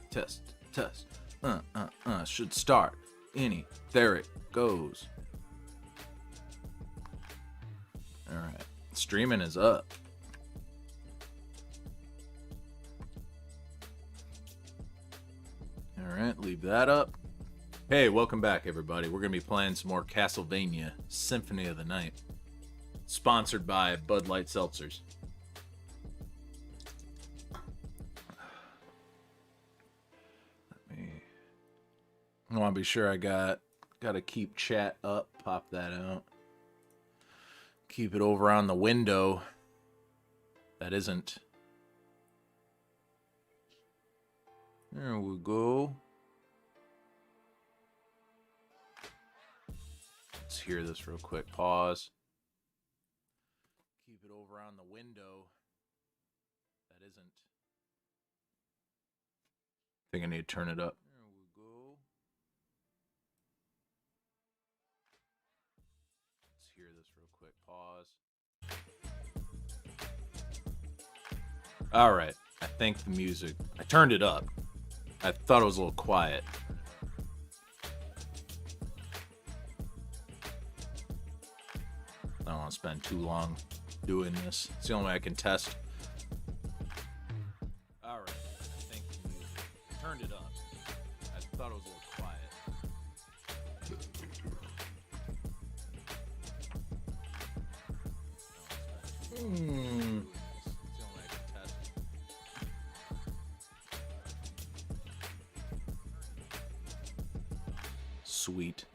Test, test. Should start. There it goes. Alright. Streaming is up. Alright, leave that up. Hey, welcome back, everybody. We're going to be playing some more Castlevania Symphony of the Night. Sponsored by Bud Light Seltzers. I want to be sure I got to keep chat up. Pop that out. Keep it over on the window. That isn't. There we go. Let's hear this real quick. Pause. Keep it over on the window. That isn't. I think I need to turn it up. There we go. Let's hear this real quick. Pause. All right. I think the music. I turned it up. I thought it was a little quiet. I don't want to spend too long doing this. It's the only way I can test. All right. I think the music. I turned it up. I thought it was a little quiet. It's the only way I can test. Sweet.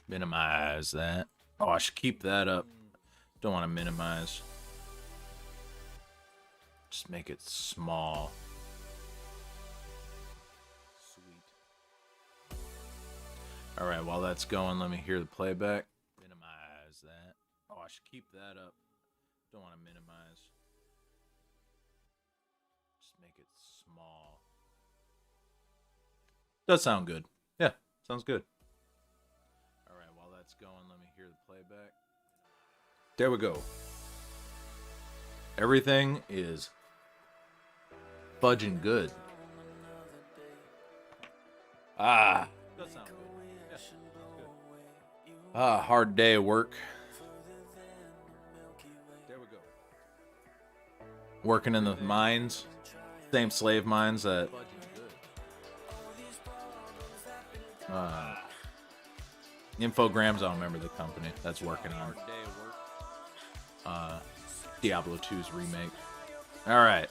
Minimize that. Oh, I should keep that up. Don't want to minimize. Just make it small. Sweet. All right, while that's going, let me hear the playback. Minimize that. Oh, I should keep that up. Don't want to minimize. Just make it small. Does sound good. Yeah, sounds good. All right, while that's going, let me hear the playback. There we go. Everything is fudging good. Ah. Does sound good. Yeah, sounds good. Ah, hard day of work. There we go. Working in the mines. Same slave mines that Infograms, I don't remember the company that's working on Diablo 2's remake. Alright.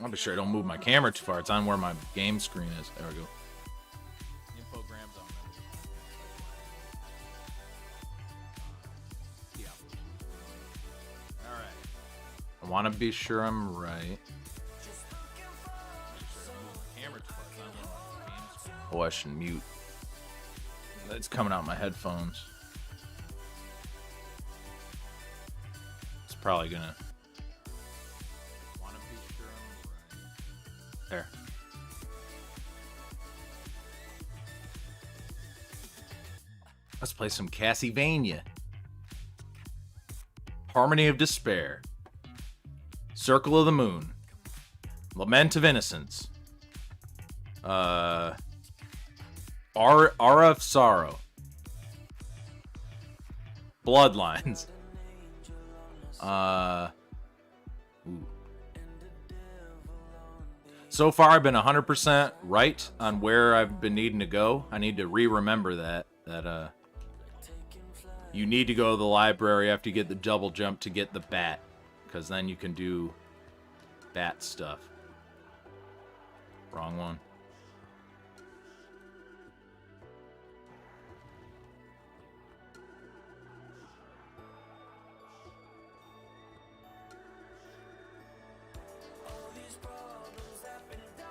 I'll be sure I don't move my camera too far. It's on where my game screen is. There we go. Infograms, I don't remember. Alright. I want to be sure I'm right. Oh, I should mute. It's coming out my headphones. It's probably gonna. Wanna be sure I'm right. There. Let's play some Castlevania. Harmony of Despair. Circle of the Moon. Lament of Innocence. Aura of Sorrow. Bloodlines. Ooh. So far, I've been 100% right on where I've been needing to go. I need to remember that you need to go to the library after you get the double jump to get the bat, because then you can do bat stuff. Wrong one.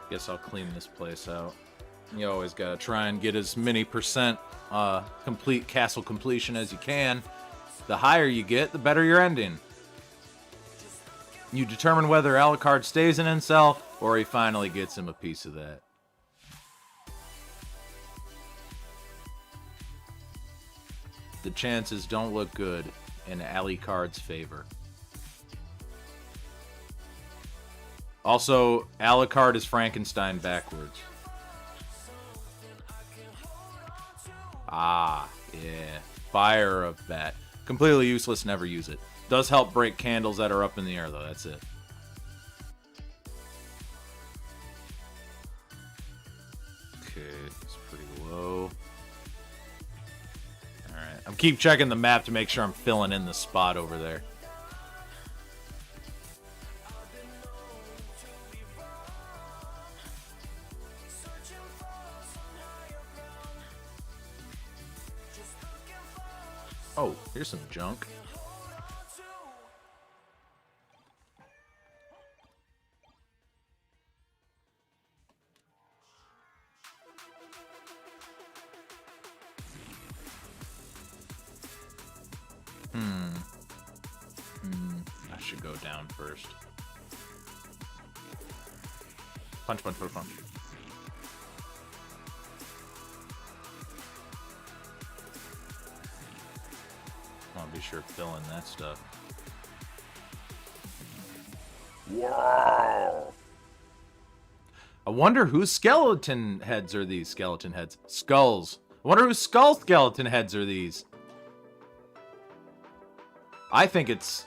Guess I'll clean this place out. You always gotta try and get as many percent complete castle completion as you can. The higher you get, the better your ending. You determine whether Alucard stays in Incel or he finally gets him a piece of that. the chances don't look good in Alucard's favor. Also, Alucard is Frankenstein backwards. Ah, yeah. Fire of Bat. Completely useless, never use it. Does help break candles that are up in the air, though. That's it. Okay, it's pretty low. Alright, I'm keep checking the map to make sure I'm filling in the spot over there. Oh, here's some junk. I should go down first. Punch, punch, punch, punch. I'll be sure to fill in that stuff. Wow! I wonder whose skeleton heads are these? Skeleton heads. Skulls. I wonder whose skull skeleton heads are these? I think it's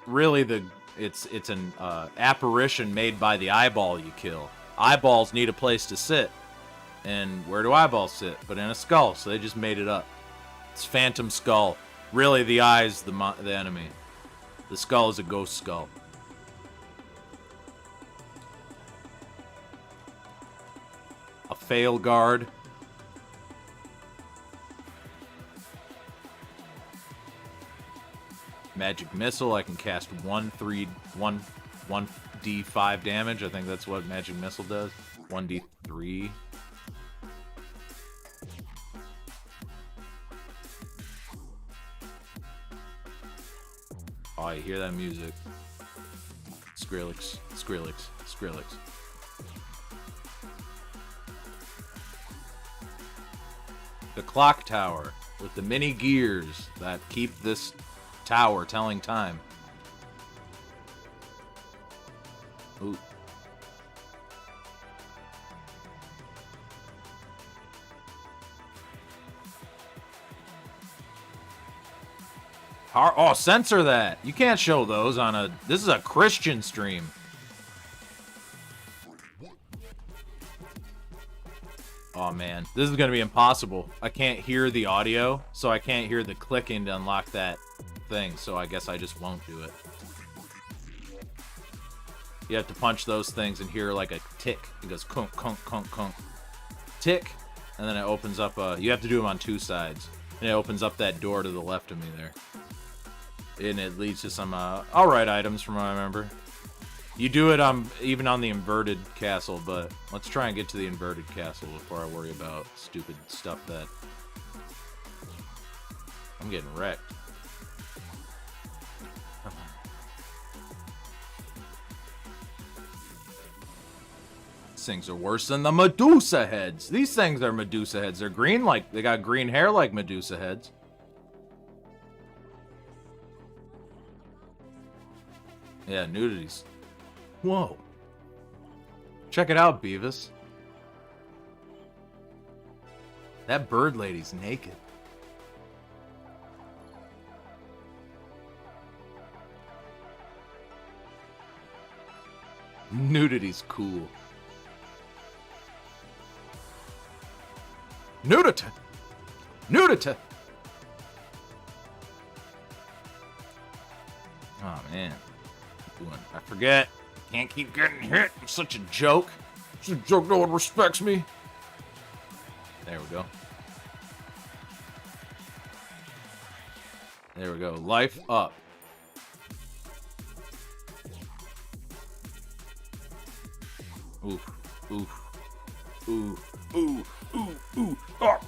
really it's an apparition made by the eyeball you kill. Eyeballs need a place to sit. And where do eyeballs sit? But in a skull, so they just made it up. It's Phantom Skull. Really, the eye's the enemy. The skull is a ghost skull. A fail guard. Magic Missile, I can cast 1d5 damage. I think that's what Magic Missile does. 1d3. Oh, you hear that music. Skrillex, Skrillex, Skrillex. The clock tower with the mini gears that keep this tower telling time. Ooh. Oh, censor that. You can't show those on a... This is a Christian stream. Oh, man. This is going to be impossible. I can't hear the audio, so I can't hear the clicking to unlock that thing, so I guess I just won't do it. You have to punch those things and hear like a tick. It goes kunk, kunk, kunk, kunk. Tick. And then it opens up a... You have to do them on two sides. And it opens up that door to the left of me there. And it leads to some alright items from what I remember. You do it even on the inverted castle, but let's try and get to the inverted castle before I worry about stupid stuff that... I'm getting wrecked. These things are worse than the Medusa heads. These things are Medusa heads. They're green, like they got green hair like Medusa heads. Yeah, nudities. Whoa. Check it out, Beavis. That bird lady's naked. Nudity's cool. Nudity! Nudity! Oh, man. I forget. Can't keep getting hit. I'm such a joke. It's a joke, no one respects me. There we go. There we go. Life up. Oof. Oof. Ooh. Ooh. Ooh. Ooh. Ah.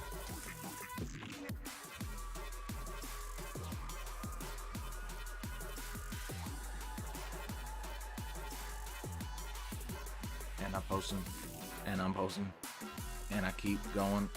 And I'm posting. And I'm posting. And I keep going.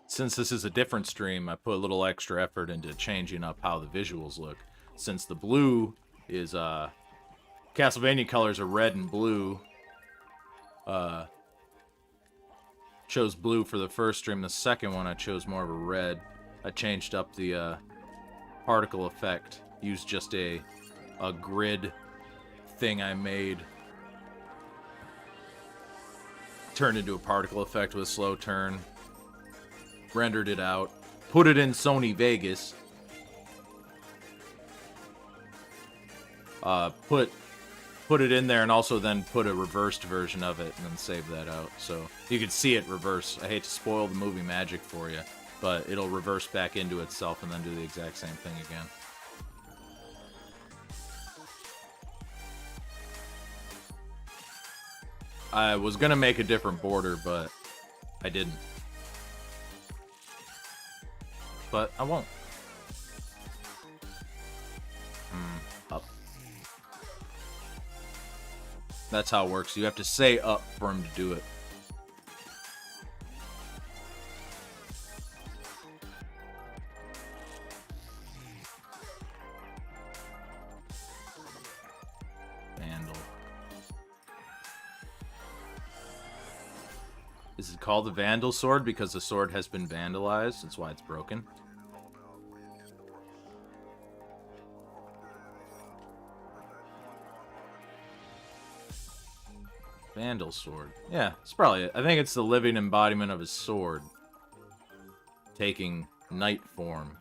Since this is a different stream, I put a little extra effort into changing up how the visuals look. Since the blue is, Castlevania colors are red and blue. Chose blue for the first stream. The second one, I chose more of a red. I changed up the, particle effect. Used just a grid thing I made. Turned into a particle effect with a slow turn. Rendered it out. Put it in Sony Vegas. Put it in there and also then put a reversed version of it and then save that out. So you could see it reverse. I hate to spoil the movie magic for you, but it'll reverse back into itself and then do the exact same thing again. I was gonna make a different border, but I didn't. But I won't. Up. That's how it works. You have to say up for him to do it. Vandal. Is it called the Vandal Sword because the sword has been vandalized? That's why it's broken. Vandal Sword. Yeah, it's probably it. I think it's the living embodiment of his sword. Taking knight form.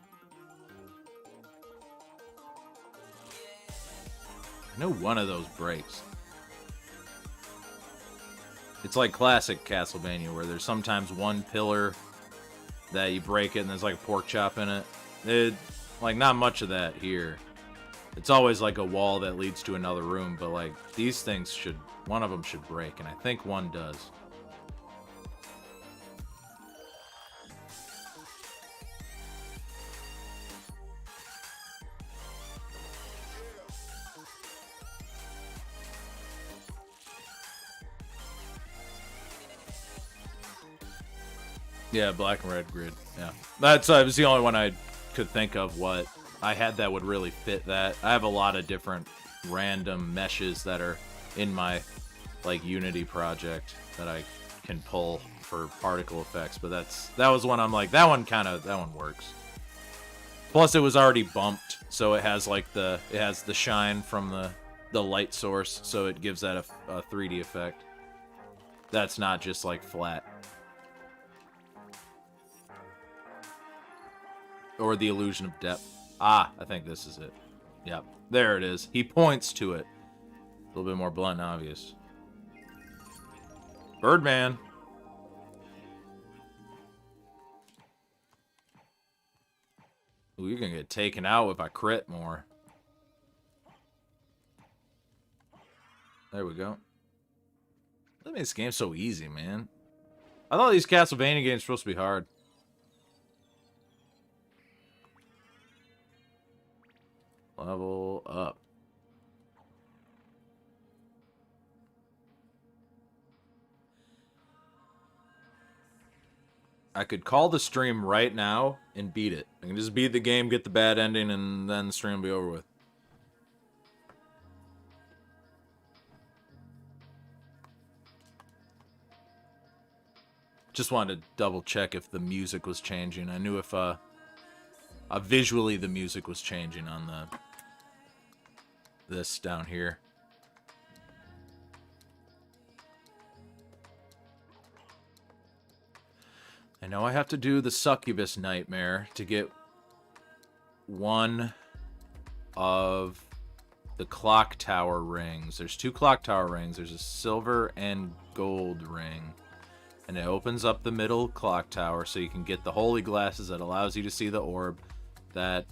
I know one of those breaks. It's like classic Castlevania, where there's sometimes one pillar that you break it and there's like a pork chop in it. Like, not much of that here. It's always like a wall that leads to another room, but like, these things should, one of them should break, and I think one does. Yeah, black and red grid. Yeah, that's it was the only one I could think of what I had that would really fit that. I have a lot of different random meshes that are in my like Unity project that I can pull for particle effects, but that was one I'm like, that one works. Plus it was already bumped, so it has like it has the shine from the light source, so it gives that a 3D effect. That's not just like flat. Or the illusion of depth. Ah, I think this is it. Yep, there it is. He points to it. A little bit more blunt and obvious. Birdman. Ooh, you're gonna get taken out if I crit more. There we go. That makes this game so easy, man. I thought these Castlevania games were supposed to be hard. Level up. I could call the stream right now and beat it. I can just beat the game, get the bad ending, and then the stream will be over with. Just wanted to double check if the music was changing. I knew if visually the music was changing on this down here. I know I have to do the succubus nightmare to get one of the clock tower rings. There's 2 clock tower rings. There's a silver and gold ring. And it opens up the middle clock tower so you can get the holy glasses that allows you to see the orb that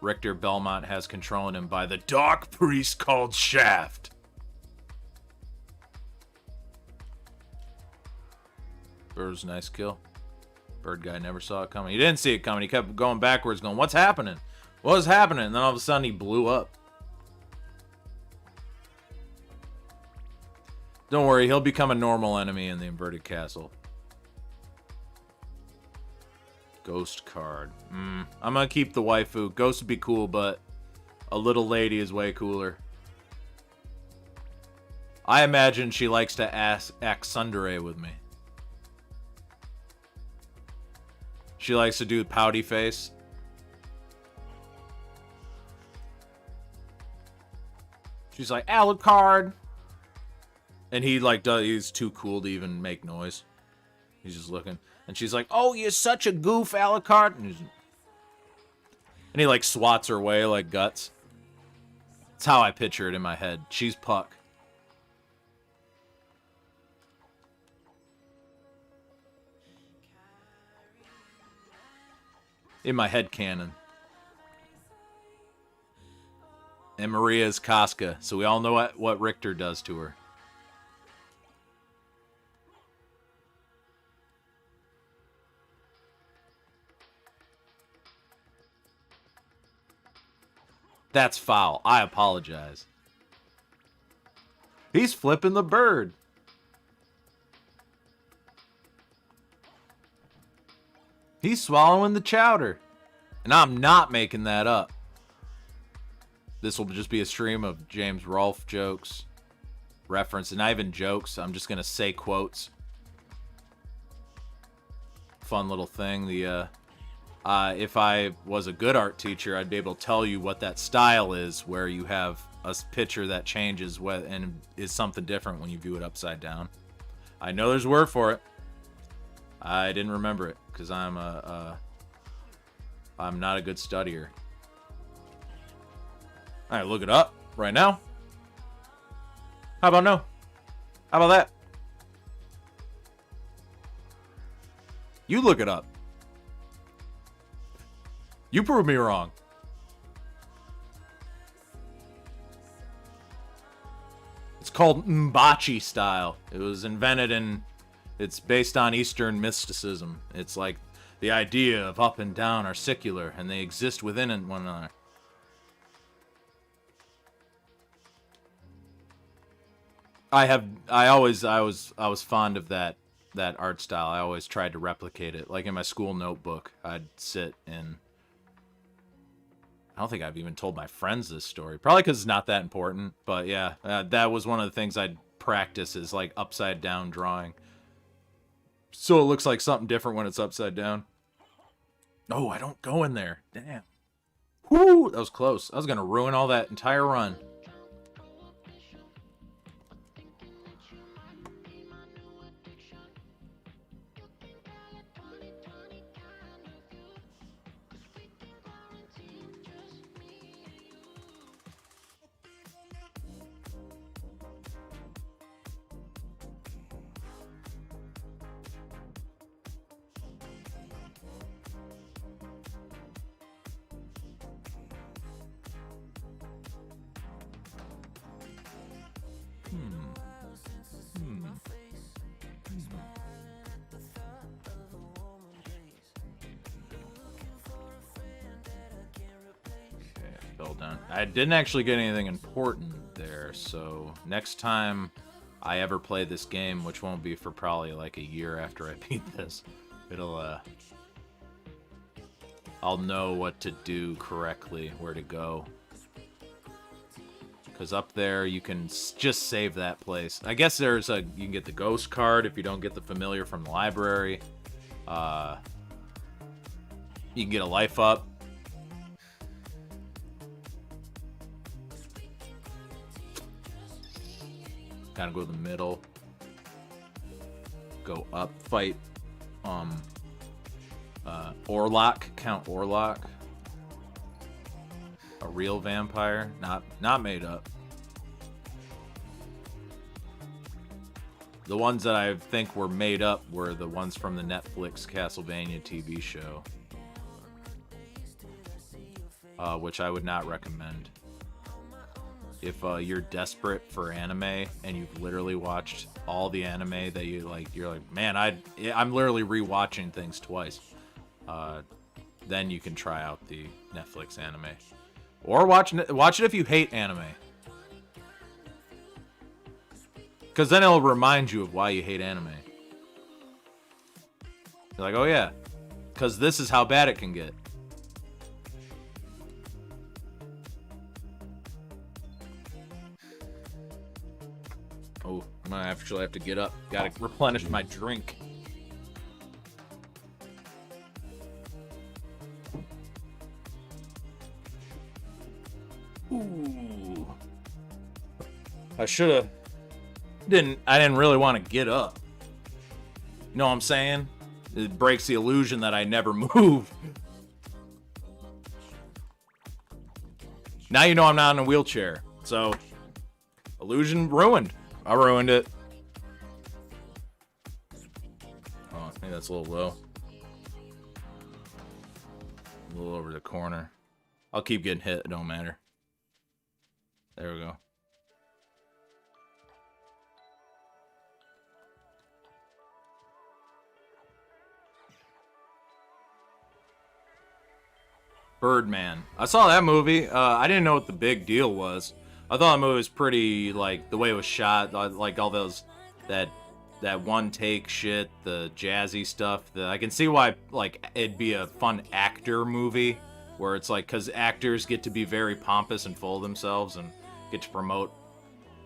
Richter Belmont has controlling him by the dark priest called Shaft. Bird was a nice kill. Bird guy never saw it coming. He didn't see it coming. He kept going backwards going, what's happening? What was happening? And then all of a sudden he blew up. Don't worry, he'll become a normal enemy in the inverted castle. Ghost card. I'm gonna keep the waifu. Ghost would be cool, but a little lady is way cooler. I imagine she likes to act tsundere with me. She likes to do pouty face. She's like, Alucard. And he like he's too cool to even make noise. He's just looking. And she's like, oh, you're such a goof, Alucard. And he like swats her away like Guts. That's how I picture it in my head. She's Puck. In my head canon. And Maria is Casca, so we all know what Richter does to her. That's foul. I apologize. He's flipping the bird. He's swallowing the chowder. And I'm not making that up. This will just be a stream of James Rolfe jokes. Reference, and not even jokes. I'm just going to say quotes. Fun little thing. If I was a good art teacher, I'd be able to tell you what that style is, where you have a picture that changes and is something different when you view it upside down. I know there's a word for it. I didn't remember it because I'm not a good studier. All right, look it up right now. How about no? How about that? You look it up. You prove me wrong. It's called Mbachi style. It was invented it's based on Eastern mysticism. It's like the idea of up and down are secular, and they exist within one another. I was fond of that art style. I always tried to replicate it. Like in my school notebook, I'd sit and I don't think I've even told my friends this story. Probably because it's not that important. But yeah, that was one of the things I'd practice is like upside down drawing. So it looks like something different when it's upside down. Oh, I don't go in there. Damn. Whoo, that was close. I was going to ruin all that entire run. I didn't actually get anything important there, so next time I ever play this game, which won't be for probably like a year after I beat this, I'll know what to do correctly, where to go. Because up there, you can just save that place. I guess you can get the ghost card if you don't get the familiar from the library. You can get a life up. Kind of go to the middle. Go up, fight Orlok, Count Orlok. A real vampire, not made up. The ones that I think were made up were the ones from the Netflix Castlevania TV show. Which I would not recommend. If you're desperate for anime and you've literally watched all the anime that you're like, man, I'm literally rewatching things twice. Then you can try out the Netflix anime, or watch it if you hate anime, because then it'll remind you of why you hate anime. You're like, oh yeah, because this is how bad it can get. Oh, I might actually have to get up. Gotta replenish my drink. Ooh. I should've... I didn't really want to get up. You know what I'm saying? It breaks the illusion that I never move. Now you know I'm not in a wheelchair. So, illusion ruined. I ruined it. Oh, maybe that's a little low. A little over the corner. I'll keep getting hit. It don't matter. There we go. Birdman. I saw that movie. I didn't know what the big deal was. I thought the movie was pretty, like, the way it was shot, like all those, that one take shit, the jazzy stuff. I can see why, like, it'd be a fun actor movie, where it's like, because actors get to be very pompous and full of themselves and get to promote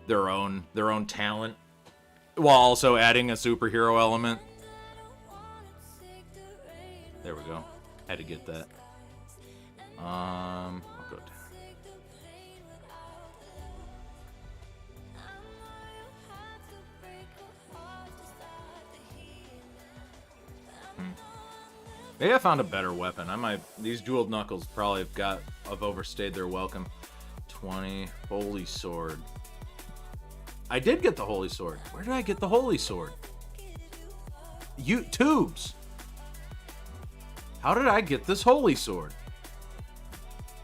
their own talent, while also adding a superhero element. There we go. Had to get that. I'll go down. Maybe I found a better weapon. These dual knuckles probably have overstayed their welcome. 20, holy sword. I did get the holy sword. Where did I get the holy sword? Tubes. How did I get this holy sword?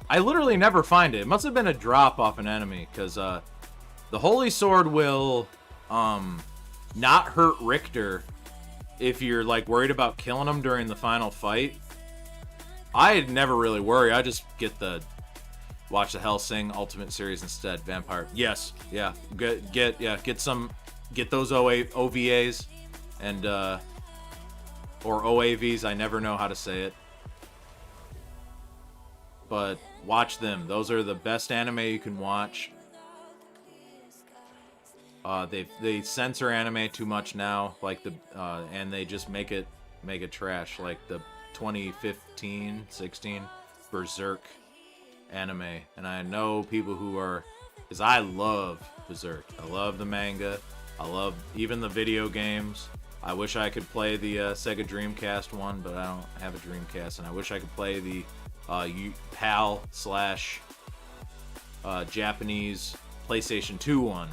I literally never find it. It must have been a drop off an enemy, because the holy sword will not hurt Richter if you're, like, worried about killing him during the final fight. I never really worry. I just get the Watch the Hell Sing Ultimate Series instead. Vampire. Yes. Yeah. Get those OVAs and or OAVs. I never know how to say it. But watch them. Those are the best anime you can watch. They censor anime too much now, like and they just make it trash, like the 2015-16 Berserk anime. And I know people who are, because I love Berserk. I love the manga. I love even the video games. I wish I could play the Sega Dreamcast one, but I don't have a Dreamcast, and I wish I could play the Japanese PlayStation 2 one,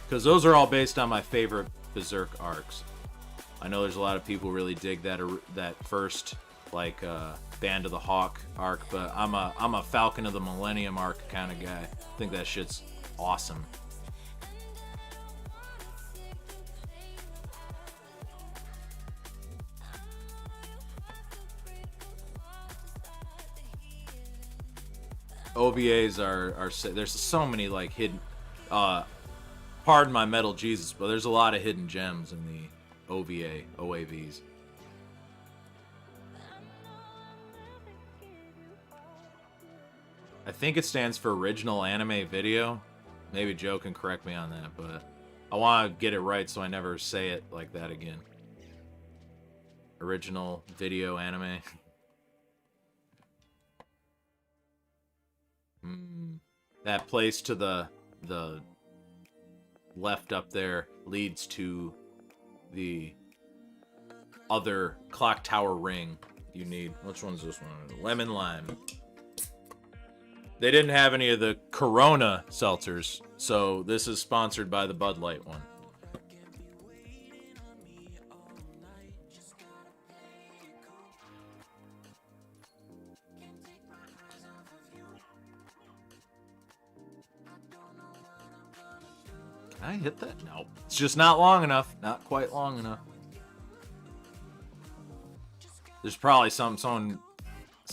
because those are all based on my favorite Berserk arcs. I know there's a lot of people who really dig that first, like, Band of the Hawk arc, but I'm a Falcon of the Millennium arc kind of guy. I think that shit's awesome. OVAs are there's so many, like, hidden, pardon my metal Jesus, but there's a lot of hidden gems in the OAVs. I think it stands for Original Anime Video. Maybe Joe can correct me on that, but I want to get it right so I never say it like that again. Original Video Anime. That place to the left up there leads to the other clock tower ring you need. Which one's this one? Lemon lime. They didn't have any of the Corona seltzers, so this is sponsored by the Bud Light one. Can I hit that? No. It's just not long enough. Not quite long enough. There's probably someone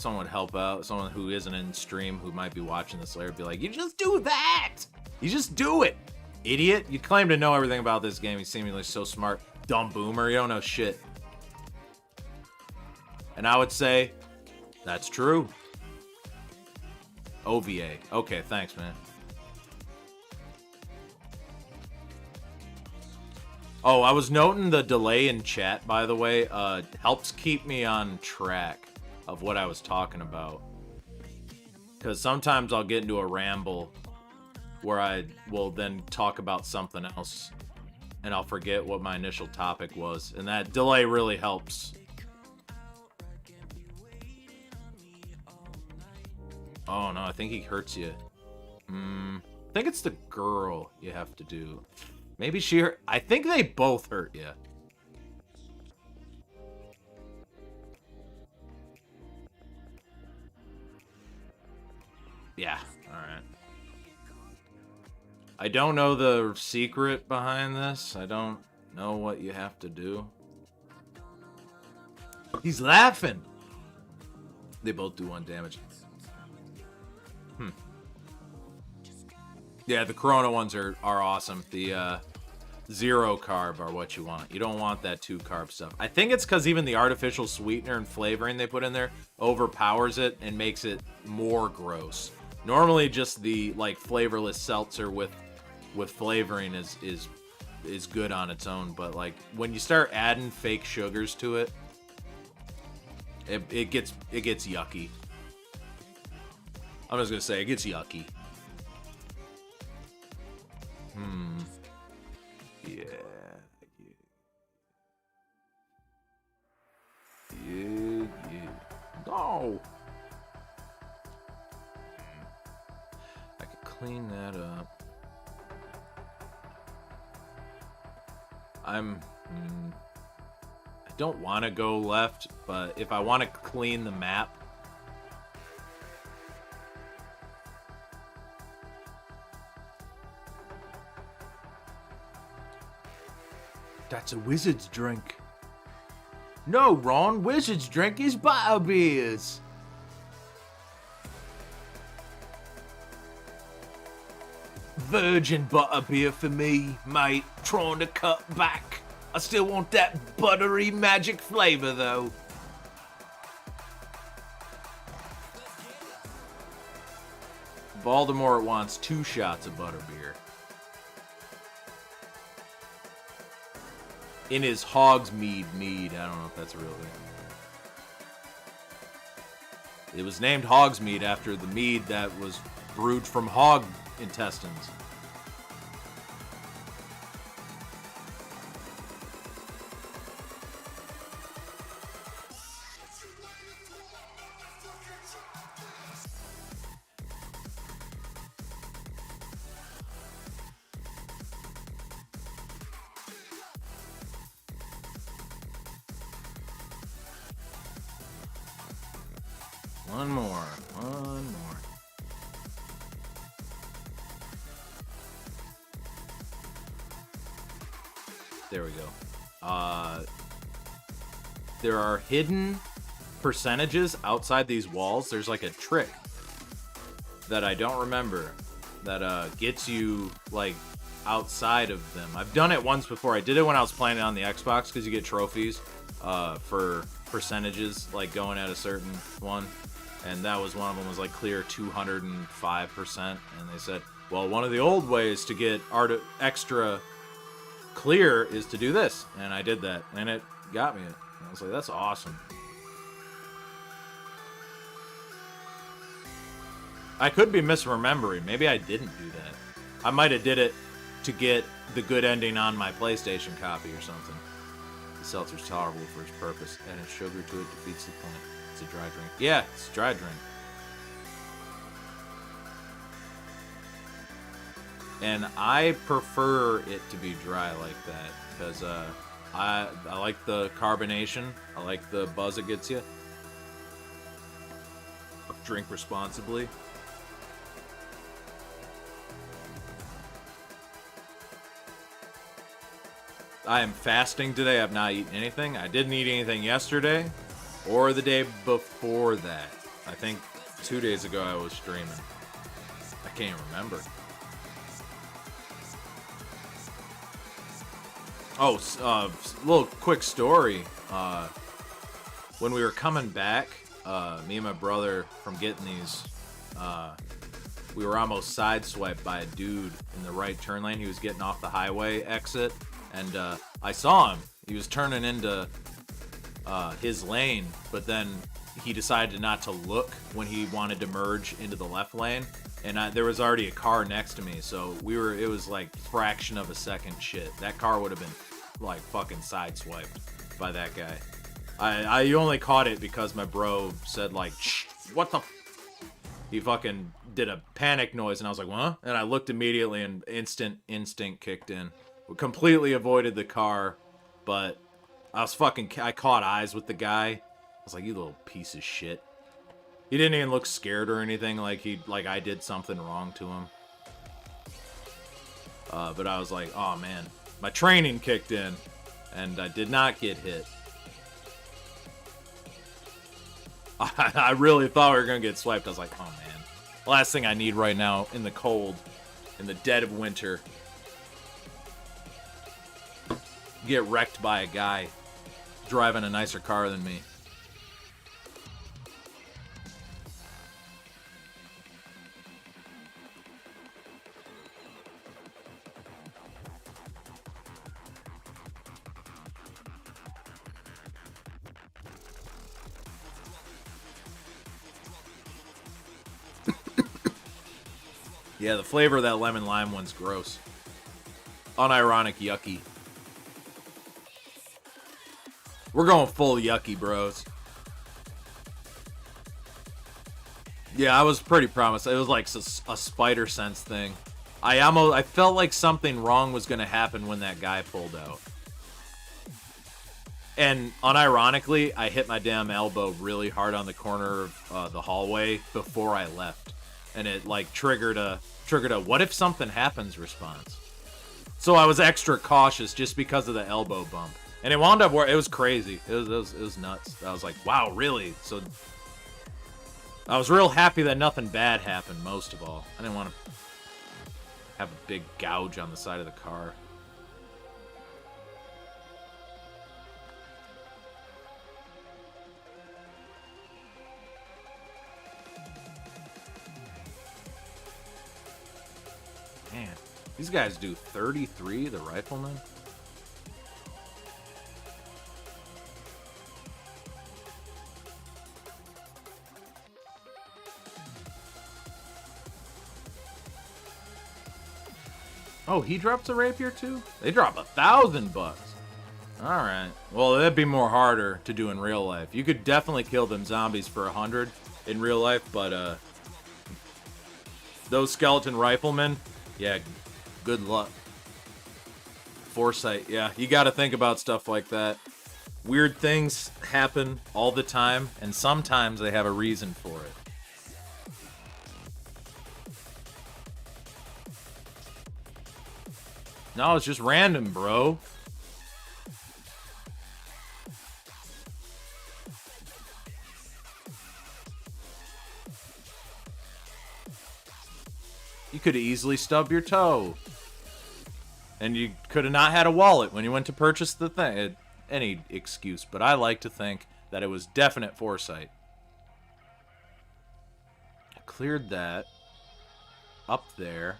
would help out. Someone who isn't in stream who might be watching this later be like, you just do that! You just do it! Idiot! You claim to know everything about this game. You seemingly so smart. Dumb boomer. You don't know shit. And I would say, that's true. OVA. Okay, thanks, man. Oh, I was noting the delay in chat, by the way. Helps keep me on track of what I was talking about. Because sometimes I'll get into a ramble where I will then talk about something else. And I'll forget what my initial topic was. And that delay really helps. Oh, no, I think he hurts you. I think it's the girl you have to do. Maybe she hurt. I think they both hurt you. Yeah, alright. I don't know the secret behind this. I don't know what you have to do. He's laughing! They both do 1 damage. Yeah, the Corona ones are awesome. The 0 carb are what you want. You don't want that 2 carb stuff. I think it's because even the artificial sweetener and flavoring they put in there overpowers it and makes it more gross. Normally, just the like flavorless seltzer with flavoring is good on its own, but like when you start adding fake sugars to it, it gets yucky. I'm just gonna say it gets yucky. Yeah. No. I could clean that up. I don't want to go left, but if I want to clean the map, that's a wizard's drink. No, Ron, wizard's drink is butterbeers. Virgin butterbeer for me, mate. Trying to cut back. I still want that buttery magic flavor, though. Voldemort wants 2 shots of butterbeer. In his Hogsmeade mead. I don't know if that's a real thing. It was named Hogsmeade after the mead that was brewed from hog intestines. One more. There we go. There are hidden percentages outside these walls. There's like a trick that I don't remember that gets you like outside of them. I've done it once before. I did it when I was playing it on the Xbox because you get trophies for percentages like going at a certain one. And that was one of them was like clear 205%. And they said, well, one of the old ways to get extra clear is to do this. And I did that. And it got me it. And I was like, that's awesome. I could be misremembering. Maybe I didn't do that. I might have did it to get the good ending on my PlayStation copy or something. The seltzer's tolerable for its purpose. Adding sugar to it defeats the point. It's a dry drink. Yeah, it's a dry drink. And I prefer it to be dry like that because I like the carbonation. I like the buzz it gets you. Drink responsibly. I am fasting today. I've not eaten anything. I didn't eat anything yesterday. Or the day before that. I think 2 days ago I was streaming. I can't remember. Oh, little quick story. when we were coming back, me and my brother from getting these, we were almost sideswiped by a dude in the right turn lane. He was getting off the highway exit, and I saw him. He was turning into his lane, but then he decided not to look when he wanted to merge into the left lane, and there was already a car next to me, so it was like fraction of a second shit. That car would have been like fucking sideswiped by that guy. I only caught it because my bro said like, shh, what the he fucking did a panic noise, and I was like, what? And I looked immediately, and instinct kicked in. We completely avoided the car, but I caught eyes with the guy. I was like, you little piece of shit. He didn't even look scared or anything, like I did something wrong to him. But I was like, oh man, my training kicked in, and I did not get hit. I really thought we were gonna get swiped. I was like, oh man. Last thing I need right now in the cold, in the dead of winter. Get wrecked by a guy driving a nicer car than me. Yeah, the flavor of that lemon lime one's gross. Unironic yucky. We're going full yucky, bros. Yeah, I was pretty promised. It was like a spider sense thing. I felt like something wrong was gonna happen when that guy pulled out. And unironically, I hit my damn elbow really hard on the corner of the hallway before I left. And it like triggered a what if something happens response. So I was extra cautious just because of the elbow bump. And it wound up where it was crazy. It was nuts. I was like, wow, really? So I was real happy that nothing bad happened, most of all. I didn't want to have a big gouge on the side of the car. Man, these guys do 33, the riflemen. Oh, he drops a rapier too? They drop $1,000. Alright. Well, that'd be more harder to do in real life. You could definitely kill them zombies for 100 in real life, but those skeleton riflemen, yeah, good luck. Foresight, yeah. You gotta think about stuff like that. Weird things happen all the time, and sometimes they have a reason for it. No, it's just random, bro. You could have easily stubbed your toe. And you could have not had a wallet when you went to purchase the thing. Any excuse, but I like to think that it was definite foresight. I cleared that. Up there.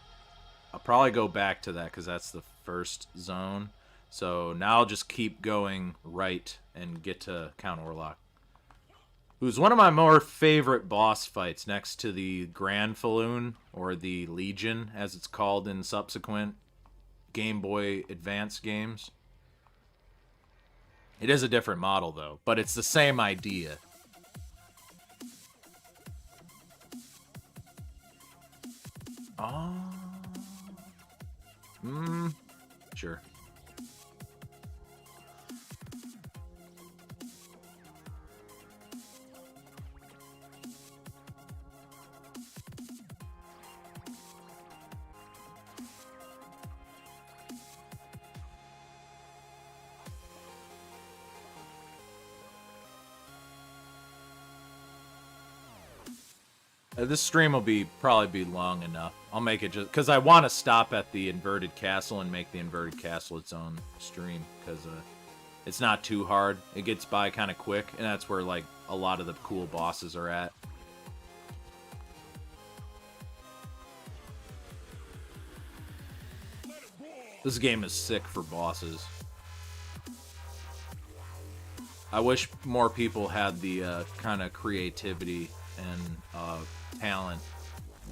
I'll probably go back to that because that's the first zone. So now I'll just keep going right and get to Count Orlok, who's one of my more favorite boss fights next to the Grand Falloon, or the Legion, as it's called in subsequent Game Boy Advance games. It is a different model, though, but it's the same idea. Oh. Sure. This stream will probably be long enough. I'll make it just because I want to stop at the inverted castle and make the inverted castle its own stream, because It's not too hard. It gets by kind of quick, and that's where like a lot of the cool bosses are at. This game is sick for bosses. I wish more people had the kind of creativity and talent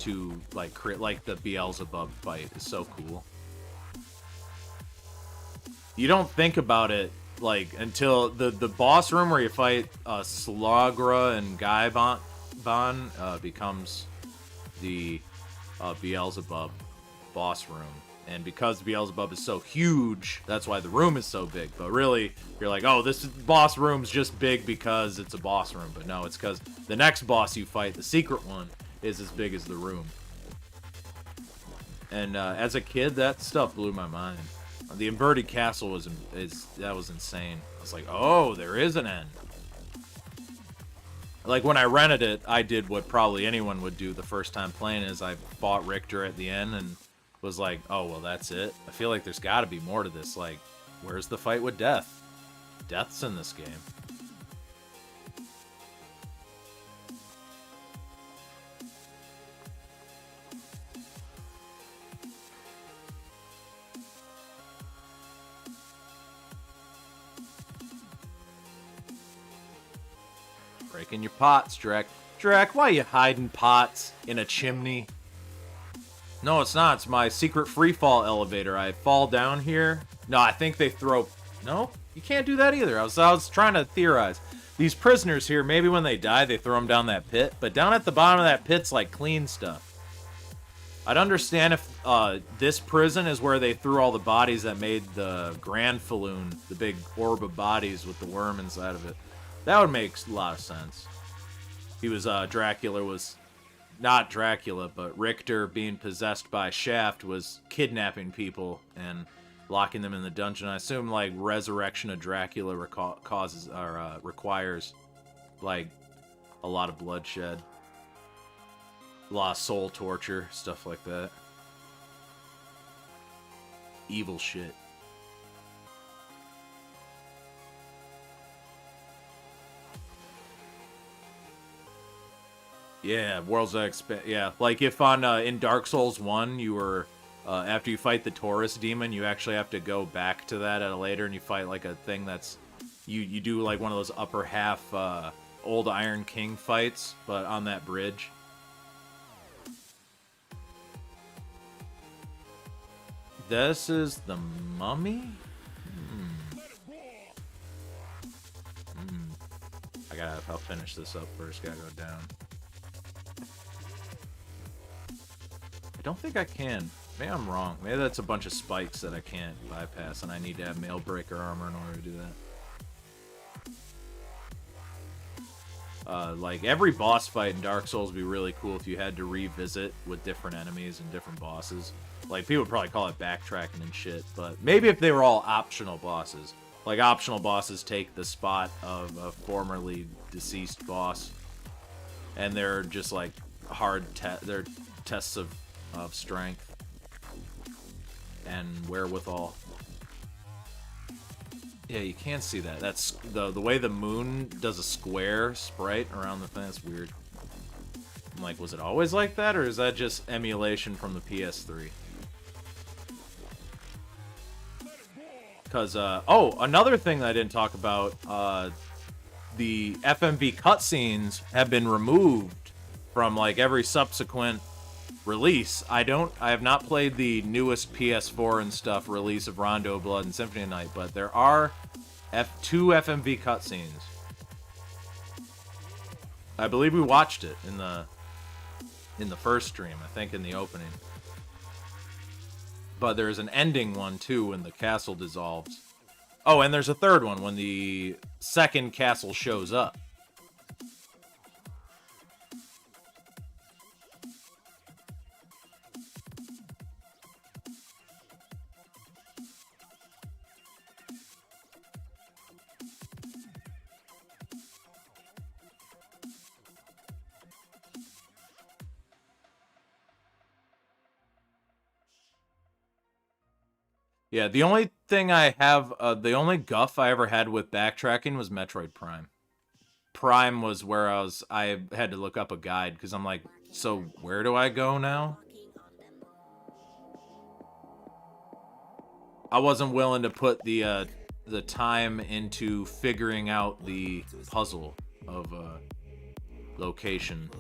to like create, like the Beelzebub fight is so cool. You don't think about it like until the boss room where you fight Slagra and Gaibon becomes the Beelzebub boss room. And because Beelzebub is so huge, that's why the room is so big. But really, you're like, oh, this boss room's just big because it's a boss room. But no, it's because the next boss you fight, the secret one, is as big as the room. And as a kid, that stuff blew my mind. The inverted castle was insane. I was like, oh, there is an end. Like when I rented it, I did what probably anyone would do the first time playing, is I fought Richter at the end and was like, oh, well, that's it. I feel like there's got to be more to this. Like, where's the fight with Death? Death's in this game. Breaking your pots, Drek. Drek, why are you hiding pots in a chimney? No, it's not. It's my secret freefall elevator. I fall down here. No, I think they throw... No, you can't do that either. I was trying to theorize. These prisoners here, maybe when they die, they throw them down that pit. But down at the bottom of that pit's like clean stuff. I'd understand if this prison is where they threw all the bodies that made the Grand Falloon, the big orb of bodies with the worm inside of it. That would make a lot of sense. He was, Dracula was... Not Dracula, but Richter being possessed by Shaft was kidnapping people and locking them in the dungeon. I assume like resurrection of Dracula requires like a lot of bloodshed, a lot of soul torture, stuff like that. Evil shit. Yeah, Worlds Expand. Yeah, like if on in Dark Souls 1, you were after you fight the Taurus demon, you actually have to go back to that at a later, and you fight like a thing that's you do like one of those upper half old Iron King fights, but on that bridge. This is the mummy. I'll finish this up first. Gotta go down. I don't think I can. Maybe I'm wrong. Maybe that's a bunch of spikes that I can't bypass, and I need to have Mailbreaker armor in order to do that. Like, every boss fight in Dark Souls would be really cool if you had to revisit with different enemies and different bosses. Like, people would probably call it backtracking and shit, but maybe if they were all optional bosses. Like, optional bosses take the spot of a formerly deceased boss, and they're just, like, they're tests of strength and wherewithal. Yeah, you can't see that. That's the way the moon does a square sprite around the thing. That's weird. I'm like, was it always like that, or is that just emulation from the PS3? Because, oh, another thing that I didn't talk about, the FMV cutscenes have been removed from, like, every subsequent release. I have not played the newest PS4 and stuff release of Rondo of Blood and Symphony of Night, but there are two FMV cutscenes. I believe we watched it in the first stream, I think in the opening. But there's an ending one too when the castle dissolves. Oh, and there's a third one when the second castle shows up. Yeah, the only thing I have, the only guff I ever had with backtracking was Metroid Prime. Prime was where I had to look up a guide because I'm like, so where do I go now? I wasn't willing to put the time into figuring out the puzzle of location.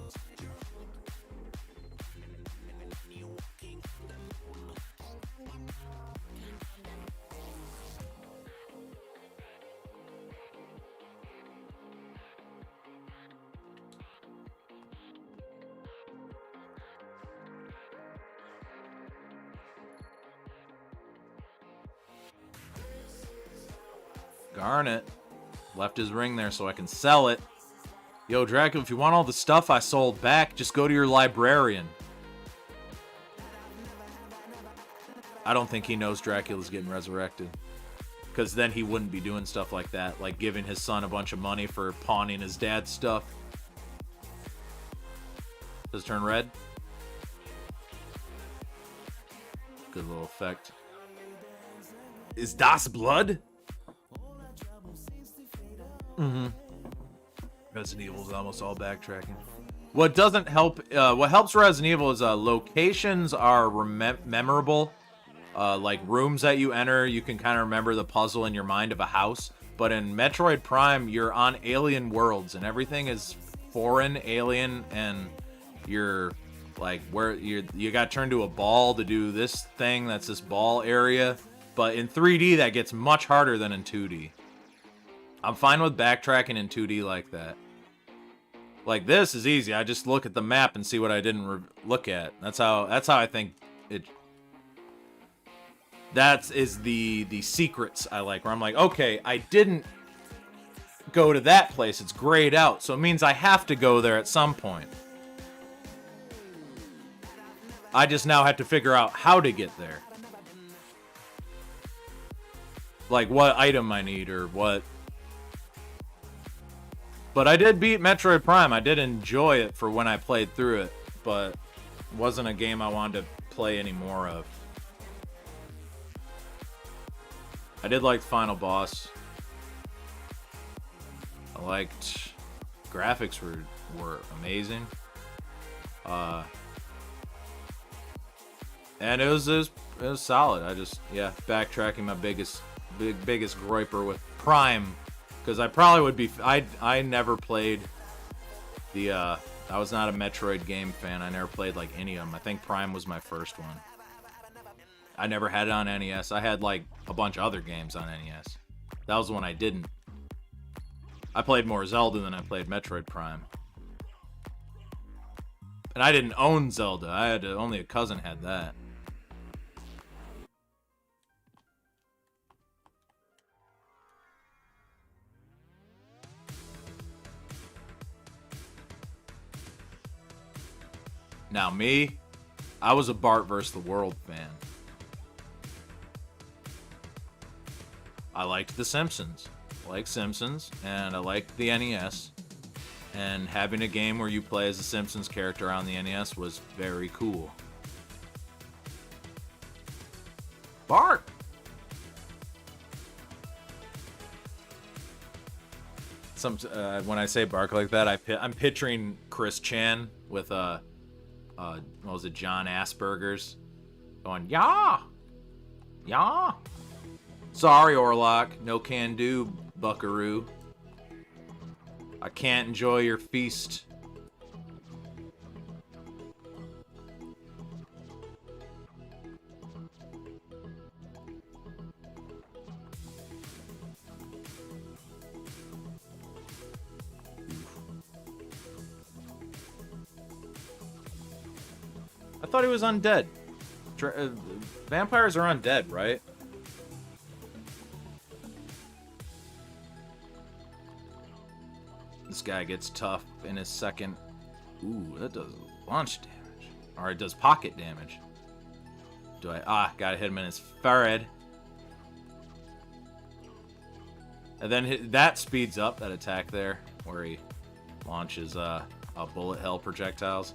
Garnet left his ring there so I can sell it. Yo, Dracula, if you want all the stuff I sold back, just go to your librarian. I don't think he knows Dracula's getting resurrected. Because then he wouldn't be doing stuff like that. Like giving his son a bunch of money for pawning his dad's stuff. Does it turn red? Good little effect. Is das blood? Mm-hmm. Resident Evil is almost all backtracking. What doesn't help, what helps Resident Evil is locations are memorable. Like rooms that you enter, you can kind of remember the puzzle in your mind of a house. But in Metroid Prime, you're on alien worlds and everything is foreign, alien, and you're like where you got turned to a ball to do this thing. That's this ball area. But in 3D, that gets much harder than in 2D. I'm fine with backtracking in 2D like that. Like this is easy. I just look at the map and see what I didn't look at. That's how I think it. That is the secrets I like. Where I'm like, okay, I didn't go to that place. It's grayed out, so it means I have to go there at some point. I just now have to figure out how to get there. Like what item I need or what. But I did beat Metroid Prime. I did enjoy it for when I played through it, but it wasn't a game I wanted to play any more of. I did like Final Boss. I liked graphics were amazing. And it was solid. I just backtracking my biggest griper with Prime. Because I probably would be... I never played the... I was not a Metroid game fan. I never played, like, any of them. I think Prime was my first one. I never had it on NES. I had, like, a bunch of other games on NES. That was the one I didn't. I played more Zelda than I played Metroid Prime. And I didn't own Zelda. Only a cousin had that. Now me, I was a Bart vs. the World fan. I liked The Simpsons. I liked Simpsons, and I liked the NES. And having a game where you play as a Simpsons character on the NES was very cool. Bart! When I say Bart like that, I'm picturing Chris Chan with what was it, John Asperger's, going, yeah! Sorry, Orlock, no can do, buckaroo. I can't enjoy your feast. I thought he was undead. Vampires are undead, right? This guy gets tough in his second. Ooh, that does launch damage. Or it does pocket damage. Gotta hit him in his forehead. And then that speeds up that attack there, where he launches bullet hell projectiles.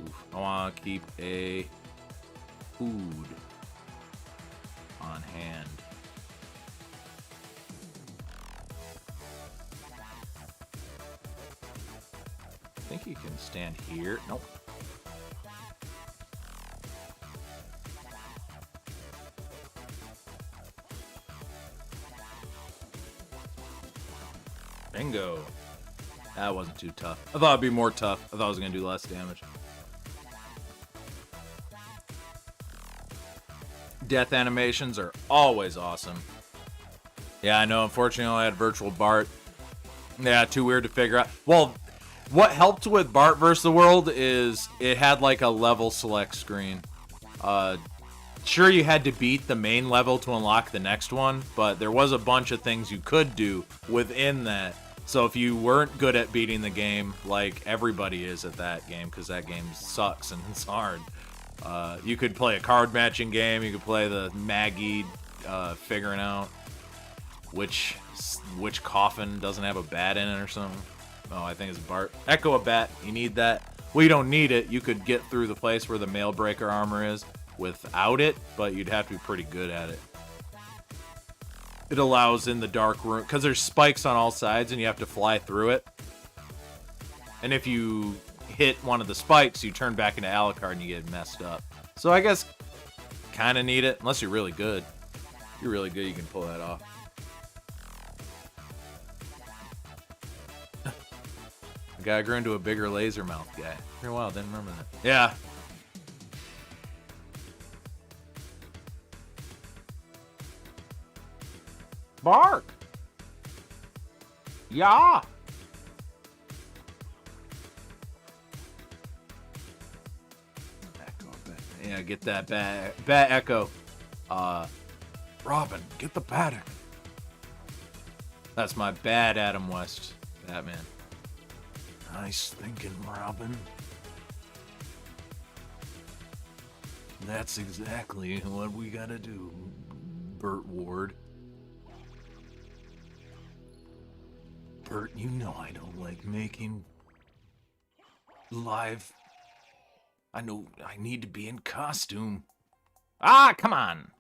Oof, I want to keep a food on hand. I think you can stand here. Nope. Bingo. That wasn't too tough. I thought it'd be more tough. I thought I was gonna do less damage. Death animations are always awesome. Yeah, I know. Unfortunately, I had Virtual Bart. Yeah, too weird to figure out. Well, what helped with Bart vs. the World is it had like a level select screen. Sure, you had to beat the main level to unlock the next one, but there was a bunch of things you could do within that. So if you weren't good at beating the game, like everybody is at that game, because that game sucks and it's hard, you could play a card matching game. You could play the Maggie figuring out which coffin doesn't have a bat in it or something. Oh, I think it's Bart. Echo a bat. You need that. Well, you don't need it. You could get through the place where the mail breaker armor is without it, but you'd have to be pretty good at it. It allows in the dark room, because there's spikes on all sides and you have to fly through it. And if you hit one of the spikes, you turn back into Alucard and you get messed up. So I guess kind of need it, unless you're really good. If you're really good, you can pull that off. The guy grew into a bigger laser mouth guy. For a while, didn't remember that. Yeah. Bark! Yeah! Yeah, get that bat echo. Robin, get the bat echo. That's my bad Adam West Batman. Nice thinking, Robin. That's exactly what we gotta do, Burt Ward. Burt, you know I don't like making live. I know I need to be in costume. Ah, come on.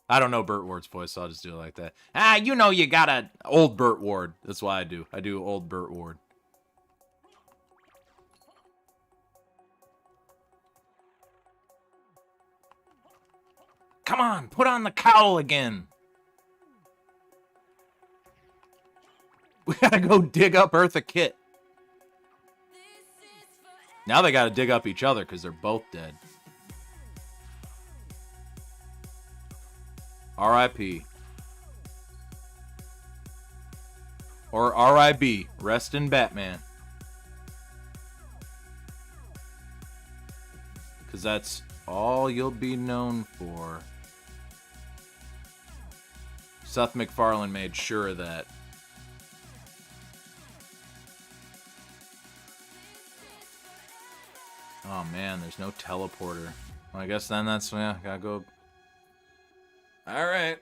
I don't know Burt Ward's voice, so I'll just do it like that. Ah, you know you gotta... Old Burt Ward. That's why I do. I do old Burt Ward. Come on, put on the cowl again. We gotta go dig up Eartha Kitt. Now they gotta dig up each other because they're both dead. R.I.P. Or R.I.B. Rest in Batman. Because that's all you'll be known for. Seth MacFarlane made sure of that. Oh man, there's no teleporter. Well, I guess then that's, yeah, gotta go. Alright.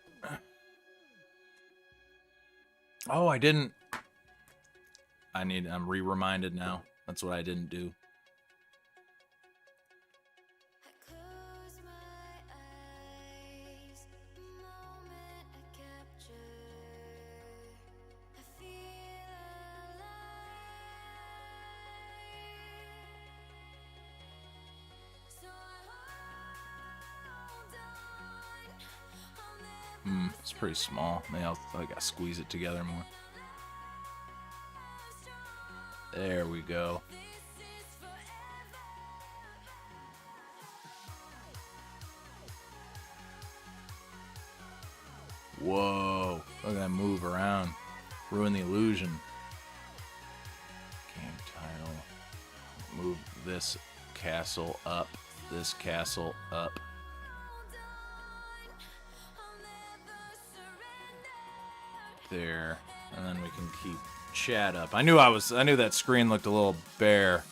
Oh, I didn't. I'm re-reminded now. That's what I didn't do. It's pretty small. Maybe I gotta squeeze it together more. There we go. Whoa. Look at that move around. Ruin the illusion. Game title. Move this castle up. This castle up. There, and then we can keep chat up. I knew that screen looked a little bare.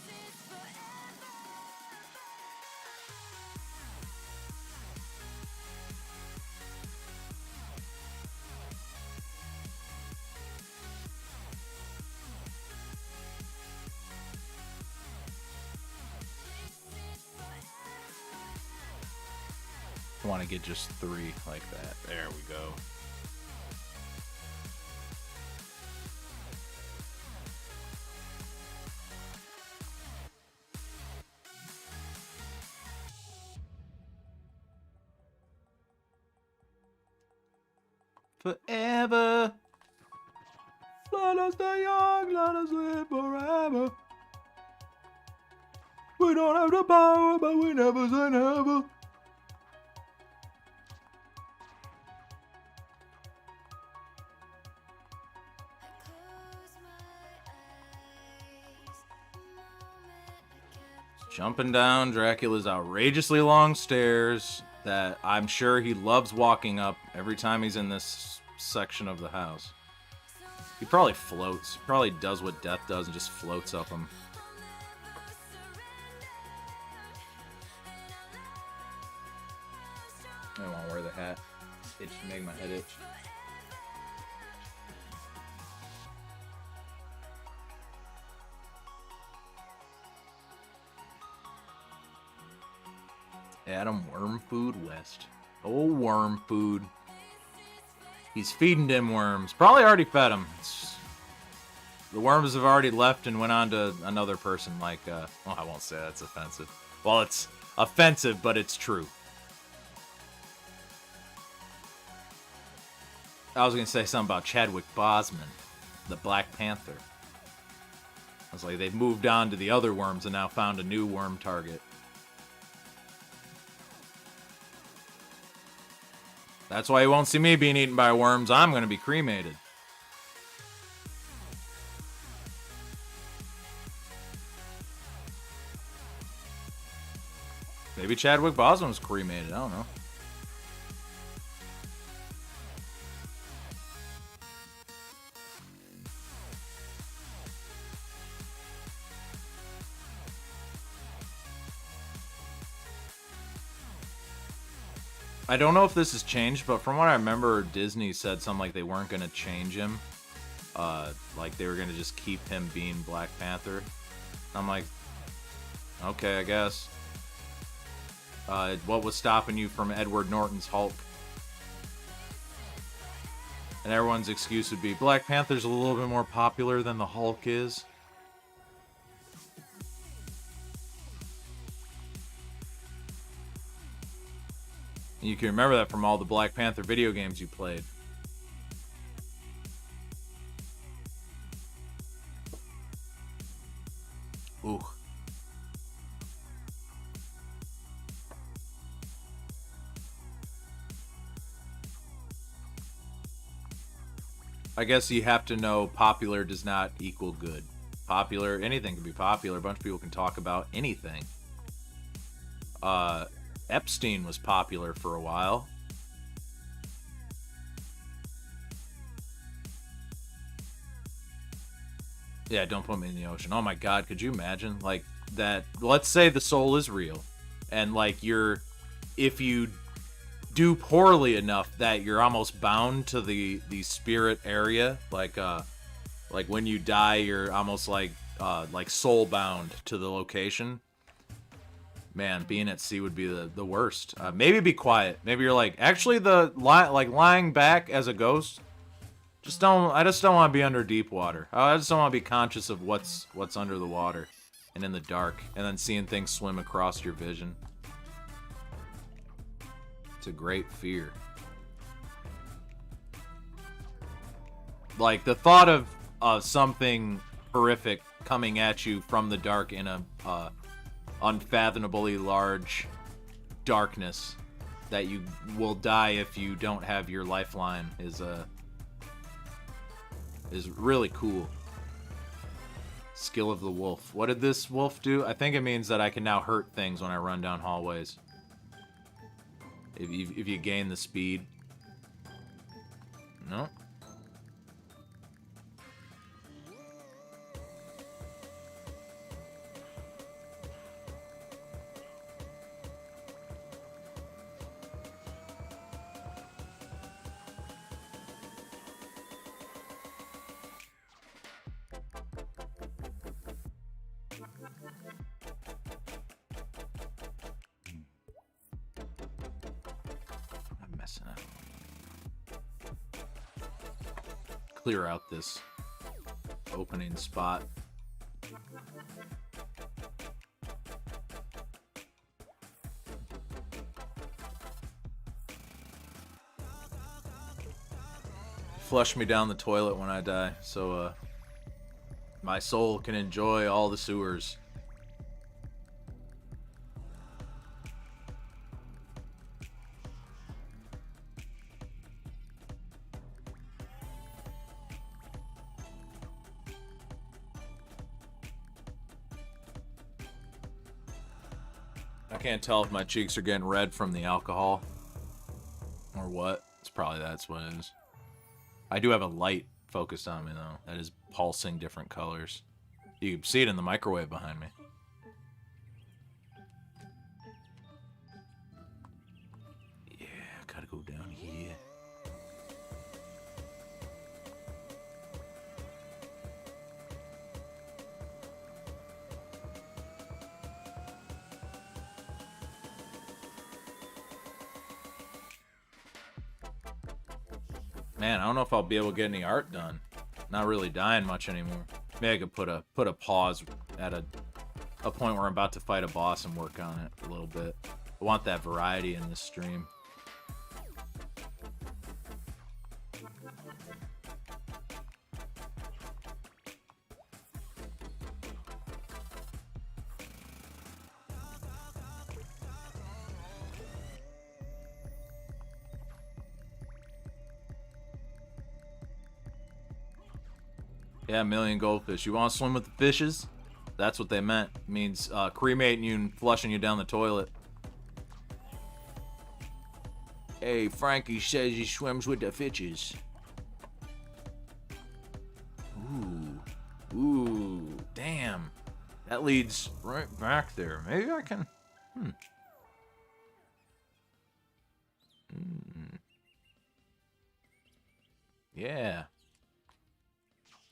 want to get just 3 like that. There we go. Forever. Let us stay young, let us live forever. We don't have the power, but we never say never. Jumping down Dracula's outrageously long stairs that I'm sure he loves walking up every time he's in this section of the house. He probably floats. He probably does what Death does and just floats up them. I don't want to wear the hat. Itch to make my head itch. Adam Worm Food West. Oh, worm food. He's feeding them worms. Probably already fed them. The worms have already left and went on to another person. Like, well, I won't say that's offensive. Well, it's offensive, but it's true. I was going to say something about Chadwick Boseman, the Black Panther. I was like, they've moved on to the other worms and now found a new worm target. That's why you won't see me being eaten by worms. I'm going to be cremated. Maybe Chadwick Boseman was cremated. I don't know. I don't know if this has changed, but from what I remember, Disney said something like they weren't going to change him. Like they were going to just keep him being Black Panther. I'm like, okay, I guess. What was stopping you from Edward Norton's Hulk? And everyone's excuse would be, Black Panther's a little bit more popular than the Hulk is. You can remember that from all the Black Panther video games you played. Ooh. I guess you have to know popular does not equal good. Popular, anything can be popular. A bunch of people can talk about anything. Epstein was popular for a while. Yeah, don't put me in the ocean. Oh my god, could you imagine? Like, that, let's say the soul is real. And, like, if you do poorly enough that you're almost bound to the spirit area. Like when you die, you're almost like soul bound to the location. Man, being at sea would be the worst. Maybe be quiet. Maybe you're like, actually, lying back as a ghost. I just don't want to be under deep water. I just don't want to be conscious of what's under the water and in the dark, and then seeing things swim across your vision. It's a great fear. Like the thought of something horrific coming at you from the dark in a unfathomably large darkness that you will die if you don't have your lifeline is really cool. Skill of the wolf. What did this wolf do? I think it means that I can now hurt things when I run down hallways. If you gain the speed. No. clear out this opening spot. Flush me down the toilet when I die, so my soul can enjoy all the sewers. I can't tell if my cheeks are getting red from the alcohol or what. It's probably that's what it is. I do have a light focused on me, though. That is pulsing different colors. You can see it in the microwave behind me. Yeah, gotta go down here. Man, I don't know if I'll be able to get any art done. Not really dying much anymore. Maybe I could put a pause at a point where I'm about to fight a boss and work on it a little bit. I want that variety in this stream. Yeah, million goldfish. You want to swim with the fishes? That's what they meant. It means cremating you and flushing you down the toilet. Hey, Frankie says he swims with the fishes. Ooh, damn. That leads right back there. Maybe I can... Yeah.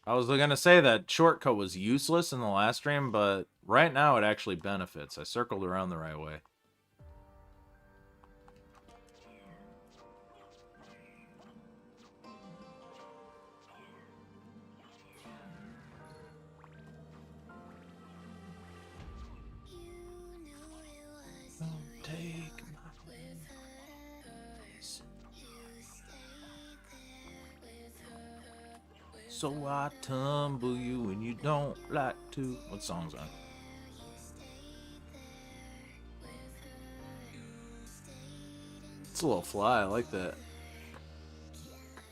I was gonna say that shortcut was useless in the last stream, but right now it actually benefits. I circled around the right way. Don't take my place. So I tumble you when you don't like to. What song's on? It's a little fly. I like that.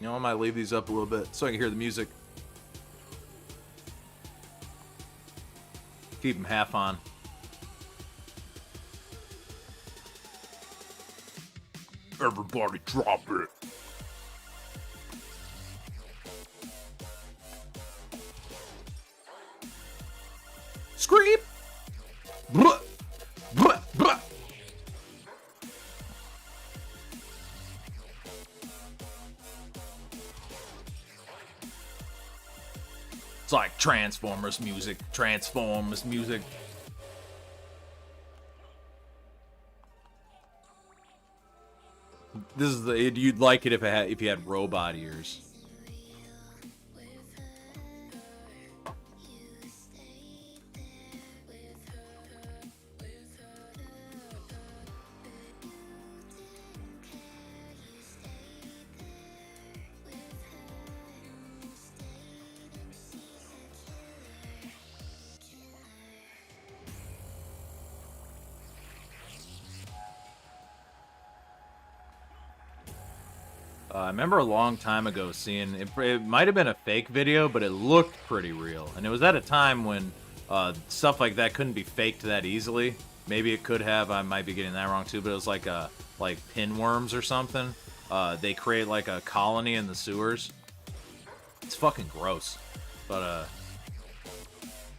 You know, I might leave these up a little bit so I can hear the music. Keep them half on. Everybody drop it. Scream! Blah, blah, blah. It's like Transformers music. Transformers music. This is the you'd like it if you had robot ears. I remember a long time ago seeing, it might have been a fake video, but it looked pretty real. And it was at a time when stuff like that couldn't be faked that easily. Maybe it could have, I might be getting that wrong too, but it was like pinworms or something. They create like a colony in the sewers. It's fucking gross. But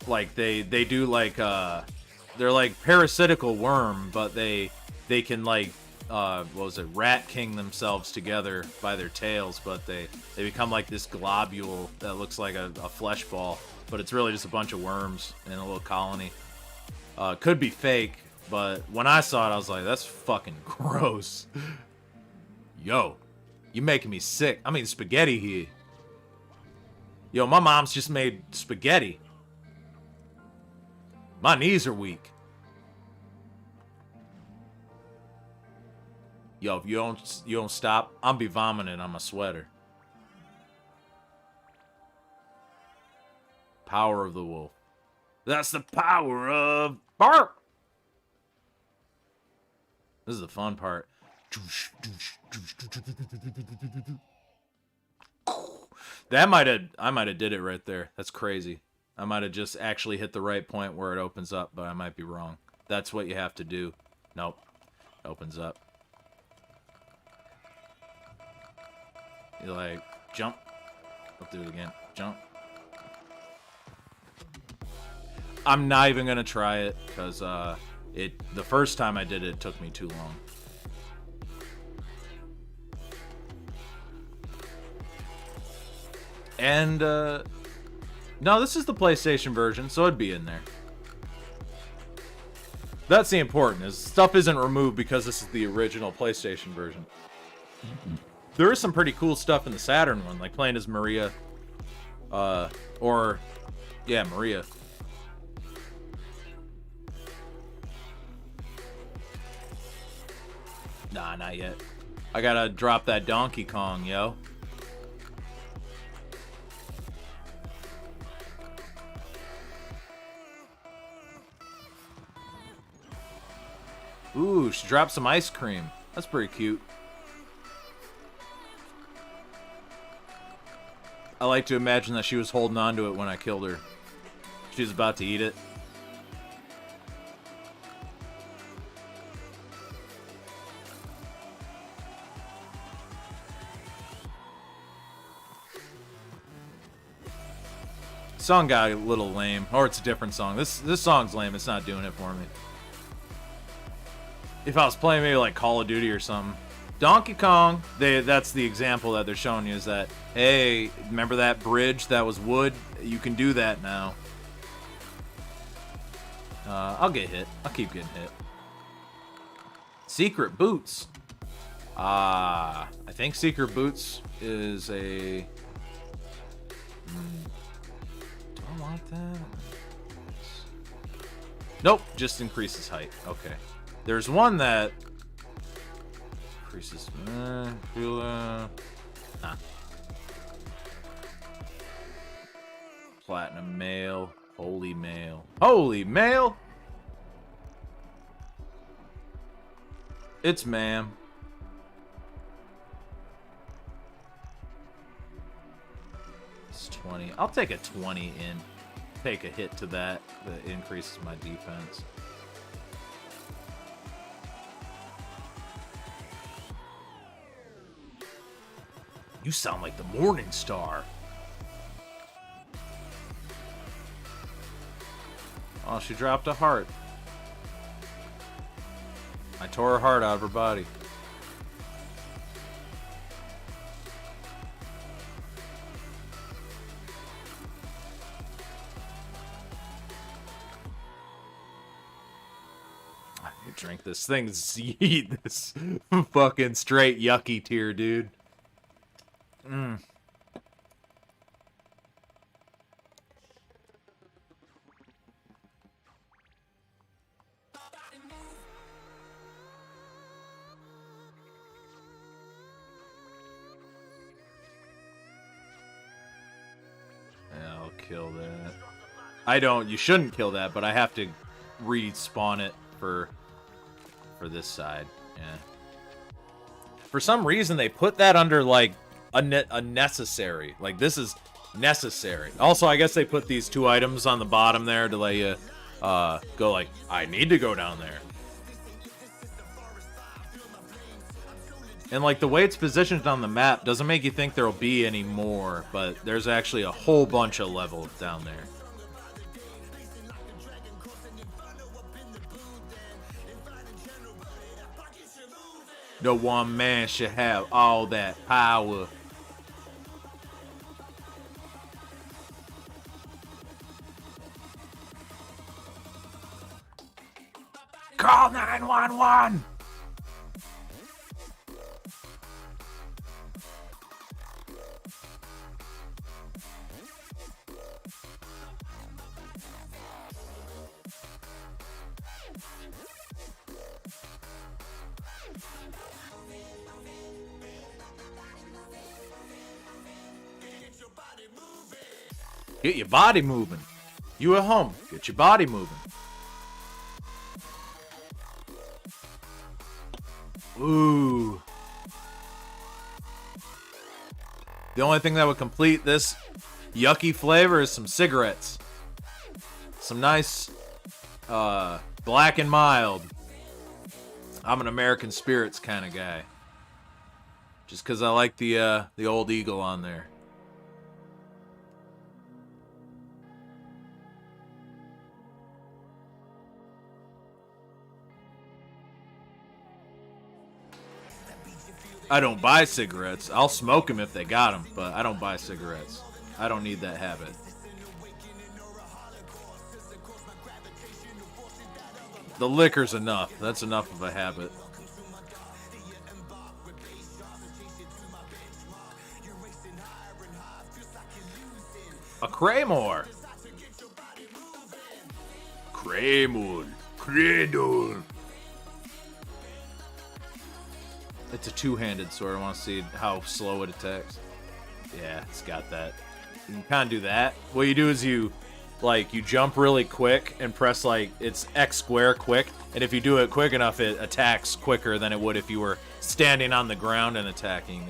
like they do like, they're like parasitical worm, but they can like, what was it, rat king themselves together by their tails, but they become like this globule that looks like a flesh ball, but it's really just a bunch of worms in a little colony. Could be fake, but when I saw it, I was like, that's fucking gross. Yo, you making me sick. I'm eating spaghetti here. Yo, my mom's just made spaghetti. My knees are weak. Yo, if you don't stop, I'll be vomiting on my sweater. Power of the wolf. That's the power of bark. This is the fun part. I might have did it right there. That's crazy. I might have just actually hit the right point where it opens up, but I might be wrong. That's what you have to do. Nope. It opens up. You like jump. I'll do it again. Jump. I'm not even gonna try it because the first time I did it, it took me too long. And no, this is the PlayStation version, so it'd be in there. That's the important, is stuff isn't removed because this is the original PlayStation version. There is some pretty cool stuff in the Saturn one, like playing as Maria. Yeah, Maria. Nah, not yet. I gotta drop that Donkey Kong, yo. Ooh, she dropped some ice cream. That's pretty cute. I like to imagine that she was holding on to it when I killed her. She was about to eat it. Song got a little lame. Or it's a different song. This song's lame. It's not doing it for me. If I was playing maybe like Call of Duty or something. Donkey Kong, that's the example that they're showing you, is that, hey, remember that bridge that was wood? You can do that now. I'll get hit. I'll keep getting hit. Secret Boots. I think Secret Boots is a... Do I want that? Nope, just increases height. Okay. There's one that increases. Nah. Platinum Mail. Holy Mail. Holy Mail! It's ma'am. It's 20. I'll take a 20 in. Take a hit to that. That increases my defense. You sound like the Morning Star. Oh, she dropped a heart. I tore her heart out of her body. I need to drink this thing. Eat this fucking straight yucky tear, dude. Mm. Yeah, I'll kill that. I don't. You shouldn't kill that, but I have to respawn it for this side. Yeah. For some reason, they put that under like a necessary. Like, this is necessary. Also, I guess they put these two items on the bottom there to let you go like, I need to go down there. And like the way it's positioned on the map doesn't make you think there'll be any more, but there's actually a whole bunch of levels down there. No one man should have all that power. Call 911! Get your body moving. You at home, get your body moving. Ooh. The only thing that would complete this yucky flavor is some cigarettes. Some nice, black and mild. I'm an American Spirits kind of guy. Just because I like the Old Eagle on there. I don't buy cigarettes. I'll smoke them if they got them, but I don't buy cigarettes. I don't need that habit. The liquor's enough. That's enough of a habit. A Craymore. Cradle. It's a two-handed sword. I want to see how slow it attacks. Yeah, it's got that. You can kind of do that. What you do is you jump really quick and press, it's X square quick. And if you do it quick enough, it attacks quicker than it would if you were standing on the ground and attacking.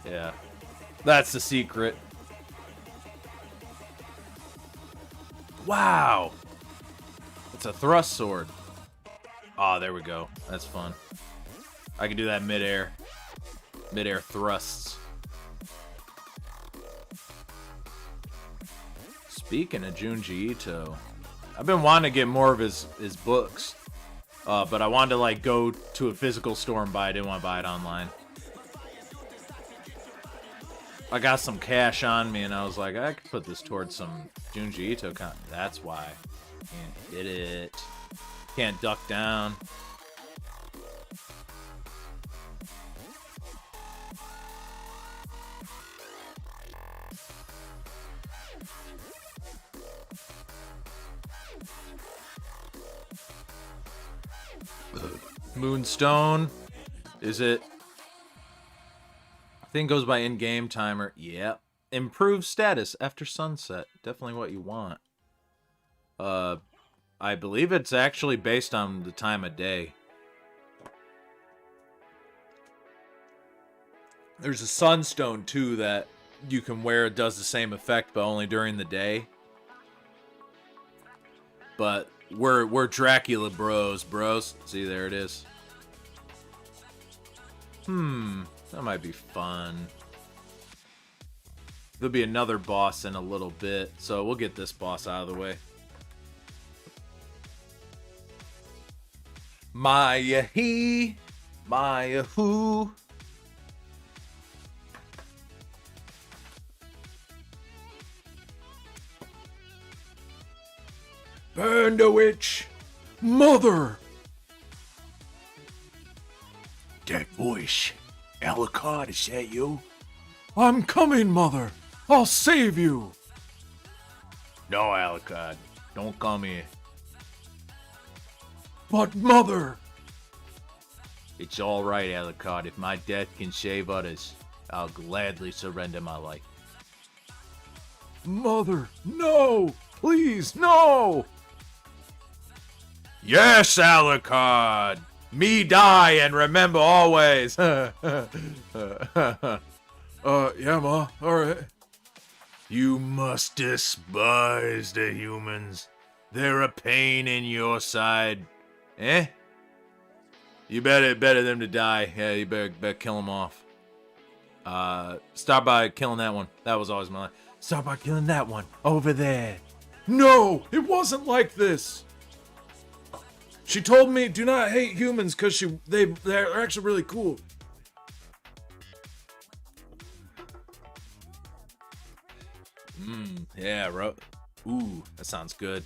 Yeah. That's the secret. Wow. It's a thrust sword. Oh, there we go. That's fun. I can do that midair. Midair thrusts. Speaking of Junji Ito, I've been wanting to get more of his books. But I wanted to go to a physical store and buy it. I didn't want to buy it online. I got some cash on me and I was like, I could put this towards some Junji Ito content. That's why. Can't hit it. Can't duck down. Moonstone. Is it? I think it goes by in-game timer. Yep. Improved status after sunset. Definitely what you want. I believe it's actually based on the time of day. There's a sunstone too that you can wear. It does the same effect, but only during the day. But we're Dracula bros. See, there it is. That might be fun. There'll be another boss in a little bit, so we'll get this boss out of the way. Maya he, Maya who. Burn the witch, mother. That voice, Alucard, is that you? I'm coming, mother. I'll save you. No, Alucard, don't come here. But, mother! It's all right, Alucard. If my death can save others, I'll gladly surrender my life. Mother, no! Please, no! Yes, Alucard! Me die and remember always! Yeah, Ma. Alright. You must despise the humans. They're a pain in your side. Eh? You better them to die. Yeah, you better kill them off. Start by killing that one. That was always my life. Start by killing that one. Over there. No! It wasn't like this! She told me do not hate humans because they're actually really cool. Yeah, ooh, that sounds good.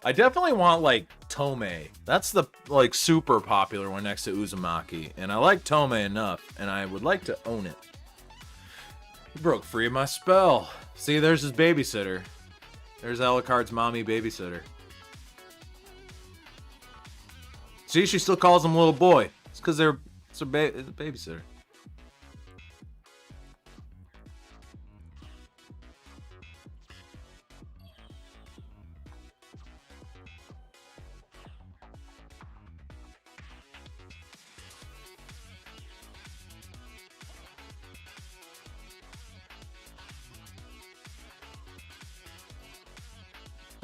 I definitely want, Tomei. That's the, super popular one next to Uzumaki. And I like Tomei enough, and I would like to own it. He broke free of my spell. See, there's his babysitter. There's Alucard's mommy babysitter. See, she still calls him little boy. It's because it's a babysitter.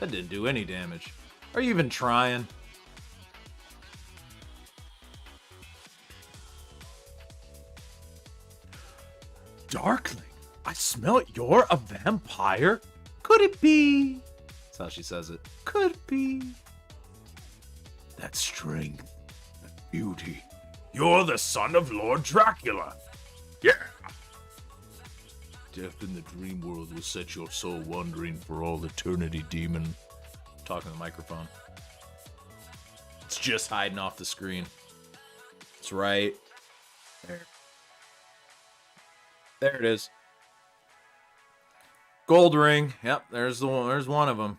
That didn't do any damage. Are you even trying? Darkling, I smell it. You're a vampire? Could it be? That's how she says it. Could it be? That strength, that beauty. You're the son of Lord Dracula. Yeah. Death in the dream world will set your soul wandering for all eternity, demon. Talking to the microphone. It's just hiding off the screen. It's right there. There it is. Gold ring. Yep, there's the one. There's one of them.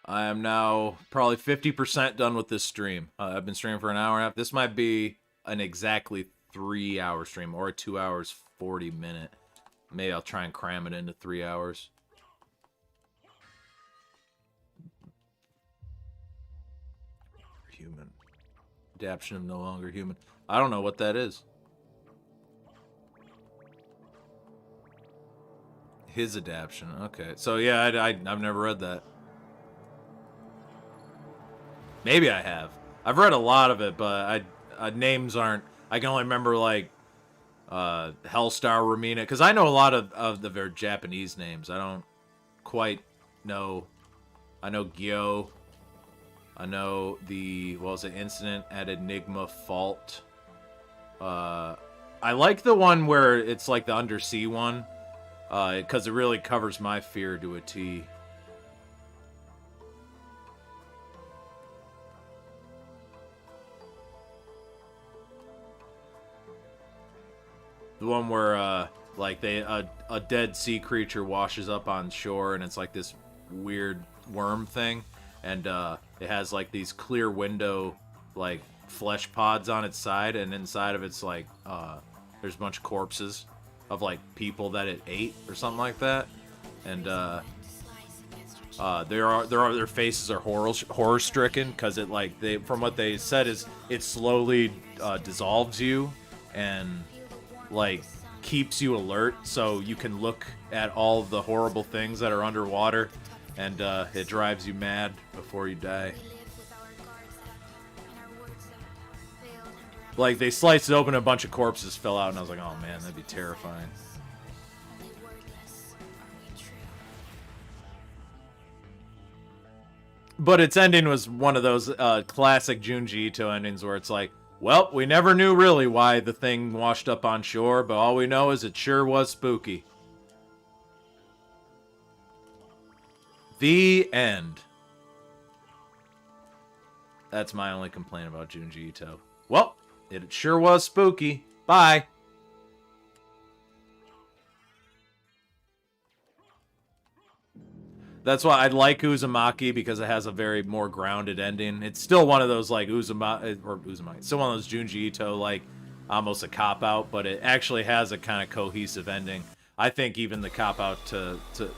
I am now probably 50% done with this stream. I've been streaming for an hour and a half. This might be an exactly 3-hour stream or a 2 hours 40 minute. Maybe I'll try and cram it into 3 hours. Human. Adaption of no longer human. I don't know what that is. His adaption. Okay. So yeah, I've never read that. Maybe I have. I've read a lot of it, but names aren't. I can only remember like Hellstar, Romina, because I know a lot of their Japanese names. I don't quite know. I know Gyo. I know the, what was it, Incident at Enigma Fault. I like the one where it's like the undersea one, because it really covers my fear to a T. The one where, like, a dead sea creature washes up on shore, and it's like this weird worm thing, and it has like these clear window, like, flesh pods on its side, and inside of it's like there's a bunch of corpses of like people that it ate or something like that, and their faces are horror stricken because it, like, from what they said is it slowly dissolves you and like keeps you alert so you can look at all the horrible things that are underwater, and it drives you mad before you die. Like, they sliced it open, a bunch of corpses fell out, and I was like, oh man, that'd be terrifying. But its ending was one of those classic Junji Ito endings where it's like, well, we never knew really why the thing washed up on shore, but all we know is it sure was spooky. The end. That's my only complaint about Junji Ito. Well, it sure was spooky. Bye. That's why I like Uzumaki, because it has a very more grounded ending. It's still one of those, like, Uzumaki, still one of those Junji Ito, like, almost a cop-out, but it actually has a kind of cohesive ending. I think even the cop-out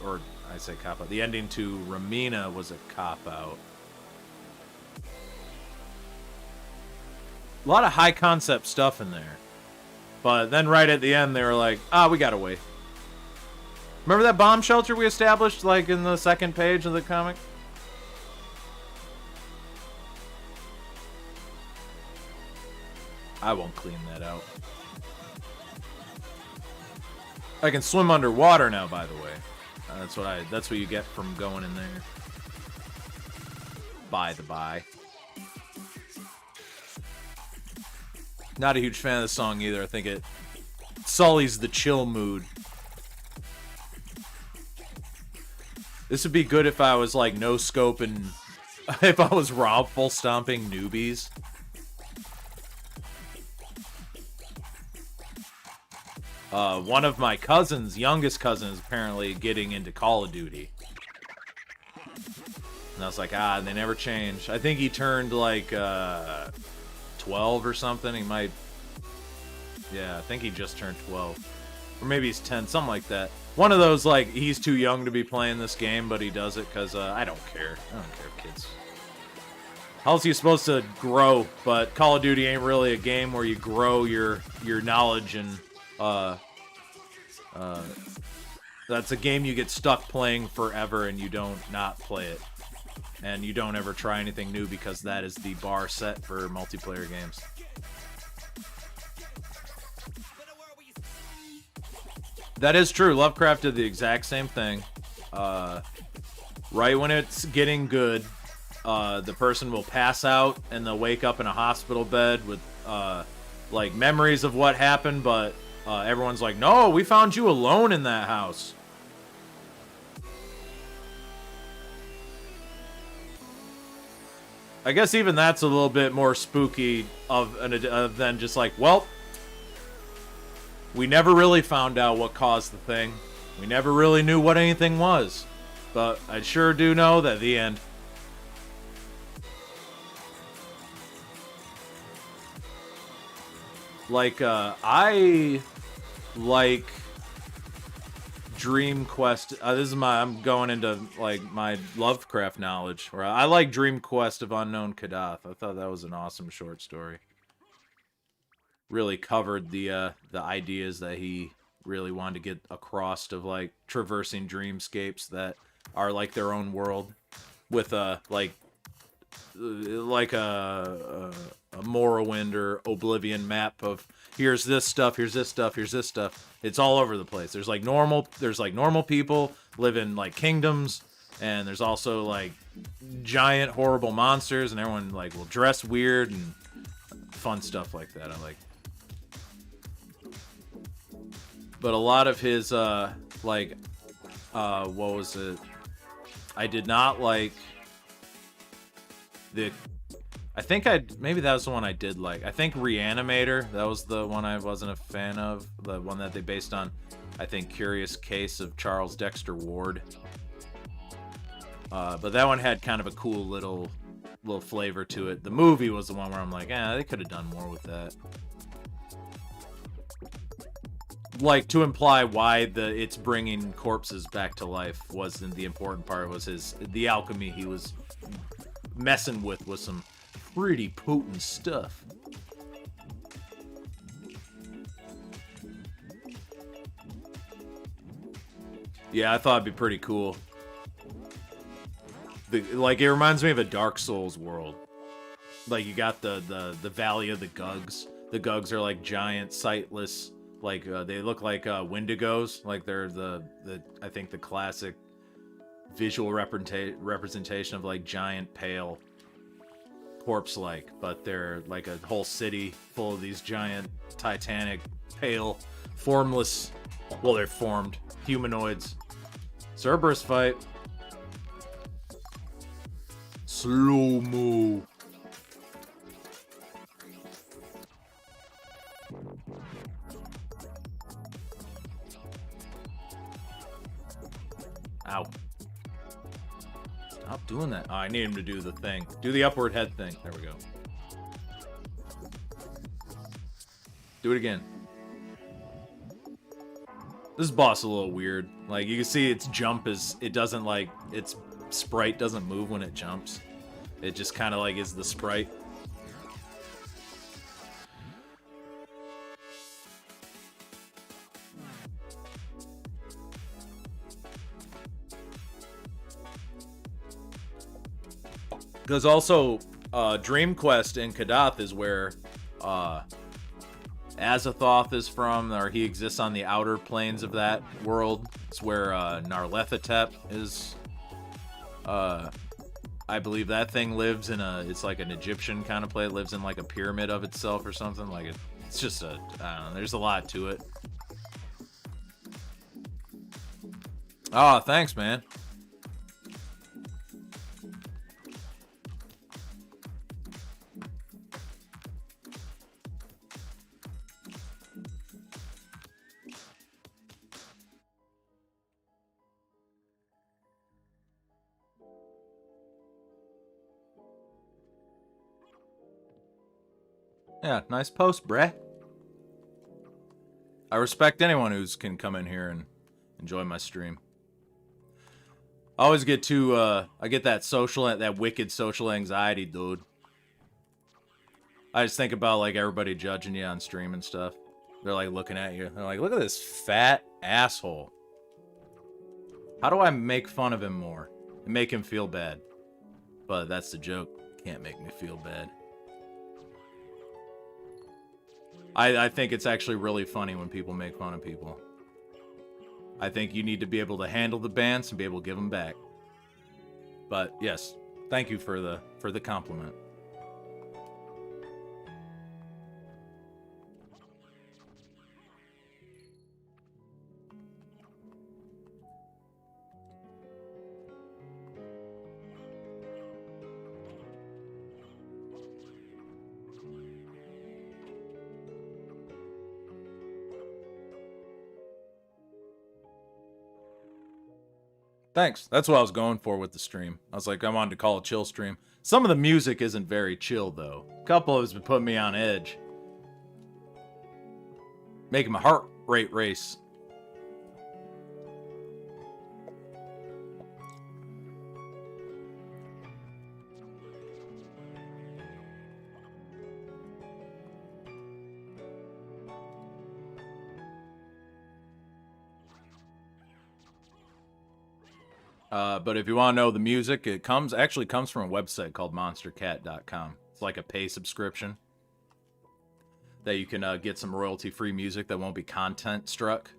or I say cop-out, the ending to Romina was a cop-out. A lot of high-concept stuff in there. But then right at the end, they were like, we gotta wait. Remember that bomb shelter we established, like, in the second page of the comic? I won't clean that out. I can swim underwater now, by the way. That's what you get from going in there. By the by. Not a huge fan of the song either. I think it sullies the chill mood. This would be good if I was, like, no-scoping, if I was raffle stomping newbies. One of my cousins, youngest cousins, apparently getting into Call of Duty. And I was like, they never changed. I think he turned, like, 12 or something. He might... Yeah, I think he just turned 12. Or maybe he's 10, something like that. One of those, like, he's too young to be playing this game, but he does it because I don't care. I don't care, kids. How else are you supposed to grow? But Call of Duty ain't really a game where you grow your knowledge and That's a game you get stuck playing forever and you don't not play it. And you don't ever try anything new because that is the bar set for multiplayer games. That is true. Lovecraft did the exact same thing. Right when it's getting good, the person will pass out and they'll wake up in a hospital bed with like memories of what happened, but everyone's like, no, we found you alone in that house. I guess even that's a little bit more spooky than just like, well, we never really found out what caused the thing. We never really knew what anything was. But I sure do know that the end. Like, I like Dream Quest. This is I'm going into, like, my Lovecraft knowledge. Where I like Dream Quest of Unknown Kadath. I thought that was an awesome short story. Really covered the ideas that he really wanted to get across of, like, traversing dreamscapes that are like their own world with a Morrowind or Oblivion map of here's this stuff, here's this stuff, here's this stuff. It's all over the place. There's like normal people live in like kingdoms, and there's also like giant horrible monsters, and everyone like will dress weird and fun stuff like that. I like. But a lot of his what was it? I did not like maybe that was the one I did like. I think Reanimator, that was the one I wasn't a fan of. The one that they based on, I think, Curious Case of Charles Dexter Ward. But that one had kind of a cool little flavor to it. The movie was the one where I'm like, they could have done more with that. Like, to imply why it's bringing corpses back to life wasn't the important part. Was the alchemy he was messing with was some pretty potent stuff. Yeah, I thought it'd be pretty cool. Like, it reminds me of a Dark Souls world. Like, you got the Valley of the Gugs. The Gugs are like giant, sightless. Like, they look like Wendigos. Like, they're I think the classic visual representation of, like, giant, pale, corpse-like. But they're, like, a whole city full of these giant, titanic, pale, formless... Well, they're formed. Humanoids. Cerberus fight. Slow-mo. Ow. Stop doing that. Oh, I need him to do the thing. Do the upward head thing. There we go. Do it again. This boss is a little weird. Like, you can see its jump is... It doesn't, like... Its sprite doesn't move when it jumps. It just kind of, like, is the sprite. Because also, Dream Quest in Kadath is where Azathoth is from, or he exists on the outer planes of that world. It's where Narlethatep is. I believe that thing lives in it's like an Egyptian kind of place. It lives in like a pyramid of itself or something. Like it's just I don't know, there's a lot to it. Oh, thanks, man. Yeah, nice post, bruh. I respect anyone who can come in here and enjoy my stream. I always get I get that wicked social anxiety, dude. I just think about, like, everybody judging you on stream and stuff. They're like looking at you. They're like, look at this fat asshole. How do I make fun of him more and make him feel bad? But that's the joke. Can't make me feel bad. I think it's actually really funny when people make fun of people. I think you need to be able to handle the bans and be able to give them back. But yes, thank you for the compliment. Thanks. That's what I was going for with the stream. I was like, I wanted to call a chill stream. Some of the music isn't very chill, though. A couple has been putting me on edge. Making my heart rate race. But if you want to know the music, it actually comes from a website called monstercat.com. It's like a pay subscription that you can get some royalty-free music that won't be content struck.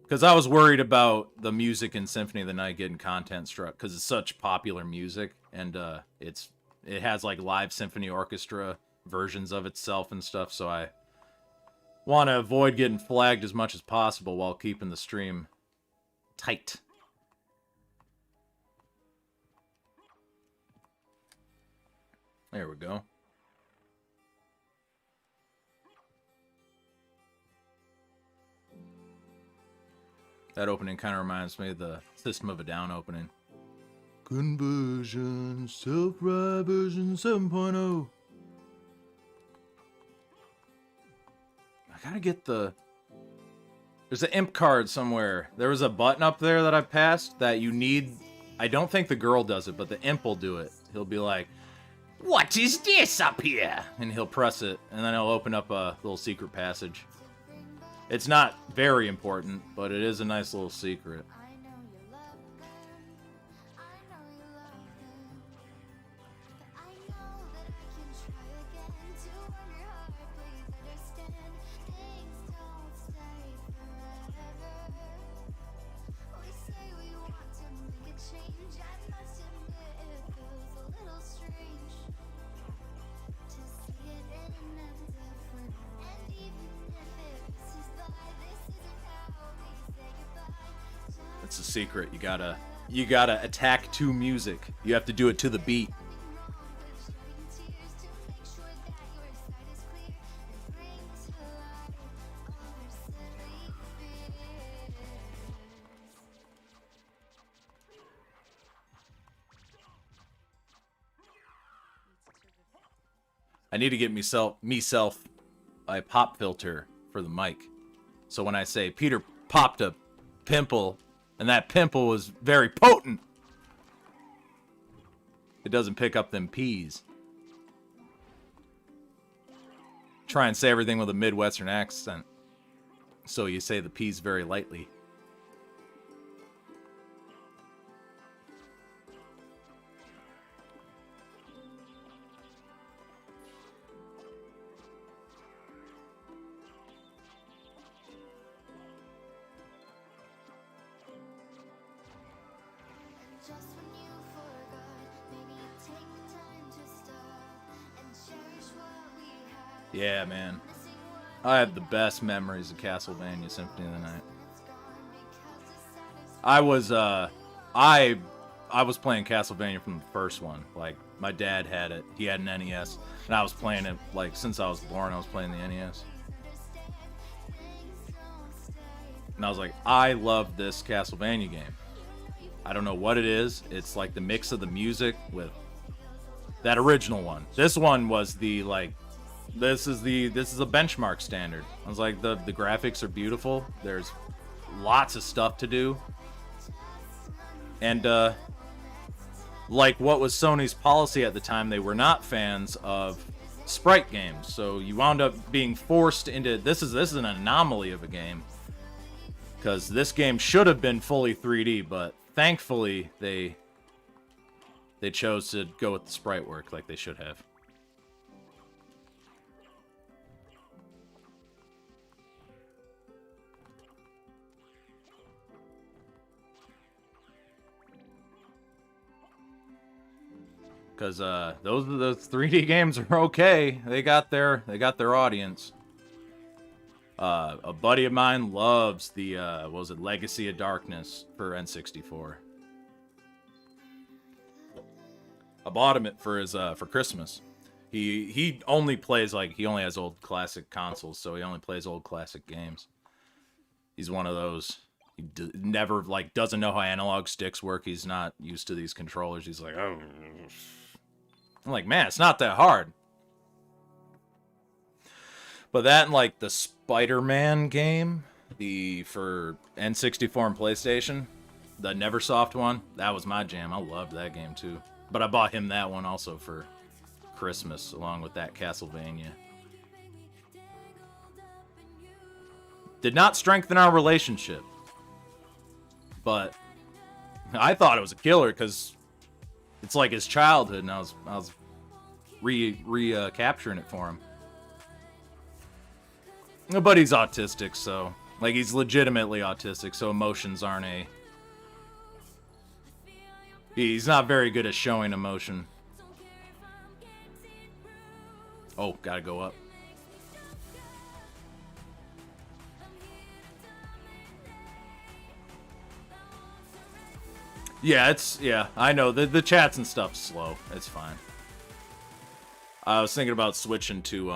Because I was worried about the music in Symphony of the Night getting content struck because it's such popular music, and it has like live symphony orchestra versions of itself and stuff. So I want to avoid getting flagged as much as possible while keeping the stream tight. There we go. That opening kind of reminds me of the System of a Down opening. Conversion, self-ride version 7.0. I gotta get the... There's an imp card somewhere. There was a button up there that I passed that you need... I don't think the girl does it, but the imp will do it. He'll be like, "What is this up here?" And he'll press it, and then it'll open up a little secret passage. It's not very important, but it is a nice little secret. It's a secret. You gotta attack to music. You have to do it to the beat. I need to get myself a pop filter for the mic. So when I say Peter popped a pimple, and that pimple was very potent, it doesn't pick up them P's. Try and say everything with a Midwestern accent, so you say the P's very lightly. Yeah, man. I have the best memories of Castlevania Symphony of the Night. I was playing Castlevania from the first one. Like, my dad had it. He had an NES. And I was playing it, like, since I was born, I was playing the NES. And I was like, I love this Castlevania game. I don't know what it is. It's like the mix of the music with that original one. This one was the, like, this is a benchmark standard. I was like, the graphics are beautiful. There's lots of stuff to do. And like what was Sony's policy at the time, they were not fans of sprite games. So you wound up being forced into this is an anomaly of a game, because this game should have been fully 3D, but thankfully they chose to go with the sprite work like they should have. Because those 3D games are okay. They got their audience. A buddy of mine loves the what was it, Legacy of Darkness for N64. I bought him it for his for Christmas. He only plays he only has old classic consoles, so he only plays old classic games. He's one of those. He never doesn't know how analog sticks work. He's not used to these controllers. He's like, oh. I'm like, man, it's not that hard. But that and the Spider-Man game, for N64 and PlayStation, the Neversoft one, that was my jam. I loved that game too. But I bought him that one also for Christmas, along with that Castlevania. Did not strengthen our relationship, but I thought it was a killer because it's like his childhood, and I was capturing it for him. But he's autistic, so he's legitimately autistic, so emotions aren't he's not very good at showing emotion. Oh, gotta go up. Yeah, I know. The chats and stuff's slow. It's fine. I was thinking about switching to,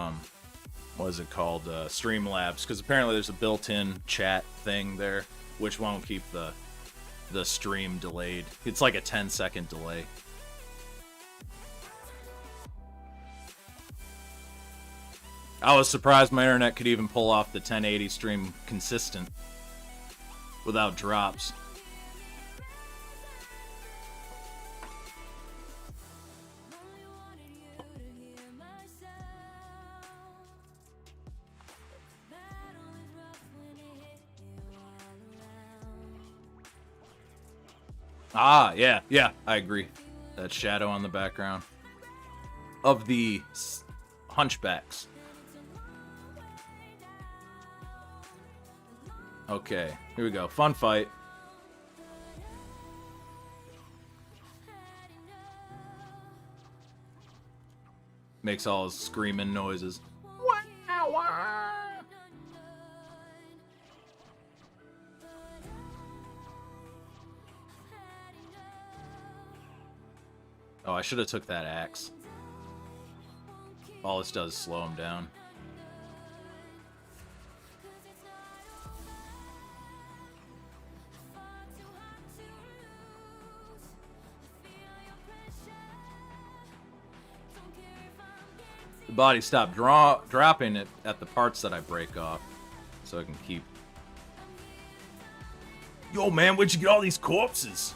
what is it called? Streamlabs, because apparently there's a built-in chat thing there, which won't keep the stream delayed. It's like a 10-second delay. I was surprised my internet could even pull off the 1080 stream consistent without drops. Ah, yeah, I agree. That shadow on the background of the hunchbacks. Okay, here we go. Fun fight. Makes all his screaming noises. Oh, I should have took that axe. All this does is slow him down. The body stopped dropping it at the parts that I break off, so I can keep. Yo, man, where'd you get all these corpses?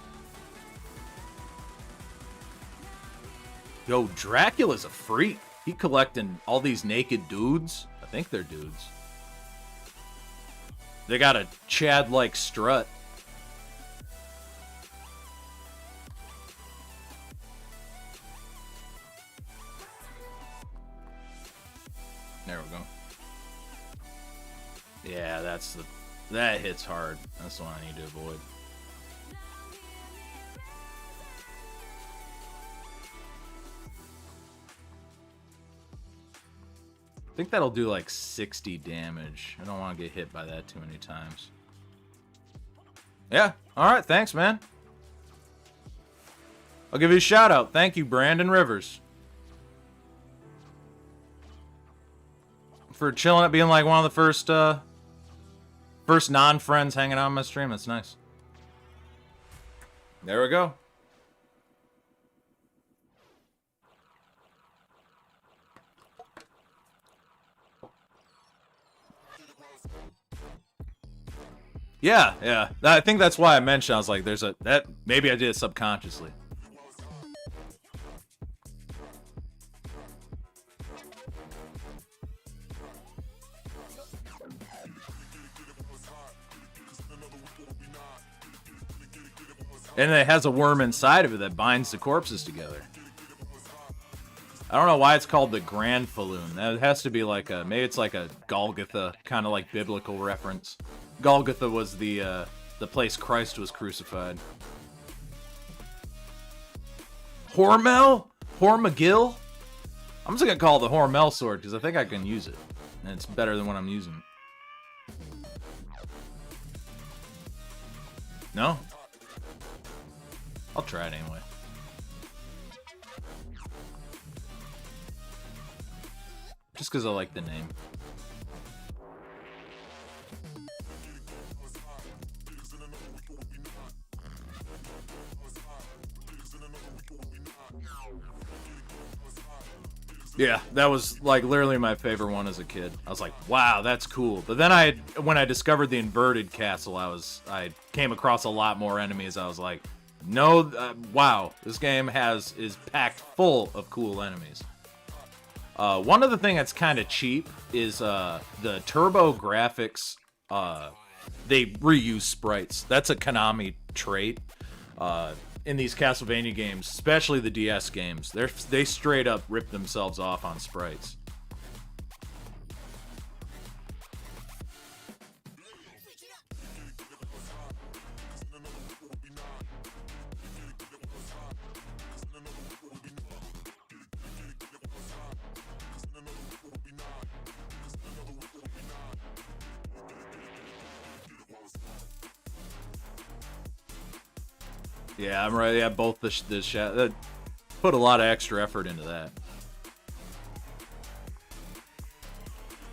Yo, Dracula's a freak. He collecting all these naked dudes. I think they're dudes. They got a Chad-like strut. There we go. Yeah, that hits hard. That's the one I need to avoid. I think that'll do 60 damage. I don't want to get hit by that too many times. Yeah, alright, thanks, man. I'll give you a shout out. Thank you, Brandon Rivers. For chilling at being one of the first non-friends hanging out on my stream. That's nice. There we go. Yeah. I think that's why I mentioned. I was like, maybe I did it subconsciously. And it has a worm inside of it that binds the corpses together. I don't know why it's called the Grand Falloon. That has to be like a, maybe it's like a Golgotha, kind of like biblical reference. Golgotha was the place Christ was crucified. Hormel? Hormagil? I'm just gonna call it the Hormel sword because I think I can use it. And it's better than what I'm using. No? I'll try it anyway. Just because I like the name. Yeah, that was like literally my favorite one as a kid. I was like, wow, that's cool. But then when I discovered the inverted castle, I came across a lot more enemies. I was like, no, wow, this game is packed full of cool enemies. One other thing that's kind of cheap is the turbo graphics. They reuse sprites. That's a Konami trait. In these Castlevania games, especially the DS games, they straight up rip themselves off on sprites. Yeah, I'm right. Yeah, both the put a lot of extra effort into that.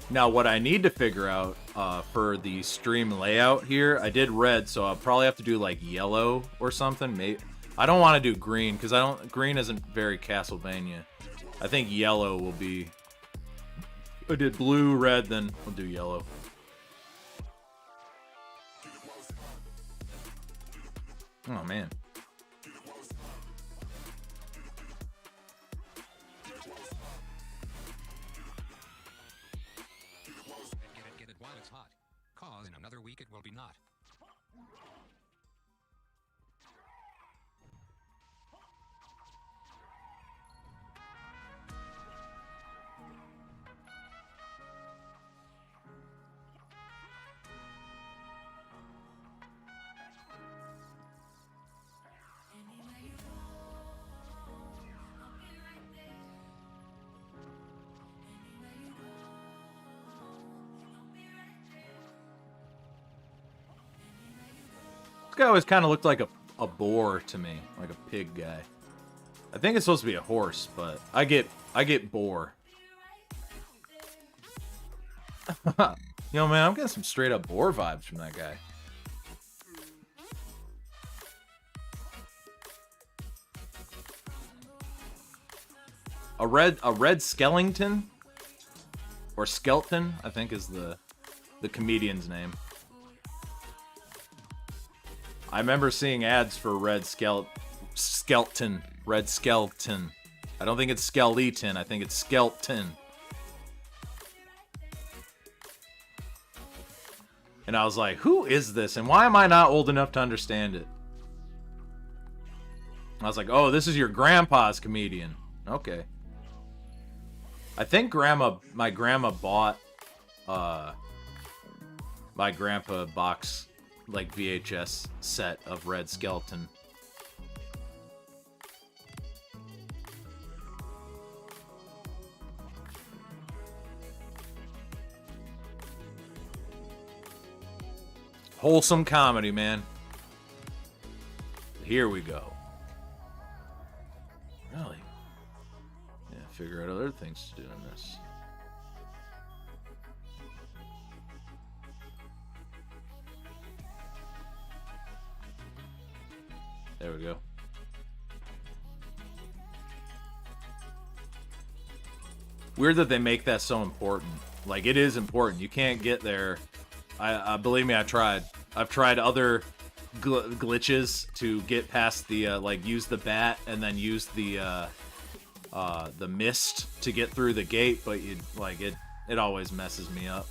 Now, what I need to figure out for the stream layout here, I did red, so I'll probably have to do like yellow or something. Maybe I don't want to do green because green isn't very Castlevania. I think yellow will be. I did blue, red, then we'll do yellow. Oh man. Get it while it's hot, cause in another week it will be not. This guy always kind of looked like a boar to me, like a pig guy. I think it's supposed to be a horse, but I get boar. Yo, man, I'm getting some straight up boar vibes from that guy. A red skeleton, or skeleton, I think is the comedian's name. I remember seeing ads for red skeleton. Red skeleton. I don't think it's skeleton. I think it's skeleton. And I was like, who is this? And why am I not old enough to understand it? I was like, oh, this is your grandpa's comedian. Okay. I think my grandma bought my grandpa box, like VHS set of Red Skeleton. Wholesome comedy, man. Here we go. Really? Yeah, figure out other things to do in this. There we go. Weird that they make that so important. Like, it is important. You can't get there. I believe me, I tried. I've tried other glitches to get past the like use the bat and then use the mist to get through the gate, but it always messes me up.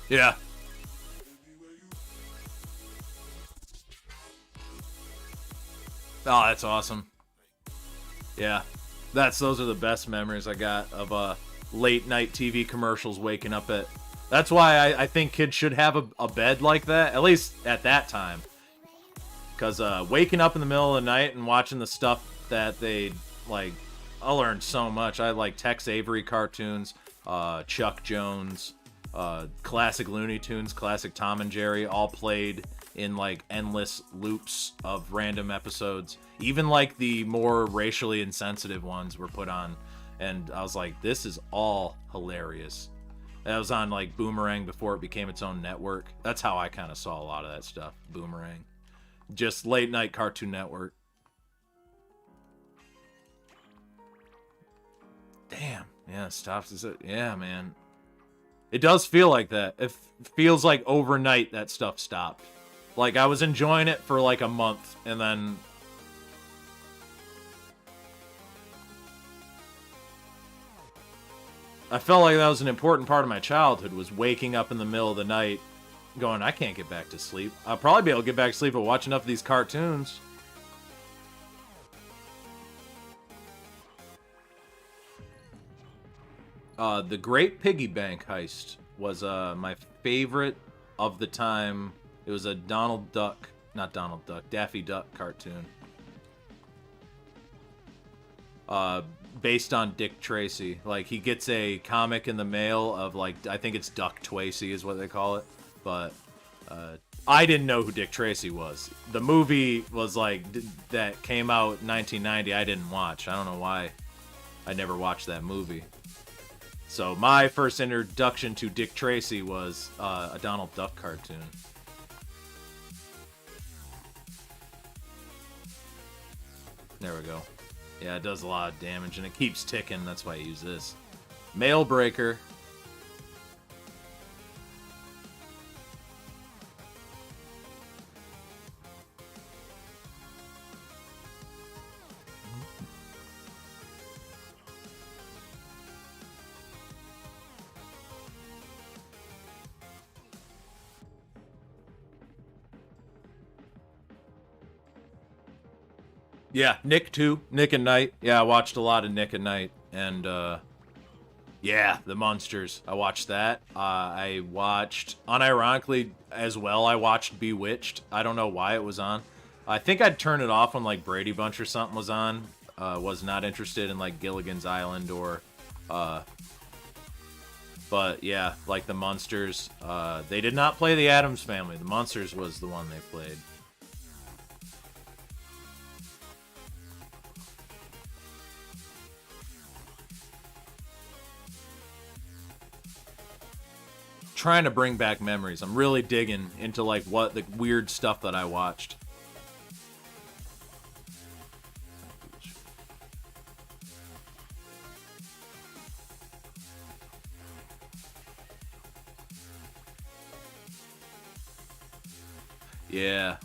Yeah. Oh, that's awesome. Yeah. Those are the best memories I got of late night TV commercials waking up at. That's why I think kids should have a bed like that, at least at that time. Because waking up in the middle of the night and watching the stuff that they, like, I learned so much. I like Tex Avery cartoons, Chuck Jones, classic Looney Tunes, classic Tom and Jerry, all played in, like, endless loops of random episodes. Even, like, the more racially insensitive ones were put on. And I was like, this is all hilarious. That was on, like, Boomerang before it became its own network. That's how I kind of saw a lot of that stuff, Boomerang. Just late night Cartoon Network. Damn. Yeah, stops. Yeah, man. It does feel like that. It feels like overnight that stuff stopped. Like, I was enjoying it for like a month, and then... I felt like that was an important part of my childhood, was waking up in the middle of the night going, I can't get back to sleep. I'll probably be able to get back to sleep if I watch enough of these cartoons. The Great Piggy Bank Heist was my favorite of the time. It was a Donald Duck, not Donald Duck, Daffy Duck cartoon. Based on Dick Tracy. Like, he gets a comic in the mail of, like, I think it's Duck Tracy is what they call it. But I didn't know who Dick Tracy was. The movie was, like, that came out in 1990, I didn't watch. I don't know why I never watched that movie. So my first introduction to Dick Tracy was a Donald Duck cartoon. There we go. Yeah, it does a lot of damage, and it keeps ticking. That's why I use this. Mail Breaker. Yeah, Nick too. Nick at Night. Yeah, I watched a lot of Nick at Night. And, yeah, The Munsters. I watched that. I watched, unironically as well, I watched Bewitched. I don't know why it was on. I think I'd turn it off when, like, Brady Bunch or something was on. Was not interested in, like, Gilligan's Island or, but, yeah, like The Munsters. They did not play The Addams Family. The Munsters was the one they played. Trying to bring back memories. I'm really digging into, like, what the weird stuff that I watched. Yeah.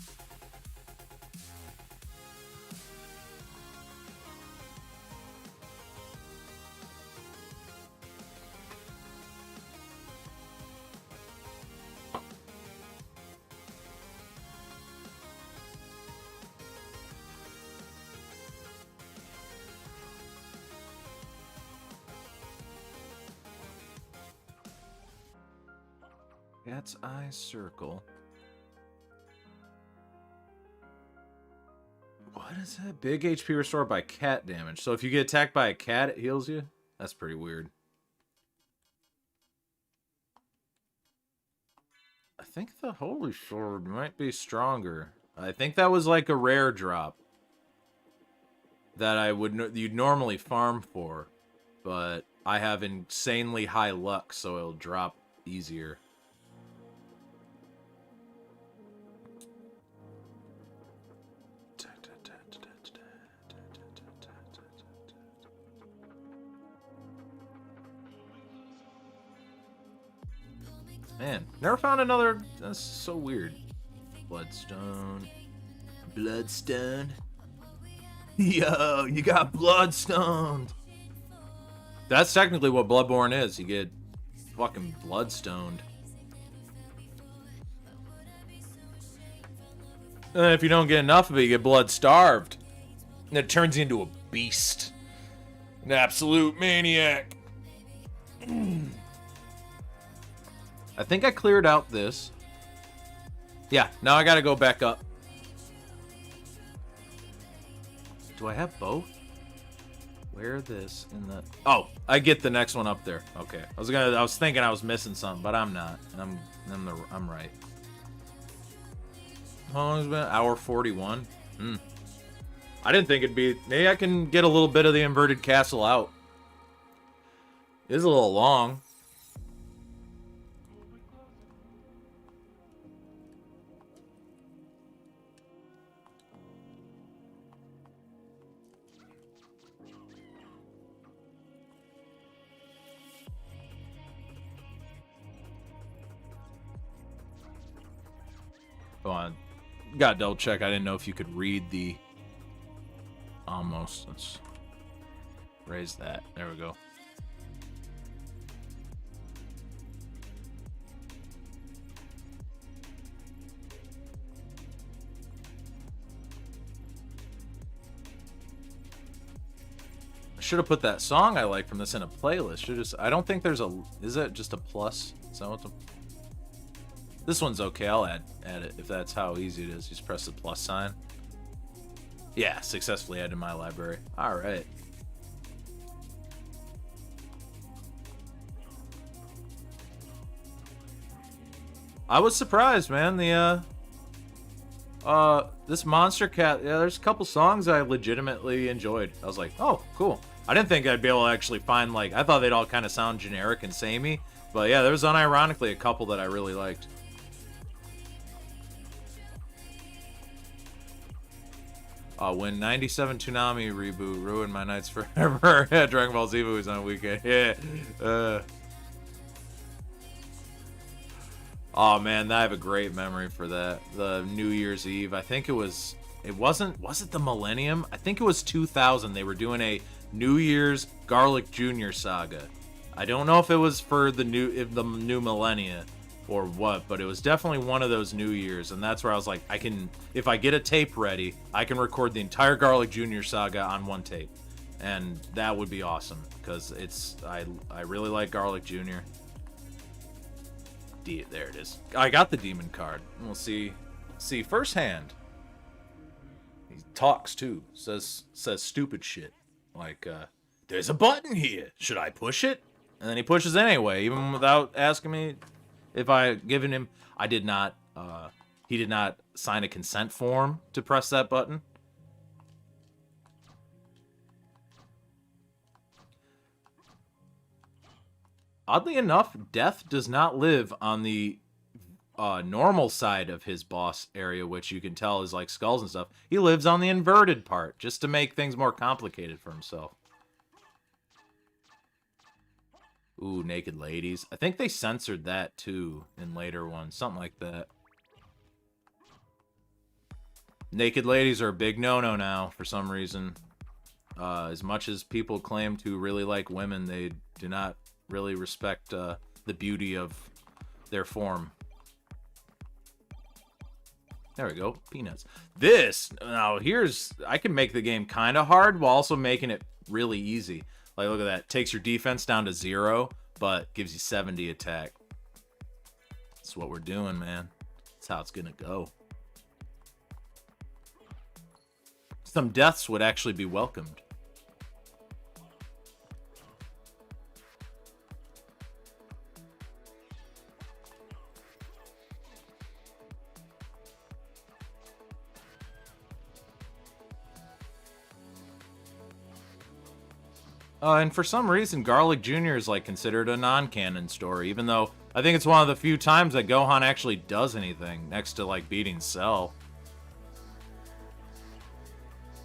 Cat's Eye Circle. What is that? Big HP restored by cat damage. So if you get attacked by a cat, it heals you? That's pretty weird. I think the Holy Sword might be stronger. I think that was like a rare drop that you'd normally farm for, but I have insanely high luck, so it'll drop easier. Man, never found another. That's so weird. Bloodstone. Bloodstone. Yo, you got Bloodstone. That's technically what Bloodborne is. You get fucking Bloodstoned. And then if you don't get enough of it, you get blood starved. And it turns you into a beast. An absolute maniac. I think I cleared out this. Yeah, now I gotta go back up. Do I have both? Where this in the... Oh, I get the next one up there. Okay. I was thinking I was missing something, but I'm not. I'm right. How long has it been? Hour 41. I didn't think it'd be... Maybe I can get a little bit of the inverted castle out. It is a little long. Go on. Gotta double check. I didn't know if you could read the... Almost. Let's raise that. There we go. I should have put that song I like from this in a playlist. I don't think there's a... Is it just a plus? Is that what the... This one's okay. I'll add it if that's how easy it is. Just press the plus sign. Yeah, successfully added to my library. All right. I was surprised, man. This Monster Cat. Yeah, there's a couple songs I legitimately enjoyed. I was like, oh, cool. I didn't think I'd be able to actually find like. I thought they'd all kind of sound generic and samey, but yeah, there was unironically a couple that I really liked. When 97 Toonami reboot ruined my nights forever. Yeah, Dragon Ball Z was on a weekend. Yeah. Oh man, I have a great memory for that. The New Year's Eve. I think was it the Millennium? I think it was 2000. They were doing a New Year's Garlic Jr. saga. I don't know if it was for the new millennia or what, but it was definitely one of those New Year's, and that's where I was like, if I get a tape ready, I can record the entire Garlic Jr. saga on one tape, and that would be awesome because I really like Garlic Jr. There it is. I got the demon card. We'll see firsthand. He talks too. Says stupid shit like, "There's a button here. Should I push it?" And then he pushes anyway, even without asking me. If I given him, I did not, he did not sign a consent form to press that button. Oddly enough, Death does not live on the normal side of his boss area, which you can tell is like skulls and stuff. He lives on the inverted part, just to make things more complicated for himself. Ooh, naked ladies. I think they censored that, too, in later ones. Something like that. Naked ladies are a big no-no now, for some reason. As much as people claim to really like women, they do not really respect the beauty of their form. There we go. Peanuts. Now, I can make the game kind of hard while also making it really easy. Like, look at that. Takes your defense down to 0, but gives you 70 attack. That's what we're doing, man. That's how it's gonna go. Some deaths would actually be welcomed. And for some reason, Garlic Jr. is like considered a non-canon story, even though I think it's one of the few times that Gohan actually does anything next to like beating Cell.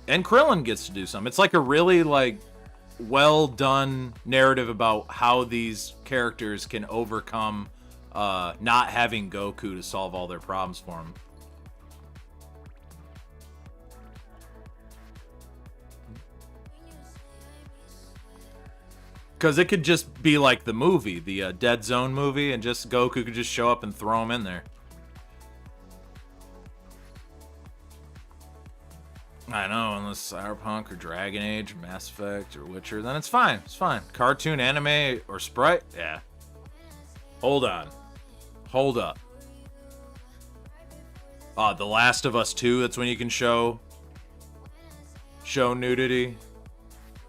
And Krillin gets to do something. It's like a really like well done narrative about how these characters can overcome not having Goku to solve all their problems for them. Because it could just be like the movie, the Dead Zone movie, and just Goku could just show up and throw him in there. I know, unless Cyberpunk or Dragon Age or Mass Effect or Witcher, then it's fine. It's fine. Cartoon, anime, or Sprite? Yeah. Hold on. Hold up. The Last of Us 2, that's when you can show nudity.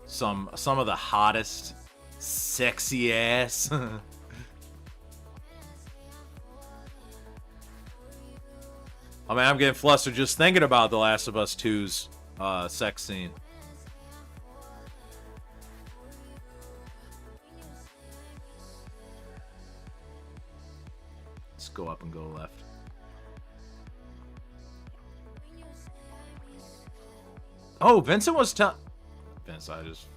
Some of the hottest, sexy ass. I mean, I'm getting flustered just thinking about The Last of Us 2's sex scene. Let's go up and go left. Oh, Vincent was Vince, I just...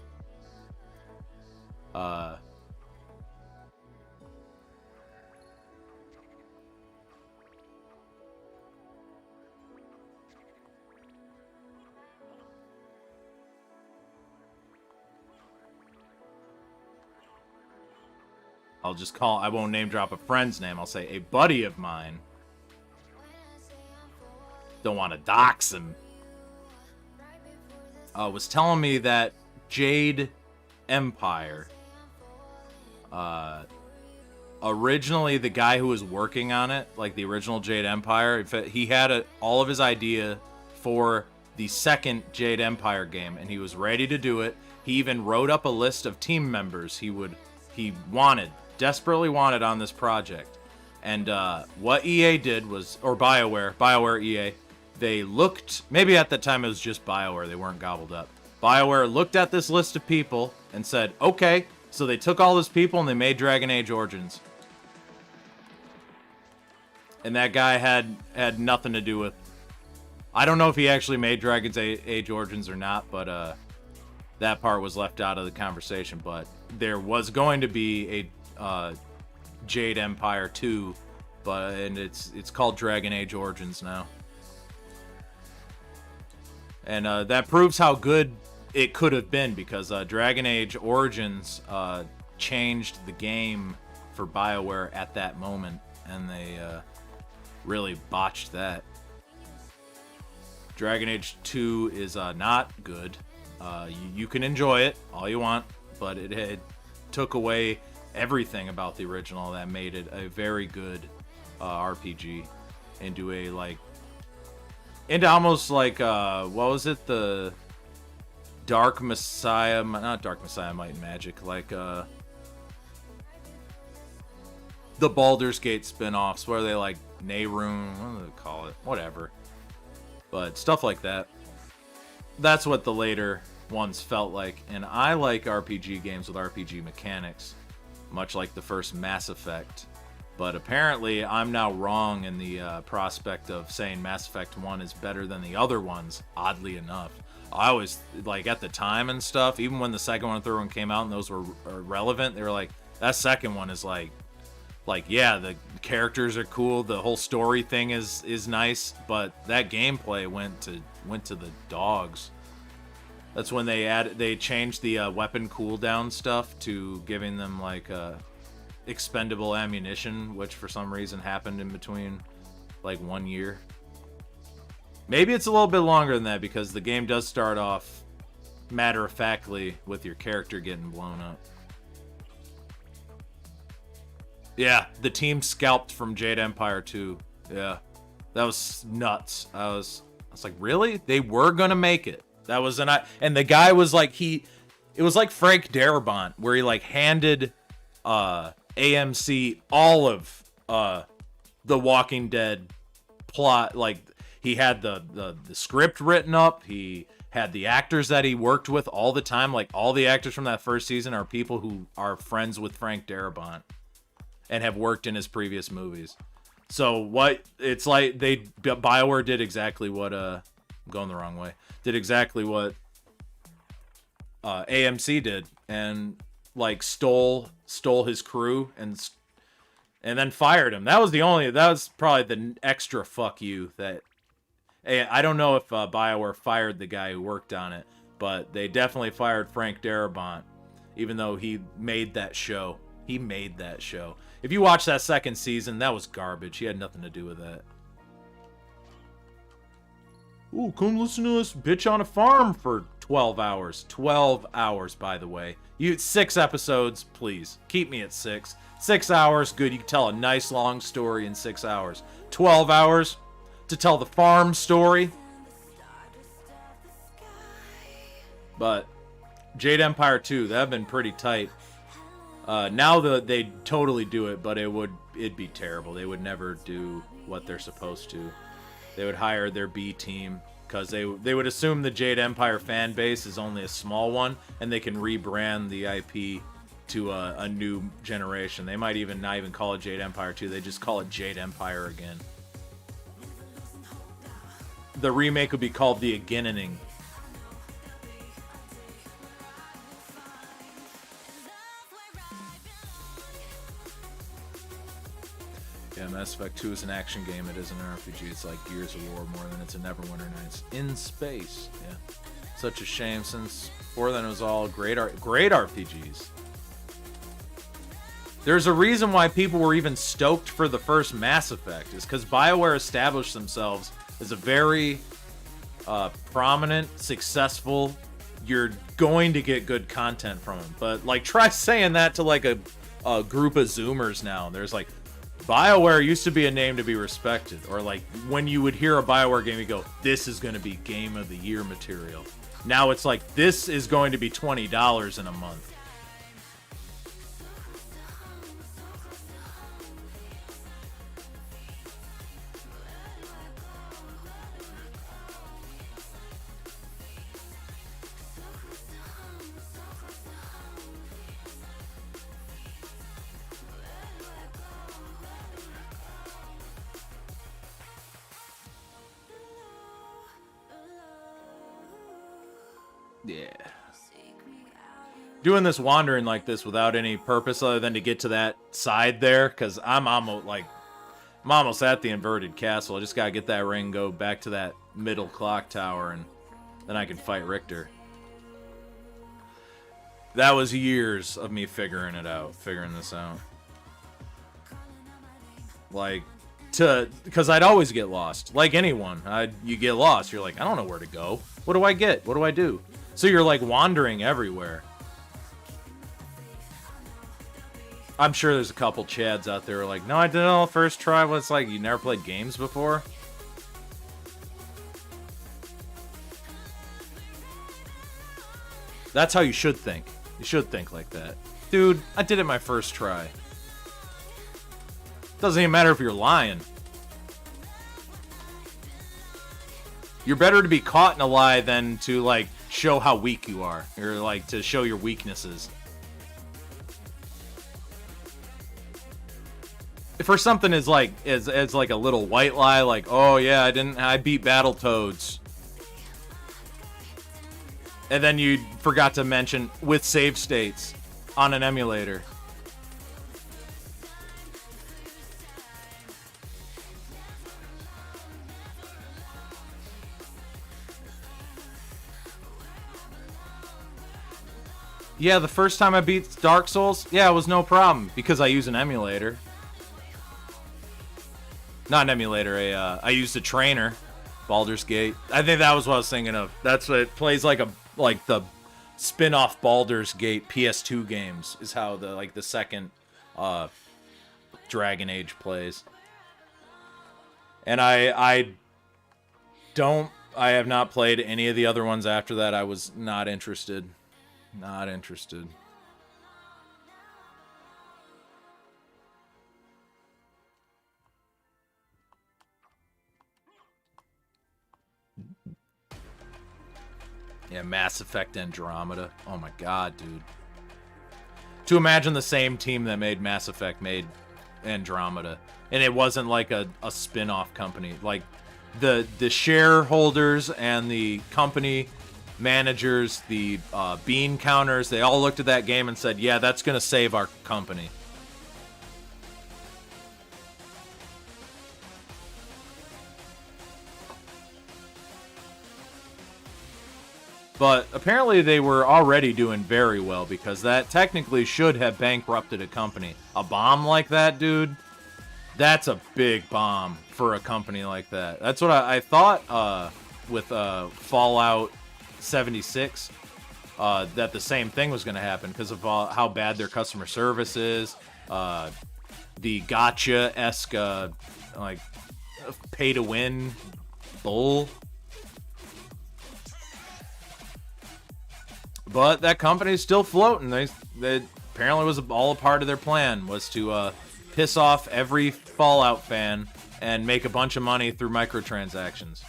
I'll just call... I won't name drop a friend's name. I'll say a buddy of mine. Don't want to dox him. Was telling me that Jade Empire, originally the guy who was working on it, like the original Jade Empire, he had all of his idea for the second Jade Empire game, and he was ready to do it. He even wrote up a list of team members he desperately wanted on this project. And what EA did was, or BioWare EA, they looked, maybe at the time it was just BioWare, they weren't gobbled up. BioWare looked at this list of people and said, okay, so they took all those people and they made Dragon Age Origins. And that guy had nothing to do with, I don't know if he actually made Dragon Age Origins or not, but that part was left out of the conversation. But there was going to be a Jade Empire 2, and it's called Dragon Age Origins now. And that proves how good it could have been, because Dragon Age Origins changed the game for BioWare at that moment, and they really botched that. Dragon Age 2 is not good. You can enjoy it all you want, but it took away everything about the original that made it a very good RPG into almost like what was it, the Dark Messiah, not Dark Messiah Might and Magic, like the Baldur's Gate spin-offs where they like Nehruin, what do they call it, whatever, but stuff like that. That's what the later ones felt like. And I like RPG games with RPG mechanics, much like the first Mass Effect. But apparently, I'm now wrong in the prospect of saying Mass Effect 1 is better than the other ones, oddly enough. I always, like, at the time and stuff, even when the second one and third one came out and those were relevant, they were like, that second one is like, yeah, the characters are cool, the whole story thing is nice, but that gameplay went to the dogs. That's when they changed the weapon cooldown stuff to giving them, like, expendable ammunition, which for some reason happened in between like 1 year. Maybe it's a little bit longer than that, because the game does start off matter-of-factly with your character getting blown up. Yeah, the team scalped from Jade Empire 2. Yeah, that was nuts. I was like, really? They were gonna make it. That was and the guy was like, it was like Frank Darabont, where he like handed AMC all of the Walking Dead plot. Like, he had the script written up, he had the actors that he worked with all the time. Like, all the actors from that first season are people who are friends with Frank Darabont and have worked in his previous movies. So what it's like, BioWare did exactly what I'm going the wrong way, did exactly what AMC did, and like stole his crew and then fired him. That was probably the extra fuck you that, I don't know if BioWare fired the guy who worked on it, but they definitely fired Frank Darabont, even though he made that show. If you watch that second season, that was garbage. He had nothing to do with that. Ooh, come listen to us bitch on a farm for 12 hours. 12 hours, by the way. 6 episodes, please. Keep me at 6. 6 hours, good. You can tell a nice long story in 6 hours. 12 hours to tell the farm story. But Jade Empire 2, that have been pretty tight. Now they totally do it, but it'd be terrible. They would never do what they're supposed to. They would hire their B team because they would assume the Jade Empire fan base is only a small one, and they can rebrand the IP to a new generation. They might even not even call it Jade Empire 2. They just call it Jade Empire again. The remake would be called The Againin'. Yeah, Mass Effect 2 is an action game. It is an RPG. It's like Gears of War more than it's a Neverwinter Nights in space. Yeah, such a shame since before then it was all great RPGs. There's a reason why people were even stoked for the first Mass Effect, is because BioWare established themselves as a very prominent, successful. You're going to get good content from them, but like try saying that to like a group of Zoomers now. There's like, BioWare used to be a name to be respected, or like when you would hear a BioWare game, you go, this is going to be Game of the Year material. Now it's like, this is going to be $20 in a month. Yeah. Doing this wandering like this without any purpose other than to get to that side there, because I'm almost at the inverted castle. I just gotta get that ring, go back to that middle clock tower, and then I can fight Richter. That was years of me figuring this out. Like, because I'd always get lost. Like anyone, you get lost. You're like, I don't know where to go. What do I get? What do I do? So you're like wandering everywhere. I'm sure there's a couple Chads out there who are like, no, I did it on the first try. Well, it's like, you never played games before? That's how you should think. You should think like that. Dude, I did it my first try. Doesn't even matter if you're lying. You're better to be caught in a lie than to, like, show how weak you are. Or, like, to show your weaknesses. For something as like as like a little white lie, like, oh yeah, I beat Battletoads. And then you forgot to mention with save states on an emulator. Yeah, the first time I beat Dark Souls, yeah, it was no problem because I use an emulator. Not an emulator, I used a trainer, Baldur's Gate. I think that was what I was thinking of. That's what it plays like the spin-off Baldur's Gate PS2 games is how the second Dragon Age plays. And I have not played any of the other ones after that. I was not interested. Not interested. Yeah, Mass Effect Andromeda. Oh my god, dude. To imagine the same team that made Mass Effect made Andromeda. And it wasn't like a spin-off company. Like, the shareholders and the company managers, the bean counters, they all looked at that game and said, yeah, that's going to save our company. But apparently they were already doing very well because that technically should have bankrupted a company. A bomb like that, dude, that's a big bomb for a company like that. That's what I thought with Fallout 76 that the same thing was going to happen because of how bad their customer service is. The gotcha-esque, like, pay-to-win bull. But that company's still floating. They apparently was all a part of their plan, was to piss off every Fallout fan and make a bunch of money through microtransactions.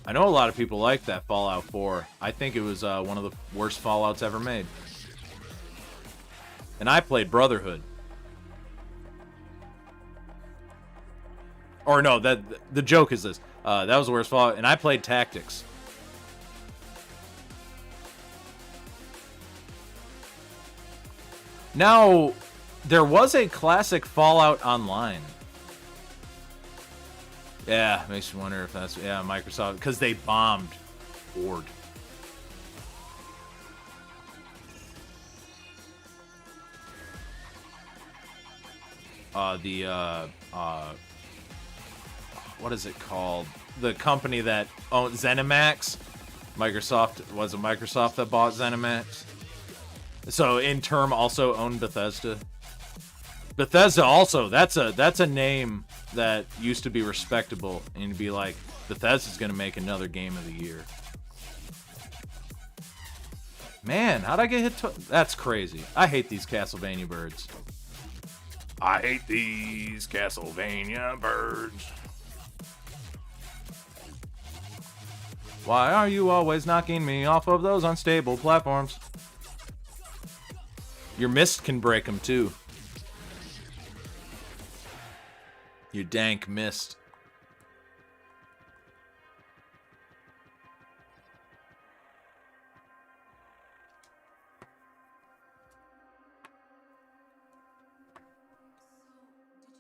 I know a lot of people like that Fallout 4. I think it was one of the worst Fallouts ever made. And I played Brotherhood. Or no, the joke is this. That was the worst Fallout, and I played Tactics. Now, there was a classic Fallout Online. Yeah, makes me wonder if that's... Yeah, Microsoft, because they bombed Horde. What is it called? The company that owns ZeniMax. Microsoft, was it Microsoft that bought ZeniMax? So in turn also owned Bethesda. Bethesda also, that's a name that used to be respectable, and you'd be like, Bethesda's gonna make another game of the year. Man, how'd I get hit? That's crazy. I hate these Castlevania birds. I hate these Castlevania birds. Why are you always knocking me off of those unstable platforms? Your mist can break them too. Your dank mist.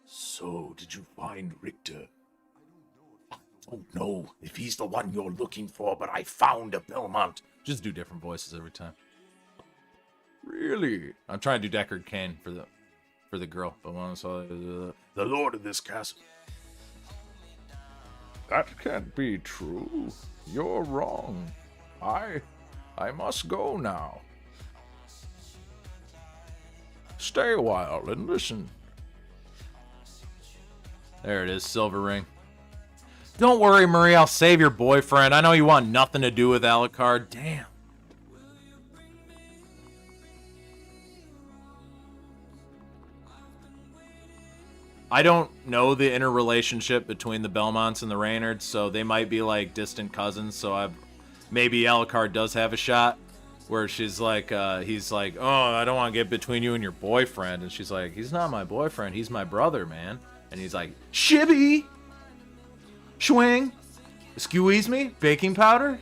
So, did you find Richter? I don't know if he's the one you're looking for, but I found a Belmont. Just do different voices every time. Really? I'm trying to do Deckard Cain for the girl, but when I saw the lord of this castle. That can't be true. You're wrong. I must go now. Stay a while and listen. There it is, Silver Ring. Don't worry, Marie, I'll save your boyfriend. I know you want nothing to do with Alucard. Damn. I don't know the interrelationship between the Belmonts and the Reynards, so they might be like distant cousins. So maybe Alucard does have a shot where she's like, he's like, oh, I don't want to get between you and your boyfriend, and she's like, he's not my boyfriend, he's my brother, man. And he's like, shibby, swing, squeeze me, baking powder.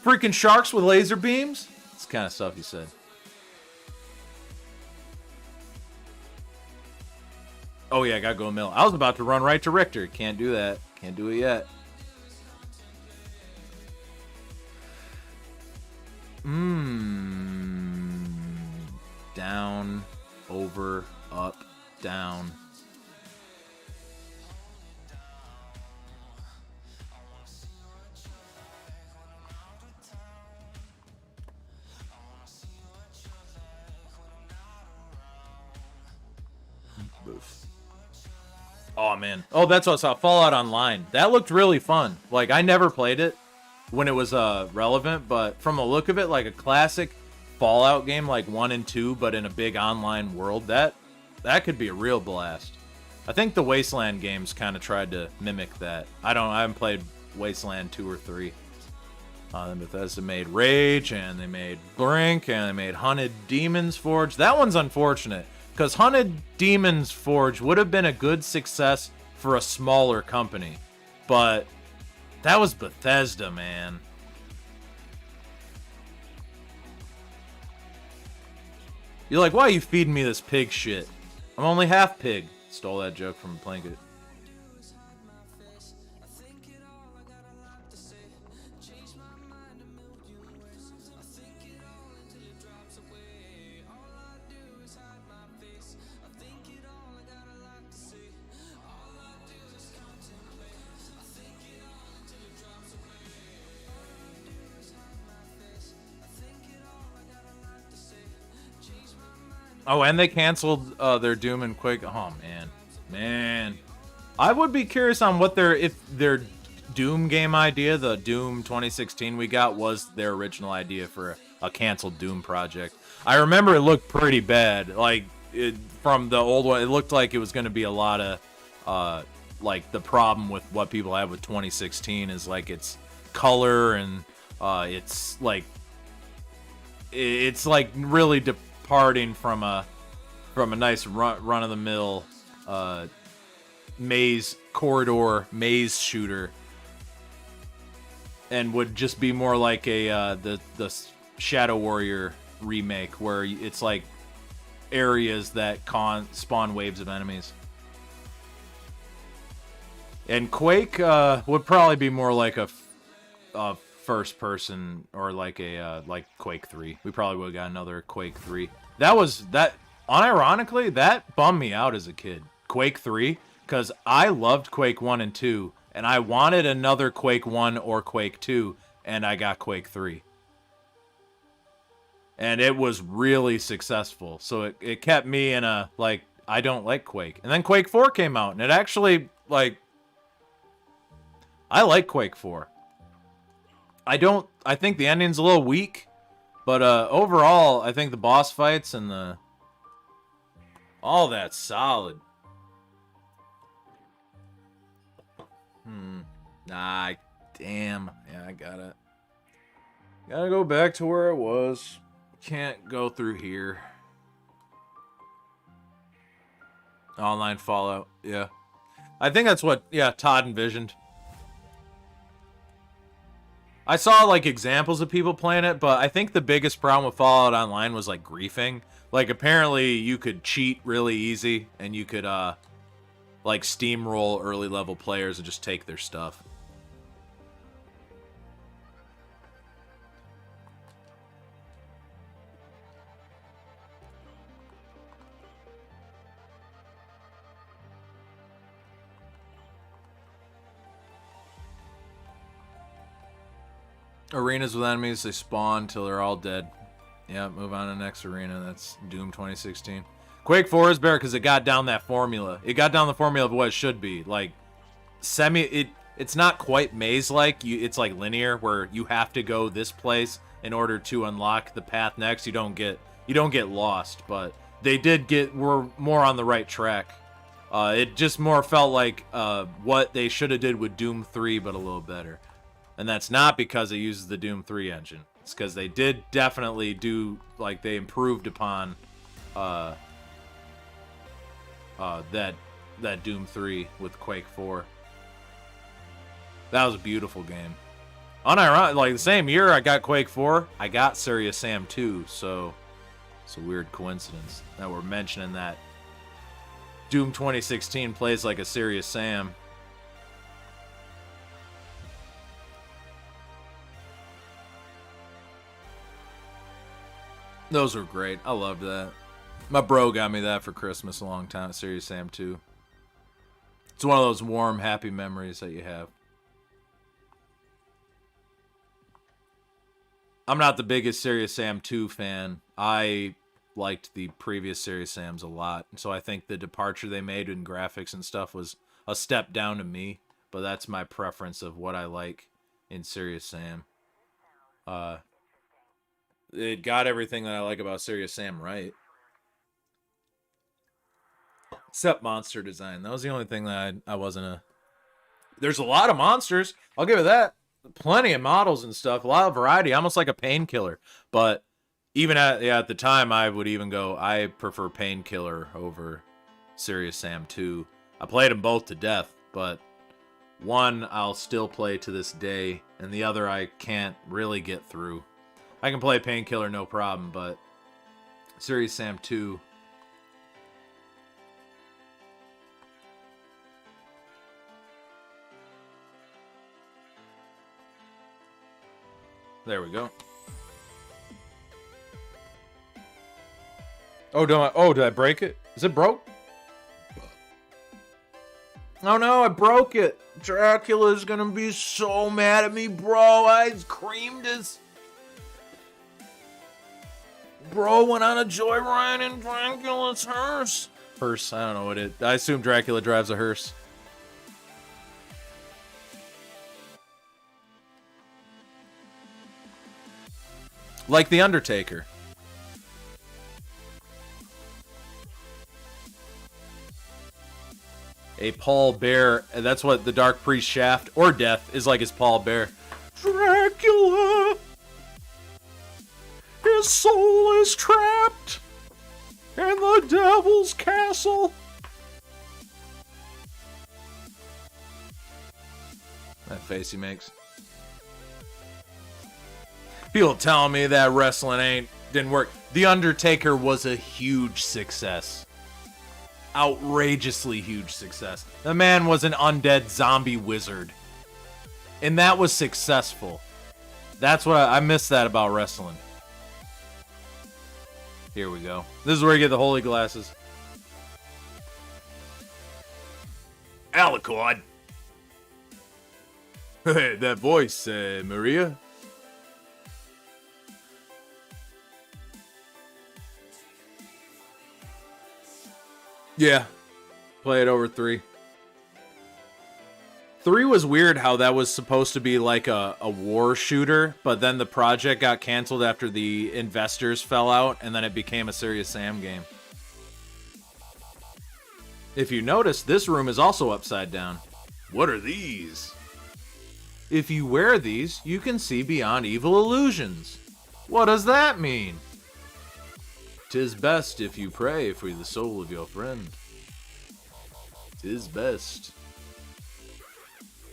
Freaking sharks with laser beams. Kind of stuff he said. Oh yeah, I gotta go a mill. I was about to run right to Richter. Can't do that. Can't do it yet. Down, over, up, down. Oh man. Oh, that's what I saw. Fallout Online. That looked really fun. Like, I never played it when it was relevant, but from the look of it, like a classic Fallout game, like 1 and 2, but in a big online world, that could be a real blast. I think the Wasteland games kind of tried to mimic that. I haven't played Wasteland 2 or 3. Then Bethesda made Rage, and they made Brink, and they made Hunted Demons Forge. That one's unfortunate, because Hunted Demons Forge would have been a good success for a smaller company. But that was Bethesda, man. You're like, why are you feeding me this pig shit? I'm only half pig. Stole that joke from Blanket. Oh, and they canceled their Doom and Quake. Oh man. I would be curious on what if their Doom game idea, the Doom 2016 we got, was their original idea for a canceled Doom project. I remember it looked pretty bad. Like from the old one, it looked like it was going to be a lot of like the problem with what people have with 2016 is like its color and it's like really departing from a nice run of the mill corridor maze shooter, and would just be more like a the Shadow Warrior remake where it's like areas that spawn waves of enemies. And Quake would probably be more like a first person, or like a like Quake 3. We probably would have got another Quake 3. Unironically, that bummed me out as a kid. Quake 3, because I loved Quake 1 and 2, and I wanted another Quake 1 or Quake 2, and I got Quake 3. And it was really successful, so it kept me in a, like, I don't like Quake. And then Quake 4 came out, and it actually, like, I like Quake 4. I think the ending's a little weak, but overall, I think the boss fights and all that's solid. Nah, damn. Yeah, I gotta go back to where it was. Can't go through here. Online Fallout, yeah. I think that's what, Todd envisioned. I saw, like, examples of people playing it, but I think the biggest problem with Fallout Online was, like, griefing. Like, apparently you could cheat really easy, and you could, like, steamroll early level players and just take their stuff. Arenas with enemies, they spawn till they're all dead. Yeah, move on to the next arena. That's Doom 2016. Quake 4 is better because it got down that formula. It got down the formula of what it should be. Like, it's not quite maze-like. It's like linear, where you have to go this place in order to unlock the path next. You don't get lost, but they were more on the right track. It just more felt like what they should have did with Doom 3, but a little better. And that's not because it uses the Doom 3 engine. It's because they did definitely do, like, they improved upon that Doom 3 with Quake 4. That was a beautiful game. Unironic, like, the same year I got Quake 4, I got Serious Sam 2, so it's a weird coincidence that we're mentioning that Doom 2016 plays like a Serious Sam. Those were great. I loved that. My bro got me that for Christmas a long time. Serious Sam 2. It's one of those warm, happy memories that you have. I'm not the biggest Serious Sam 2 fan. I liked the previous Serious Sams a lot. So I think the departure they made in graphics and stuff was a step down to me. But that's my preference of what I like in Serious Sam. It got everything that I like about Serious Sam right. Except monster design. That was the only thing that I wasn't a... There's a lot of monsters. I'll give it that. Plenty of models and stuff. A lot of variety. Almost like a Painkiller. But even at the time, I would even go, I prefer Painkiller over Serious Sam 2. I played them both to death. But one I'll still play to this day. And the other I can't really get through. I can play Painkiller no problem, but Serious Sam 2. There we go. Oh, did I break it? Is it broke? Oh no, I broke it. Dracula's gonna be so mad at me, bro. I creamed his... Bro went on a joyride in Dracula's hearse. Hearse, I don't know what it. I assume Dracula drives a hearse. Like The Undertaker. A Paul Bear. That's what the Dark Priest Shaft or Death is like, his Paul Bear. Dracula! His soul is trapped in the devil's castle. That face he makes. People telling me that wrestling didn't work. The Undertaker was a huge success. Outrageously huge success. The man was an undead zombie wizard. And that was successful. That's what I miss that about wrestling. Here we go. This is where you get the holy glasses. Alucard. That voice, Maria. Yeah. Play it over 3. 3 was weird how that was supposed to be like a war shooter, but then the project got canceled after the investors fell out, and then it became a Serious Sam game. If you notice, this room is also upside down. What are these? If you wear these, you can see beyond evil illusions. What does that mean? 'Tis best if you pray for the soul of your friend. 'Tis best.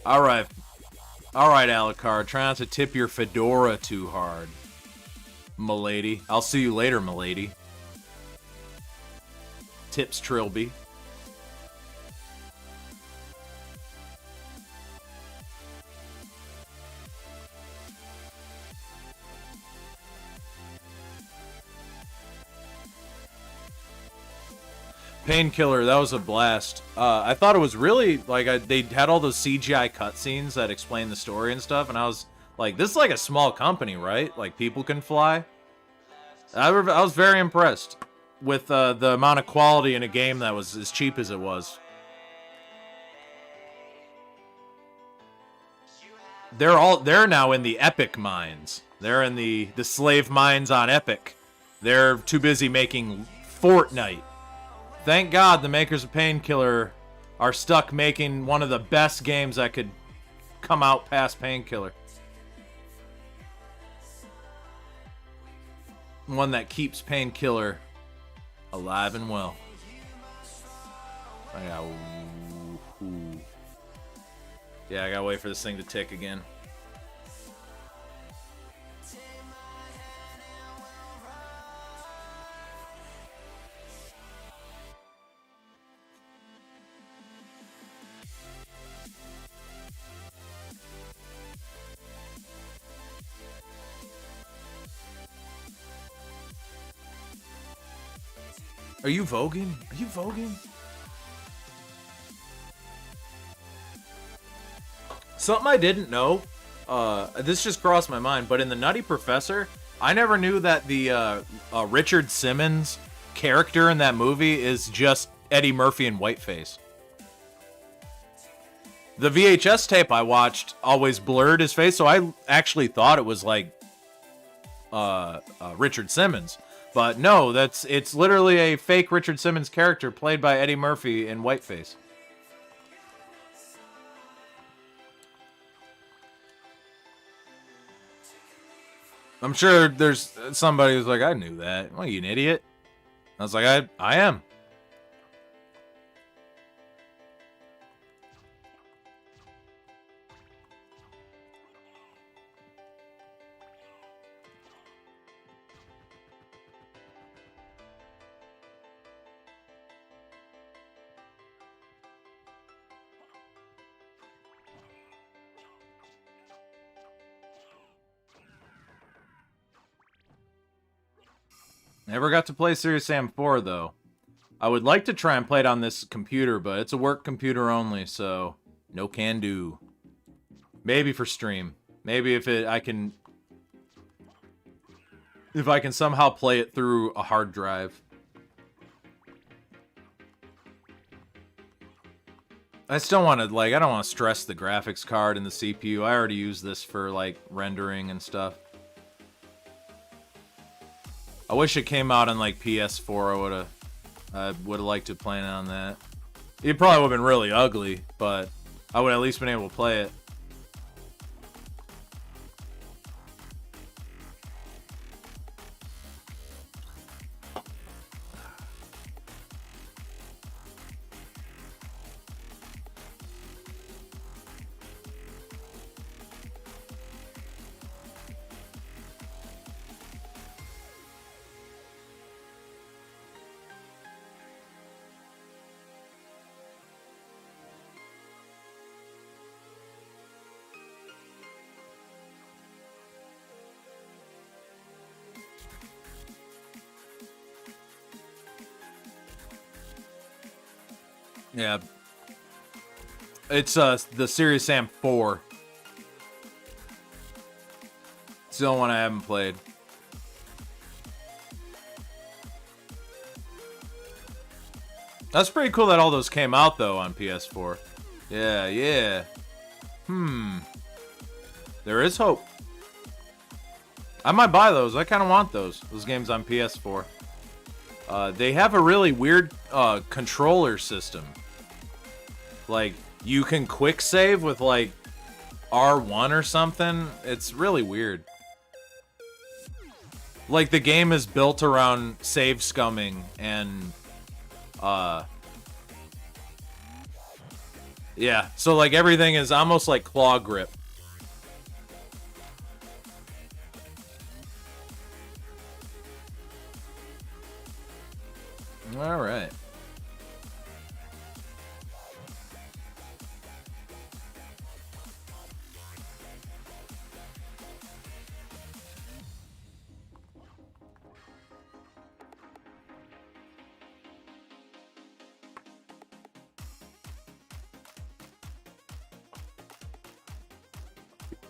Alright, Alucard. Try not to tip your fedora too hard, m'lady. I'll see you later, m'lady. Tips Trilby. Painkiller, that was a blast. I thought it was really, like, they had all those CGI cutscenes that explain the story and stuff, and I was like, this is like a small company, right? Like, people can fly. I was very impressed with the amount of quality in a game that was as cheap as it was. They're now in the Epic mines. They're in the slave mines on Epic. They're too busy making Fortnite. Thank God the makers of Painkiller are stuck making one of the best games that could come out past Painkiller. One that keeps Painkiller alive and well. Yeah, I gotta wait for this thing to tick again. Are you voguing? Are you voguing? Something I didn't know, this just crossed my mind, but in the Nutty Professor, I never knew that the Richard Simmons character in that movie is just Eddie Murphy in whiteface. The VHS tape I watched always blurred his face, so I actually thought it was like Richard Simmons. But no, it's literally a fake Richard Simmons character played by Eddie Murphy in whiteface. I'm sure there's somebody who's like, I knew that. Well, you an idiot? I was like, I am. Never got to play Serious Sam 4, though. I would like to try and play it on this computer, but it's a work computer only, so no can do. Maybe for stream. Maybe if I can... If I can somehow play it through a hard drive. I still want to, like, I don't want to stress the graphics card and the CPU. I already use this for, like, rendering and stuff. I wish it came out on, like, PS4. I would have liked to play it on that. It probably would have been really ugly, but I would have at least been able to play it. Yeah. It's the Serious Sam 4. It's the only one I haven't played. That's pretty cool that all those came out though on PS4. Yeah, yeah. There is hope. I might buy those. I kind of want those games on PS4. They have a really weird controller system. Like, you can quick save with, like, R1 or something. It's really weird. Like, the game is built around save scumming and, yeah, so, like, everything is almost like claw grip. All right.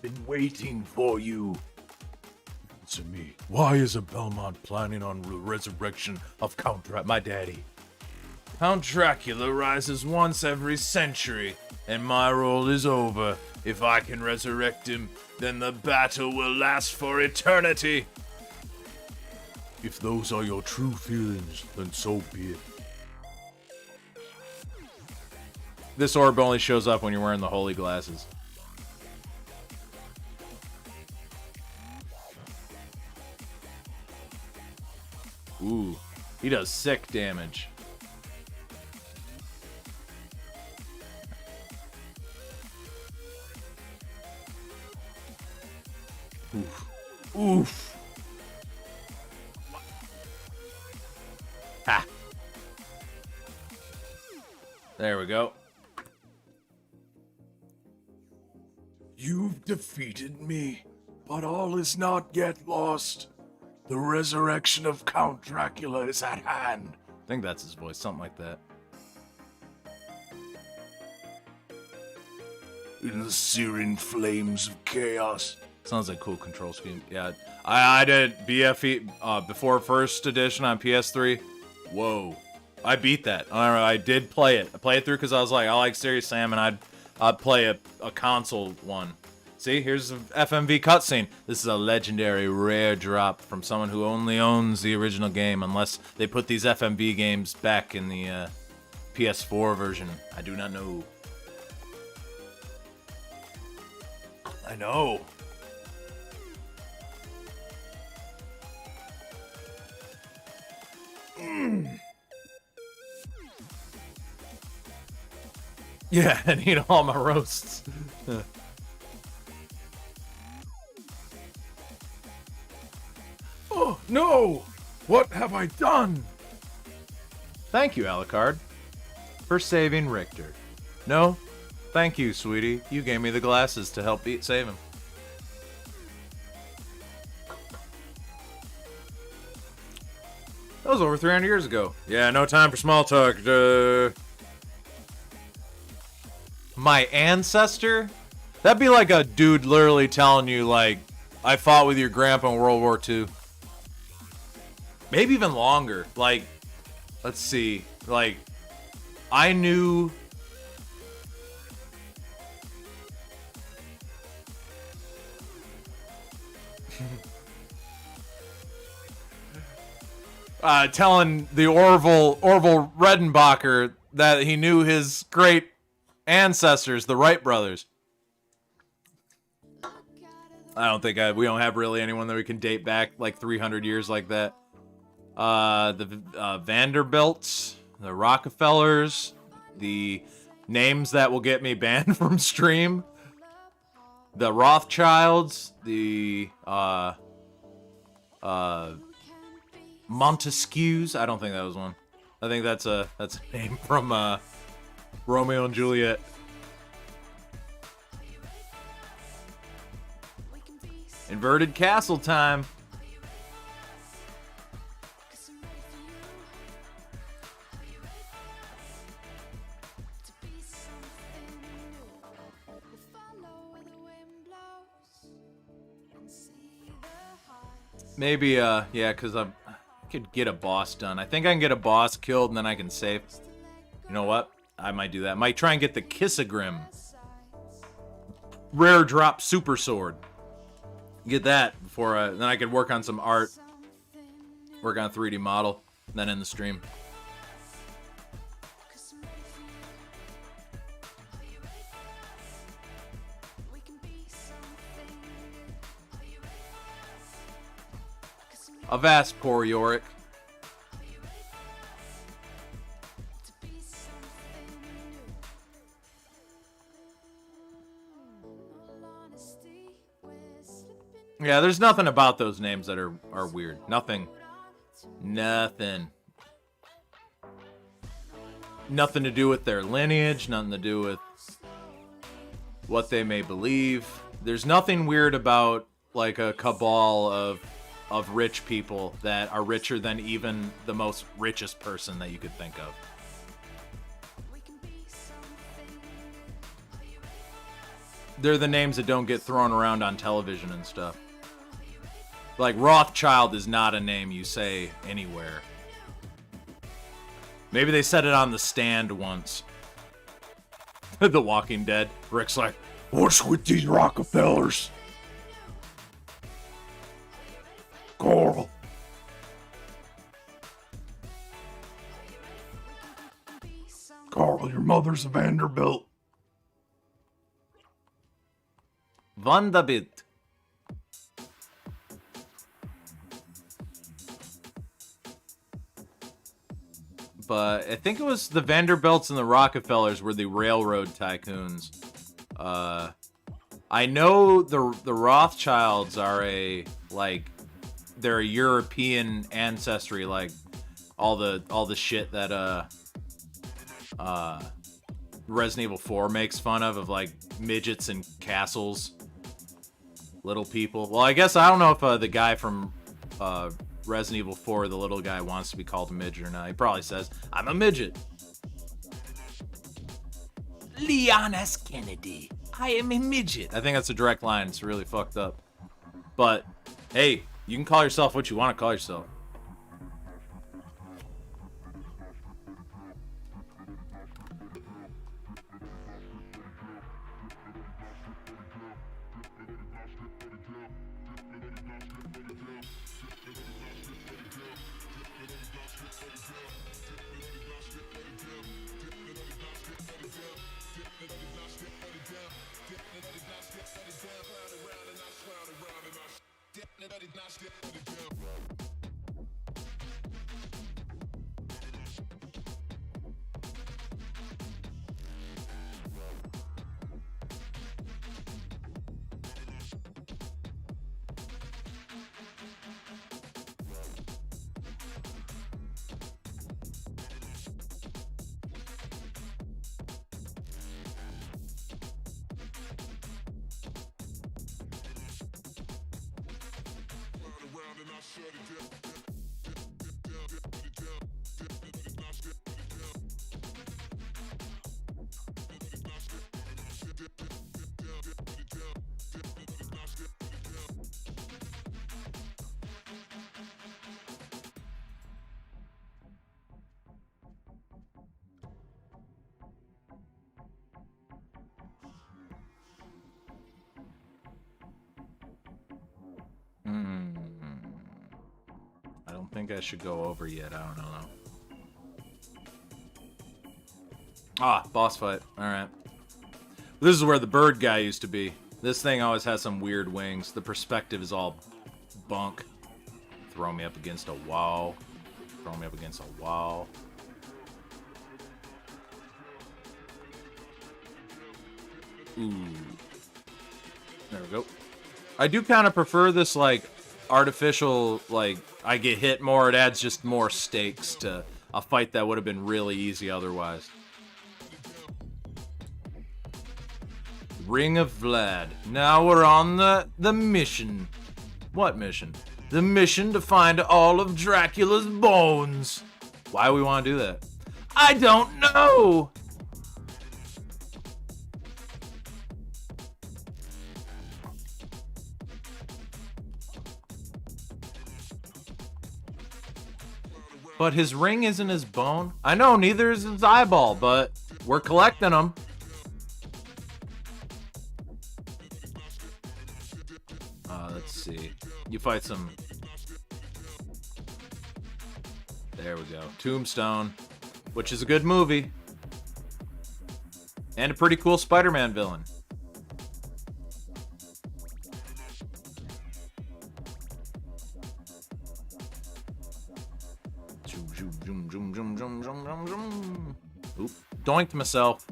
Been waiting for you. Answer me. Why is a Belmont planning on the resurrection of Count my daddy? Count Dracula rises once every century, and my role is over. If I can resurrect him, then the battle will last for eternity. If those are your true feelings, then so be it. This orb only shows up when you're wearing the holy glasses. Ooh, he does sick damage. Oof. Oof. Ha. There we go. You've defeated me, but all is not yet lost. The resurrection of Count Dracula is at hand. I think that's his voice, something like that. In the searing flames of chaos. Sounds like a cool control scheme. Yeah, I did BFE before first edition on PS3. Whoa, I beat that. I did play it. I played it through because I was like, I like Serious Sam, and I'd play a console one. See, here's an FMV cutscene. This is a legendary rare drop from someone who only owns the original game, unless they put these FMV games back in the PS4 version. I do not know. I know. Yeah, and eat all my roasts. Oh, no! What have I done? Thank you, Alucard, for saving Richter. No, thank you, sweetie. You gave me the glasses to help save him. That was over 300 years ago. Yeah, no time for small talk. My ancestor? That'd be like a dude literally telling you, like, I fought with your grandpa in World War II. maybe even longer. Like, let's see. Like, I knew... telling the Orville Redenbacher that he knew his great ancestors, the Wright brothers. I don't think we don't have really anyone that we can date back like 300 years like that. The Vanderbilts, the Rockefellers, the names that will get me banned from stream, the Rothschilds, the Montesquieu's. I don't think that was one. I think that's a name from Romeo and Juliet. Inverted castle time. Maybe, yeah, because I could get a boss done. I think I can get a boss killed and then I can save. You know what? I might do that. Might try and get the Kissagrim. Rare drop super sword. Get that before then I could work on some art. Work on a 3D model. Then end the stream. Avast, poor Yorick. Yeah, there's nothing about those names that are weird. Nothing. Nothing to do with their lineage, nothing to do with what they may believe. There's nothing weird about like a cabal of rich people that are richer than even the most richest person that you could think of. They're the names that don't get thrown around on television and stuff. Like, Rothschild is not a name you say anywhere. Maybe they said it on The Stand once. The Walking Dead. Rick's like, What's with these Rockefellers? Carl. Carl, your mother's a Vanderbilt. Vanderbilt. But I think it was the Vanderbilts and the Rockefellers were the railroad tycoons. I know the Rothschilds are they're a European ancestry, like all the shit that Resident Evil 4 makes fun of like midgets and castles, little people. Well, I guess I don't know if the guy from Resident Evil 4, the little guy, wants to be called a midget or not. He probably says, I'm a midget. Leon S. Kennedy, I am a midget. I think that's a direct line. It's really fucked up. But, hey, you can call yourself what you want to call yourself. think I should go over yet. I don't know. Ah, boss fight. Alright. This is where the bird guy used to be. This thing always has some weird wings. The perspective is all bunk. Throw me up against a wall. Throw me up against a wall. Ooh. There we go. I do kind of prefer this, like, artificial, like, I get hit more. It adds just more stakes to a fight that would have been really easy otherwise. Ring of Vlad. Now we're on the mission. What mission? The mission to find all of Dracula's bones. Why do we want to do that? I don't know! But his ring isn't his bone. I know, neither is his eyeball, but we're collecting them. Let's see. You fight some... There we go. Tombstone, which is a good movie. And a pretty cool Spider-Man villain. Oop. Doinked myself.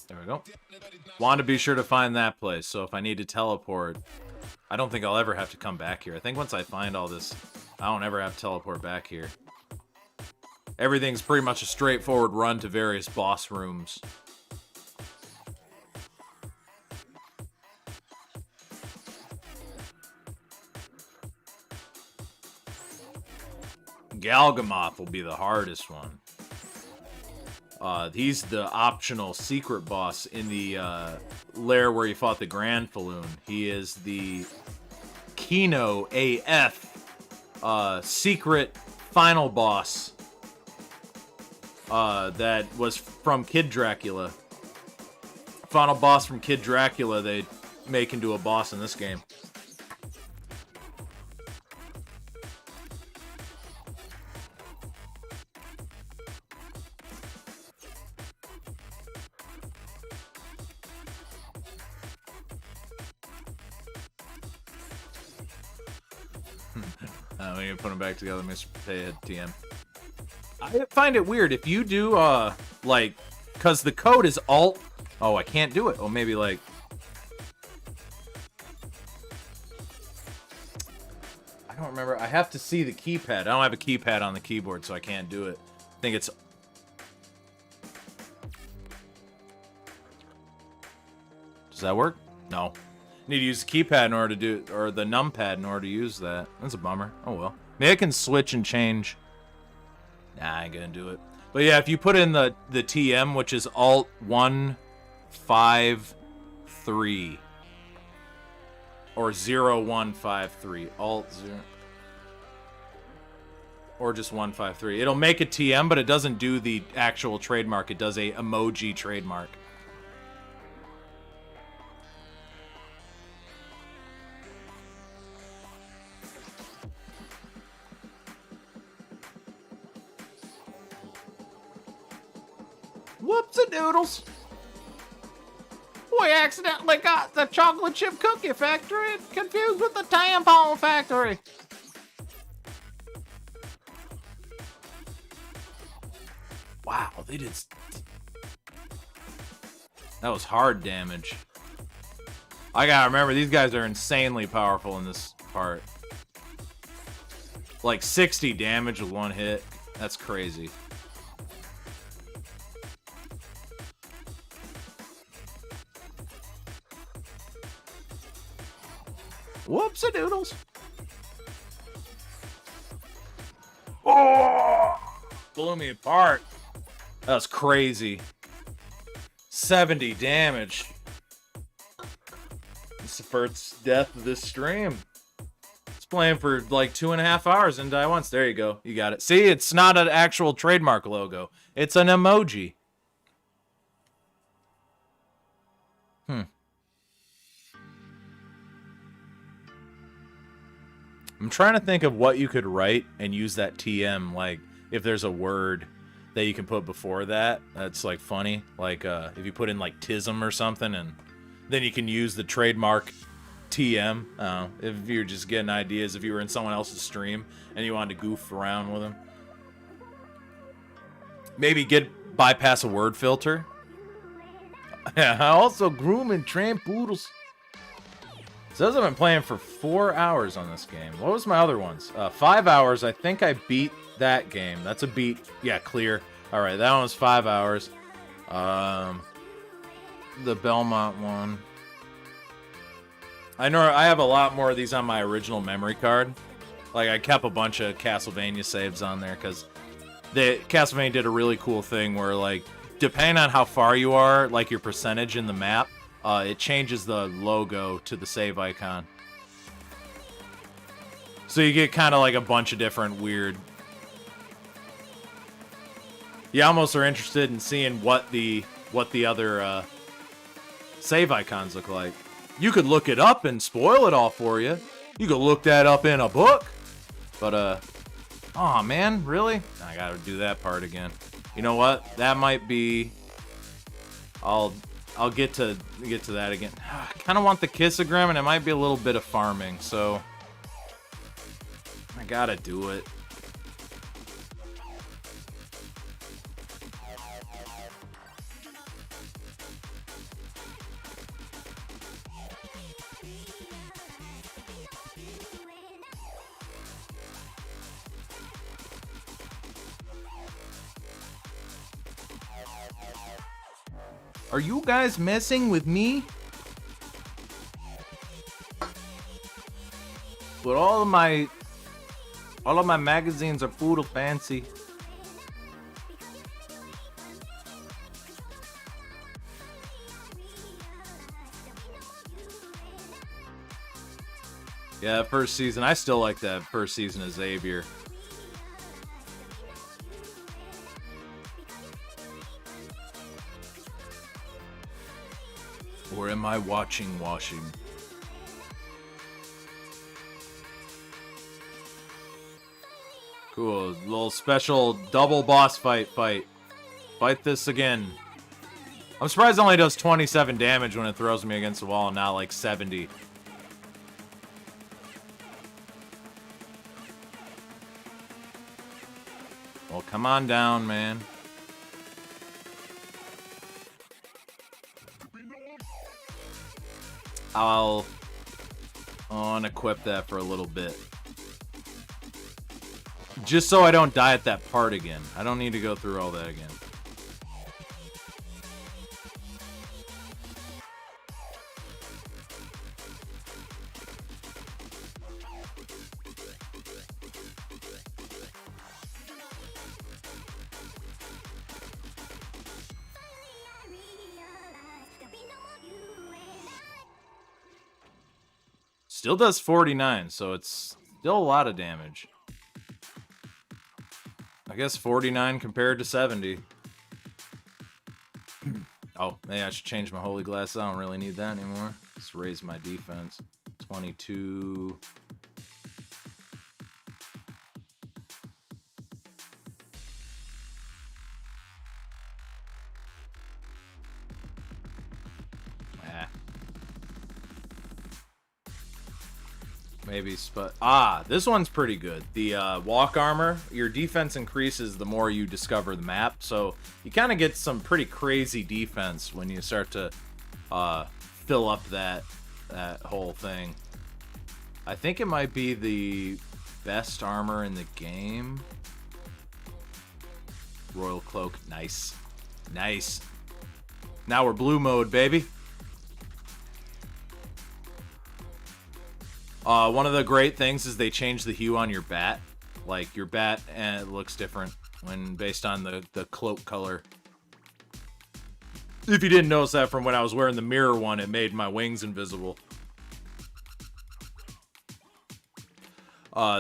There we go. Want to be sure to find that place, so if I need to teleport, I don't think I'll ever have to come back here. I think once I find all this, I don't ever have to teleport back here. Everything's pretty much a straightforward run to various boss rooms. Galgamoth will be the hardest one. He's the optional secret boss in the lair where you fought the Grand Falloon. He is the Kino AF secret final boss that was from Kid Dracula. Final boss from Kid Dracula they make into a boss in this game. We need to put them back together, Mr.H TM. I find it weird if you do, like, because the code is Alt. Oh, I can't do it. Oh, maybe like. I don't remember. I have to see the keypad. I don't have a keypad on the keyboard, so I can't do it. I think it's. Does that work? No. Need to use the keypad in order to do, or the numpad in order to use that. That's a bummer. Oh well. Maybe I can switch and change. Nah, I ain't gonna do it. But yeah, if you put in the TM, which is Alt 153 or 0153, Alt 0 or just 153, it'll make a TM, but it doesn't do the actual trademark. It does a emoji trademark. Whoops-a-doodles. We accidentally got the chocolate chip cookie factory confused with the tampon factory. Wow, they did... That was hard damage. I gotta remember, these guys are insanely powerful in this part. Like 60 damage with one hit. That's crazy. Whoops-a-doodles. Oh! Blew me apart. That was crazy. 70 damage. This is the first death of this stream. It's playing for like 2.5 hours and die once. There you go. You got it. See, it's not an actual trademark logo. It's an emoji. I'm trying to think of what you could write and use that TM, like, if there's a word that you can put before that, that's, like, funny. Like, if you put in, like, tism or something, and then you can use the trademark TM. If you're just getting ideas, if you were in someone else's stream and you wanted to goof around with them. Maybe bypass a word filter. Yeah, I also groom and train poodles. Says I've been playing for 4 hours on this game. What was my other ones? 5 hours. I think I beat that game. That's a beat. Yeah, clear. All right, that one was 5 hours. The Belmont one. I know I have a lot more of these on my original memory card. Like, I kept a bunch of Castlevania saves on there because Castlevania did a really cool thing where, like, depending on how far you are, like your percentage in the map, it changes the logo to the save icon. So you get kind of like a bunch of different weird... You almost are interested in seeing what the other save icons look like. You could look it up and spoil it all for you. You could look that up in a book. But, aw, man, really? I gotta do that part again. You know what? That might be... I'll get to that again. I kind of want the kissogram, and it might be a little bit of farming, so... I gotta do it. Are you guys messing with me? But all of my magazines are poodle fancy. Yeah, first season. I still like that first season of Xavier. Or am I washing? Cool. Little special double boss fight. Fight this again. I'm surprised it only does 27 damage when it throws me against the wall, not like 70. Well, come on down, man. I'll unequip that for a little bit. Just so I don't die at that part again. I don't need to go through all that again. Still does 49, so it's still a lot of damage. I guess 49 compared to 70. Oh, maybe I should change my holy glass. I don't really need that anymore. Let's raise my defense. 22. Maybe this one's pretty good. The walk armor, your defense increases the more you discover the map, so you kind of get some pretty crazy defense when you start to fill up that whole thing. I think it might be the best armor in the game. Royal Cloak, nice. Now we're blue mode, baby. One of the great things is they changed the hue on your bat. Like, your bat it looks different when based on the cloak color. If you didn't notice that from when I was wearing the mirror one, it made my wings invisible.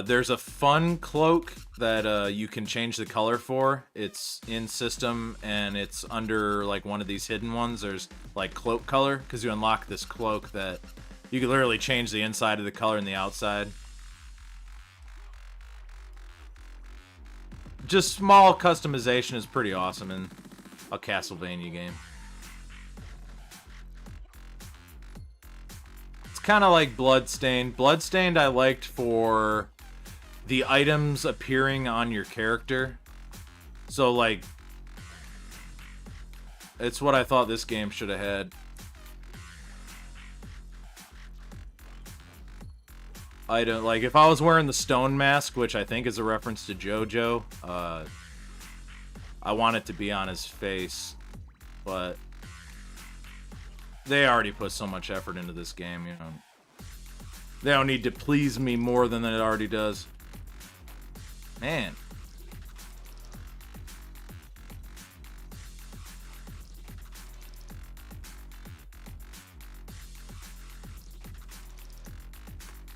There's a fun cloak that you can change the color for. It's in system, and it's under like one of these hidden ones. There's like cloak color, because you unlock this cloak that you can literally change the inside of the color and the outside. Just small customization is pretty awesome in a Castlevania game. It's kind of like Bloodstained. Bloodstained I liked for the items appearing on your character. So, like, it's what I thought this game should have had. Like, if I was wearing the stone mask, which I think is a reference to JoJo, I want it to be on his face, but they already put so much effort into this game, you know. They don't need to please me more than it already does. Man.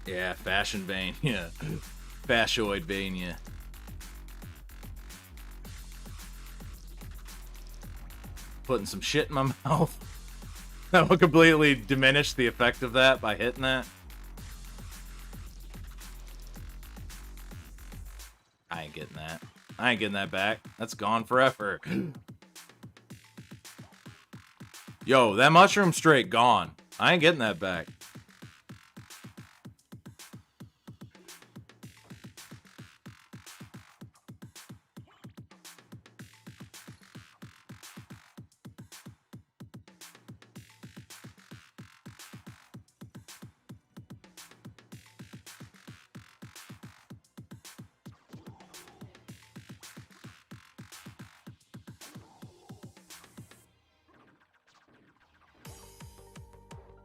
Yeah, Fashionvania. Fashoidvania. Putting some shit in my mouth. That will completely diminish the effect of that by hitting that. I ain't getting that. I ain't getting that back. That's gone forever. Yo, that mushroom straight gone. I ain't getting that back.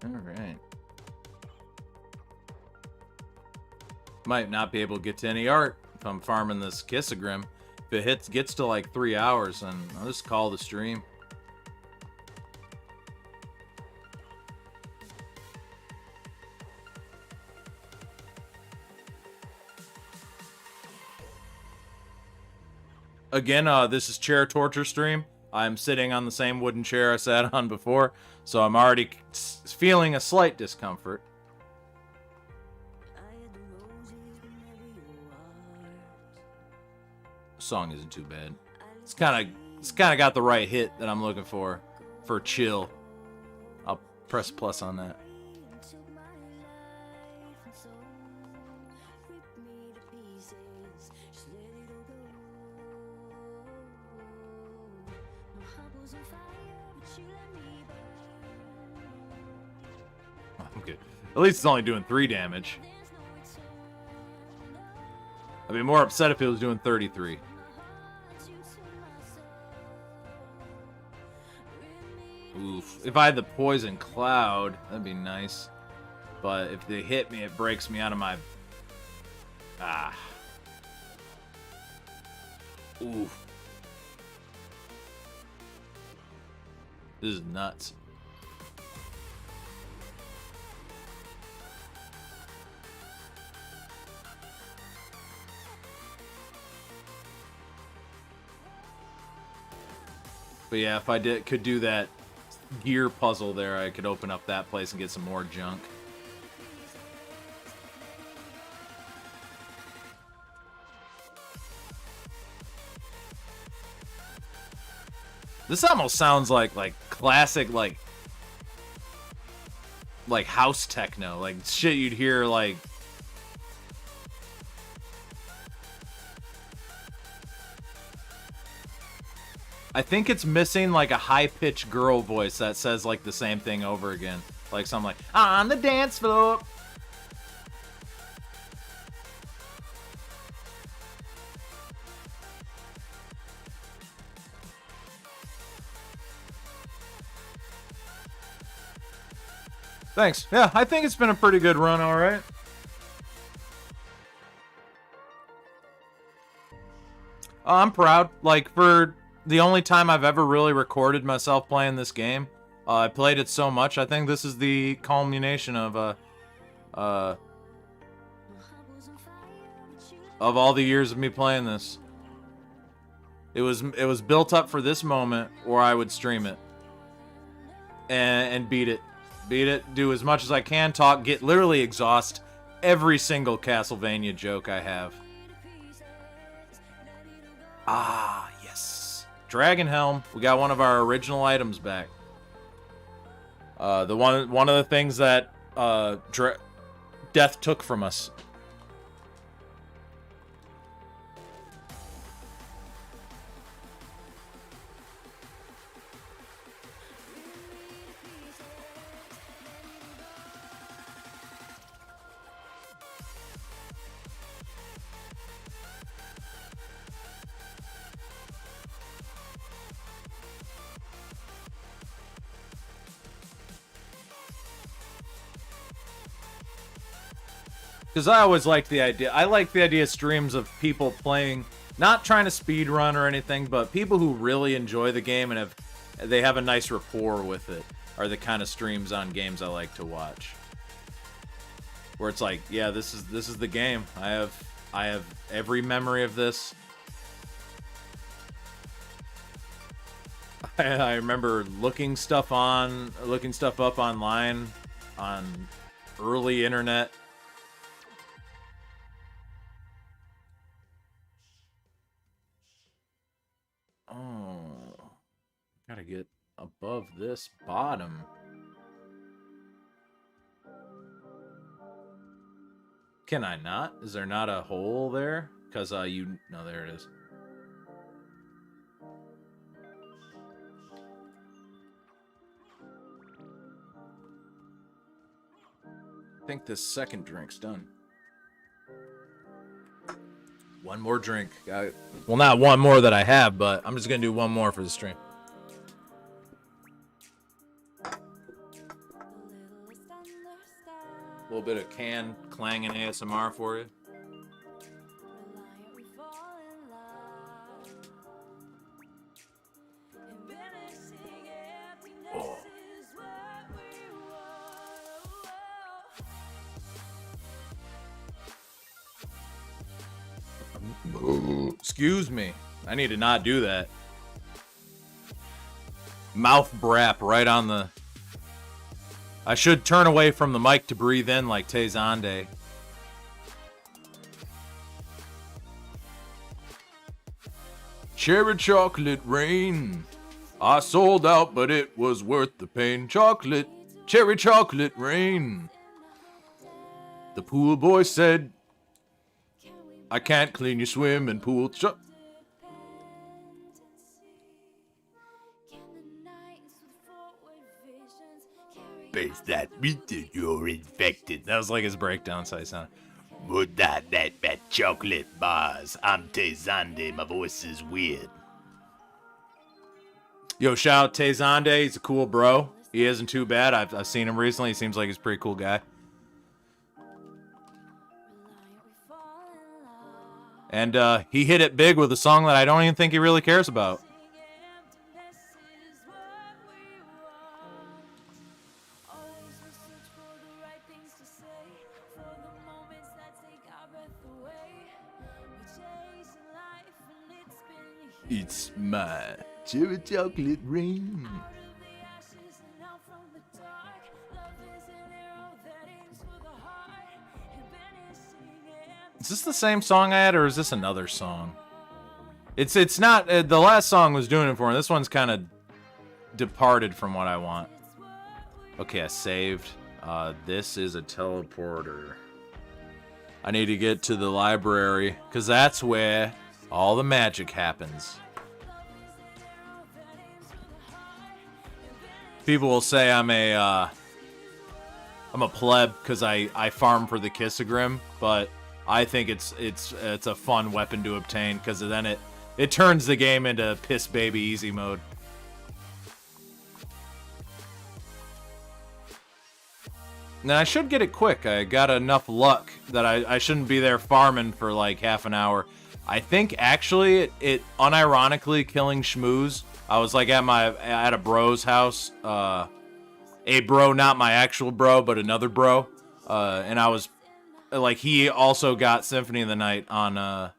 Alright. Might not be able to get to any art if I'm farming this Kissagrim. If it gets to like 3 hours, then I'll just call the stream. Again, this is chair torture stream. I'm sitting on the same wooden chair I sat on before, so I'm already feeling a slight discomfort. The song isn't too bad. It's kind of got the right hit that I'm looking for chill. I'll press plus on that. I'm good. At least it's only doing 3 damage. I'd be more upset if it was doing 33. Oof. If I had the poison cloud, that'd be nice. But if they hit me, it breaks me out of my... Ah. Oof. This is nuts. But yeah, if I could do that gear puzzle there, I could open up that place and get some more junk. This almost sounds like classic like house techno, like shit you'd hear like I think it's missing like a high-pitched girl voice that says like the same thing over again. Like something like, on the dance floor. Thanks. Yeah, I think it's been a pretty good run, alright. I'm proud. Like, for the only time I've ever really recorded myself playing this game, I played it so much, I think this is the culmination of, of all the years of me playing this. It was built up for this moment where I would stream it and beat it. Beat it, do as much as I can, literally exhaust every single Castlevania joke I have. Ah, yes. Dragon Helm. We got one of our original items back. One of the things that Death took from us. Because I always liked the idea. I like the idea of streams of people playing, not trying to speed run or anything, but people who really enjoy the game and they have a nice rapport with it are the kind of streams on games I like to watch. Where it's like, yeah, this is the game. I have every memory of this. I remember looking stuff up online on early internet. Oh, gotta get above this bottom. Can I not? Is there not a hole there? Because no, there it is. I think this second drink's done. One more drink. Well, not one more that I have, but I'm just going to do one more for the stream. A little bit of can clanging ASMR for you. Excuse me. I need to not do that. Mouth brap right on the... I should turn away from the mic to breathe in like Tezande. Cherry chocolate rain. I sold out, but it was worth the pain. Cherry chocolate rain. The pool boy said, I can't clean your swimming pool. Face that you're infected. That was like his breakdown, so I sounded. Would that chocolate bars? I'm Tezande. My voice is weird. Yo, shout out Tezande. He's a cool bro. He isn't too bad. I've seen him recently. He seems like he's a pretty cool guy. And he hit it big with a song that I don't even think he really cares about. It's my cherry chocolate rain. Is this the same song I had, or is this another song? It's not. The last song was doing it for me. This one's kind of departed from what I want. Okay, I saved. This is a teleporter. I need to get to the library, because that's where all the magic happens. People will say I'm a pleb because I farm for the Kissagrim, but I think it's a fun weapon to obtain because then it turns the game into piss baby easy mode. Now I should get it quick. I got enough luck that I shouldn't be there farming for like half an hour. I think actually it unironically killing Schmooze. I was like at a bro's house, a bro, not my actual bro, but another bro, and I was like he also got Symphony of the Night on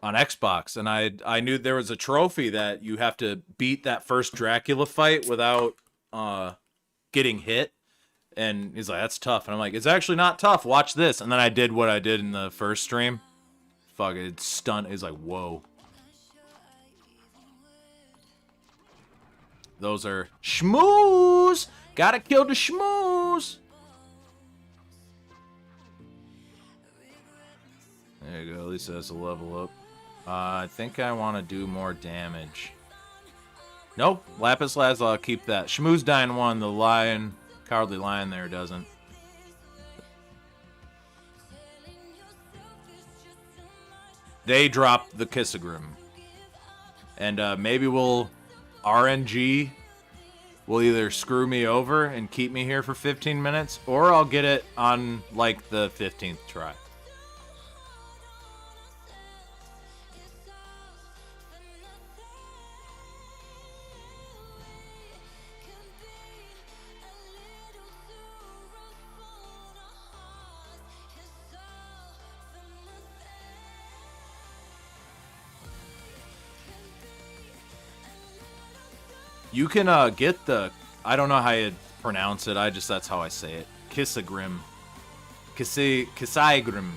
Xbox, and I knew there was a trophy that you have to beat that first Dracula fight without getting hit. And he's like, that's tough. And I'm like, it's actually not tough. Watch this. And then I did what I did in the first stream. Fuck it, it's stunned. He's like, whoa. Those are schmooze. Gotta kill the schmooze. There you go. At least that's a level up. I think I want to do more damage. Nope. Lapis Lazuli, I'll keep that. Schmooze dying one. The lion, cowardly lion there doesn't. They dropped the Kissagrim. And maybe we'll... RNG will either screw me over and keep me here for 15 minutes, or I'll get it on, like, the 15th try. You can get the, I don't know how you pronounce it, that's how I say it. Kissagrim. Kissagrim.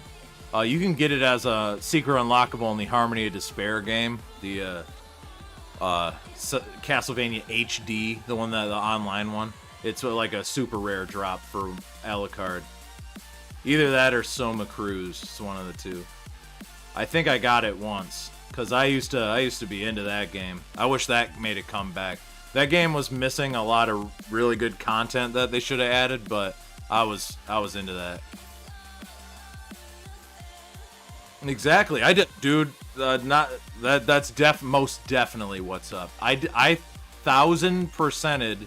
You can get it as a secret unlockable in the Harmony of Despair game. The Castlevania HD, the online one. It's like a super rare drop for Alucard. Either that or Soma Cruz. It's one of the two. I think I got it once, because I used to be into that game. I wish that made a comeback. That game was missing a lot of really good content that they should have added, but I was into that. Exactly, I did, dude. Not that. That's most definitely what's up. I 1000%ed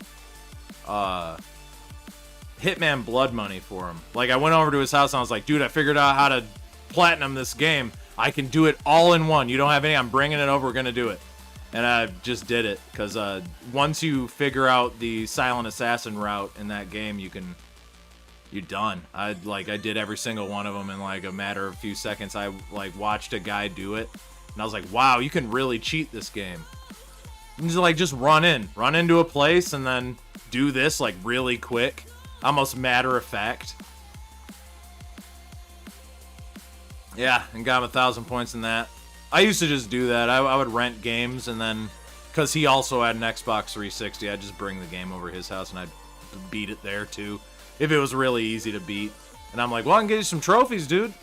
Hitman Blood Money for him. Like, I went over to his house and I was like, dude, I figured out how to platinum this game. I can do it all in one. You don't have any. I'm bringing it over. We're gonna do it. And I just did it, because once you figure out the Silent Assassin route in that game, you're done. I did every single one of them in like a matter of a few seconds. I like watched a guy do it, and I was like, wow, you can really cheat this game. And just run into a place and then do this like really quick, almost matter of fact. Yeah, and got him 1,000 points in that. I used to just do that. I would rent games, and then, because he also had an Xbox 360, I'd just bring the game over his house, and I'd beat it there, too. If it was really easy to beat. And I'm like, well, I can get you some trophies, dude.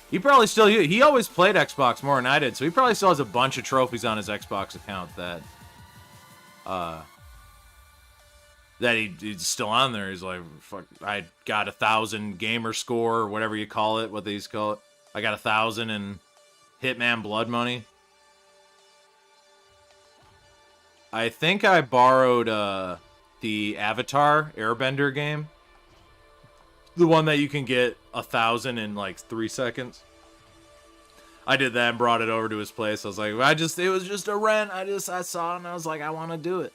He probably still... He always played Xbox more than I did, so he probably still has a bunch of trophies on his Xbox account that... that he's still on there. He's like, fuck, I got 1,000 gamer score, or whatever you call it, what they used to call it. I got 1,000 in Hitman Blood Money. I think I borrowed the Avatar Airbender game. The one that you can get 1,000 in like 3 seconds. I did that and brought it over to his place. I was like, it was just a rent. I saw it and I was like, I want to do it.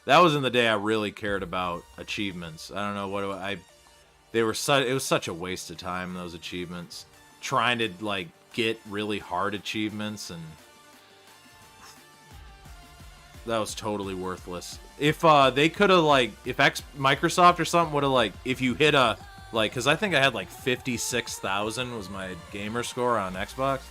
That was in the day I really cared about achievements. I don't know it was such a waste of time, those achievements. Trying to like get really hard achievements, and that was totally worthless. If they could have Microsoft or something would have if you hit a because I think I had 56,000 was my gamer score on Xbox.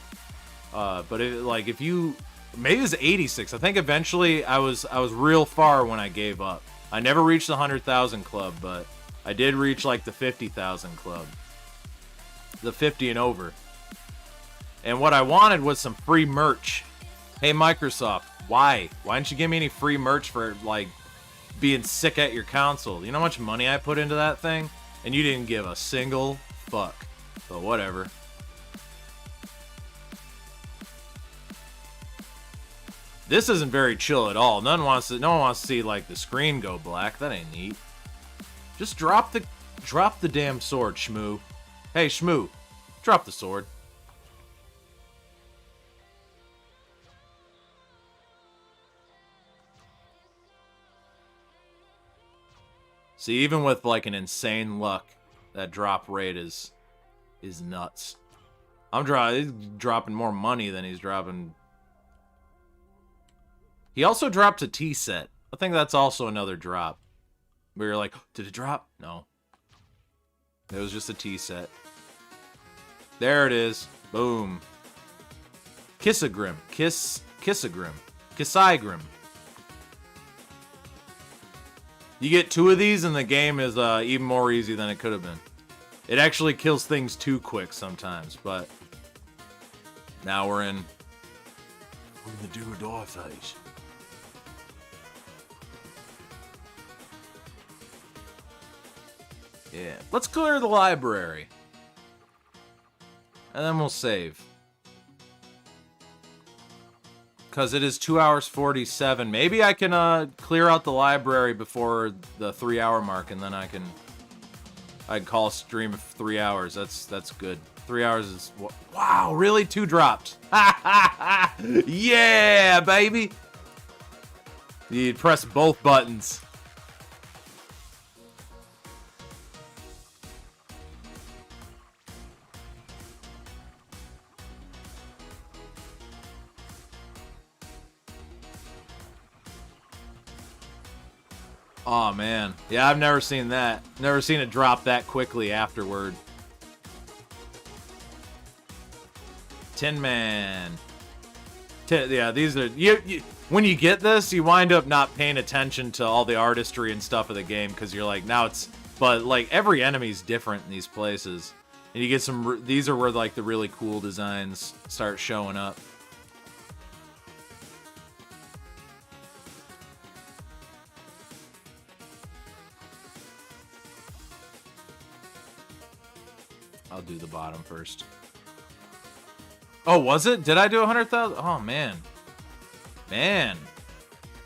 But if you maybe it was 86. I think eventually I was real far when I gave up. I never reached the 100,000 club, but I did reach the 50,000 club. The 50 and over. And what I wanted was some free merch. Hey Microsoft, why? Why didn't you give me any free merch for being sick at your console? You know how much money I put into that thing? And you didn't give a single fuck. But whatever. This isn't very chill at all. No one wants to see the screen go black. That ain't neat. Just drop the damn sword, Shmoo. Hey, Shmoo, drop the sword. See, even with like an insane luck, that drop rate is nuts. He's dropping more money than he's dropping. He also dropped a T set. I think that's also another drop. Where you're like, did it drop? No. It was just a T set. There it is. Boom. Kissagrim. Kissagrim. Kissagrim. You get 2 of these and the game is even more easy than it could have been. It actually kills things too quick sometimes, but now we're in the do or die phase. Yeah. Let's clear the library. And then we'll save. Because it is 2 hours 47. Maybe I can clear out the library before the 3-hour mark, and then I'd call a stream of 3 hours. That's good. 3 hours is... Wow, really? 2 dropped. Yeah, baby! You press both buttons. Oh man, yeah, I've never seen that. Never seen it drop that quickly afterward. Tin Man. Yeah, these are you. When you get this, you wind up not paying attention to all the artistry and stuff of the game because you're like, now it's. But like every enemy's different in these places, and you get some. These are where like the really cool designs start showing up. I'll do the bottom first. Oh, was it? Did I do 100,000? Oh, man. Man.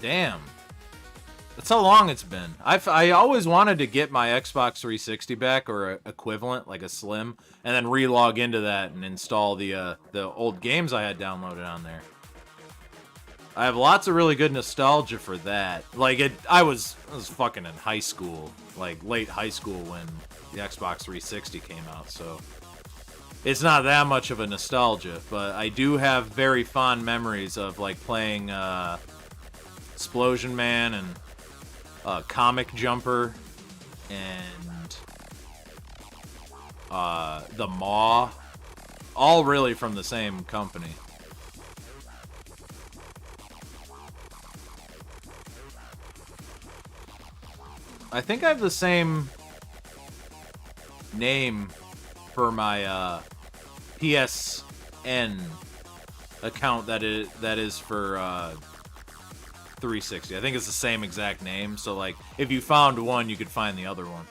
Damn. That's how long it's been. I always wanted to get my Xbox 360 back, or a equivalent, like a Slim, and then re-log into that and install the old games I had downloaded on there. I have lots of really good nostalgia for that. Like, I was fucking in high school, like late high school when the Xbox 360 came out, so it's not that much of a nostalgia, but I do have very fond memories of like playing Explosion Man and Comic Jumper and the Maw, all really from the same company. I think I have the same name for my PSN account that is for 360. I think it's the same exact name, so like if you found one, you could find the other one.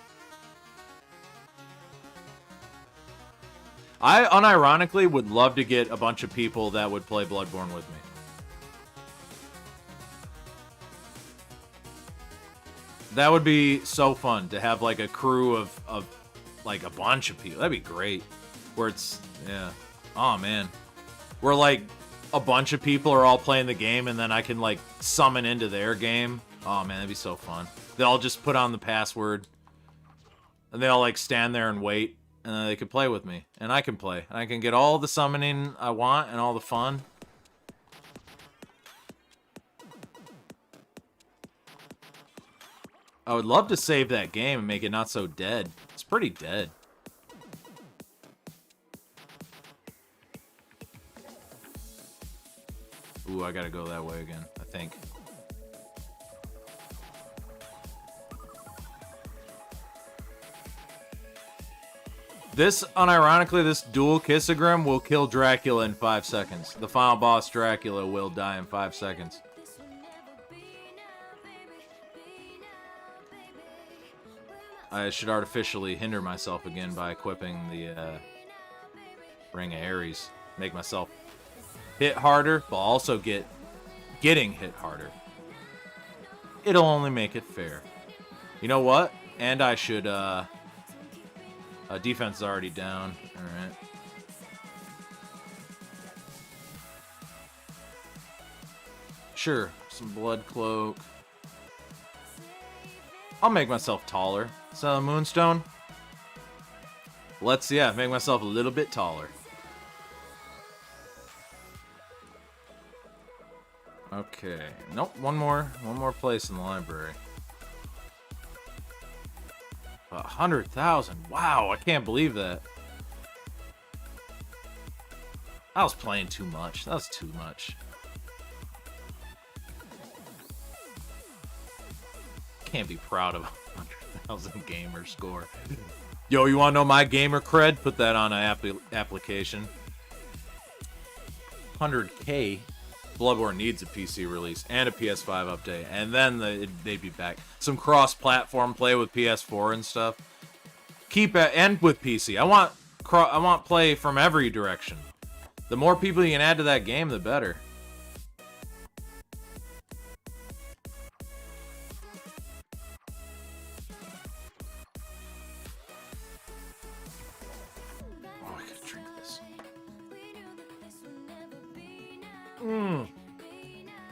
I unironically would love to get a bunch of people that would play Bloodborne with me. That would be so fun to have like a crew of like a bunch of people. That'd be great. Where it's, yeah. Oh man. Where like a bunch of people are all playing the game and then I can like summon into their game. Oh man, that'd be so fun. They all just put on the password and they all like stand there and wait and then they can play with me. And I can play. And I can get all the summoning I want and all the fun. I would love to save that game and make it not so dead. It's pretty dead. Ooh, I gotta go that way again, I think. This, unironically, this dual Kissagrim will kill Dracula in 5 seconds. The final boss, Dracula, will die in 5 seconds. I should artificially hinder myself again by equipping the Ring of Ares. Make myself hit harder, but also getting hit harder. It'll only make it fair. You know what? And I should, defense is already down. Alright. Sure, some blood cloak. I'll make myself taller. So Moonstone. Let's, yeah, make myself a little bit taller. Okay. Nope, one more place in the library. 100,000. Wow, I can't believe that. I was playing too much. That was too much. Can't be proud of a 100,000 gamer score. Yo, you want to know my gamer cred? Put that on an application. 100K. Bloodborne needs a PC release and a PS5 update, and then they'd be back. Some cross-platform play with PS4 and stuff. Keep it, and with PC. I want play from every direction. The more people you can add to that game, the better. Oh, I gotta drink this.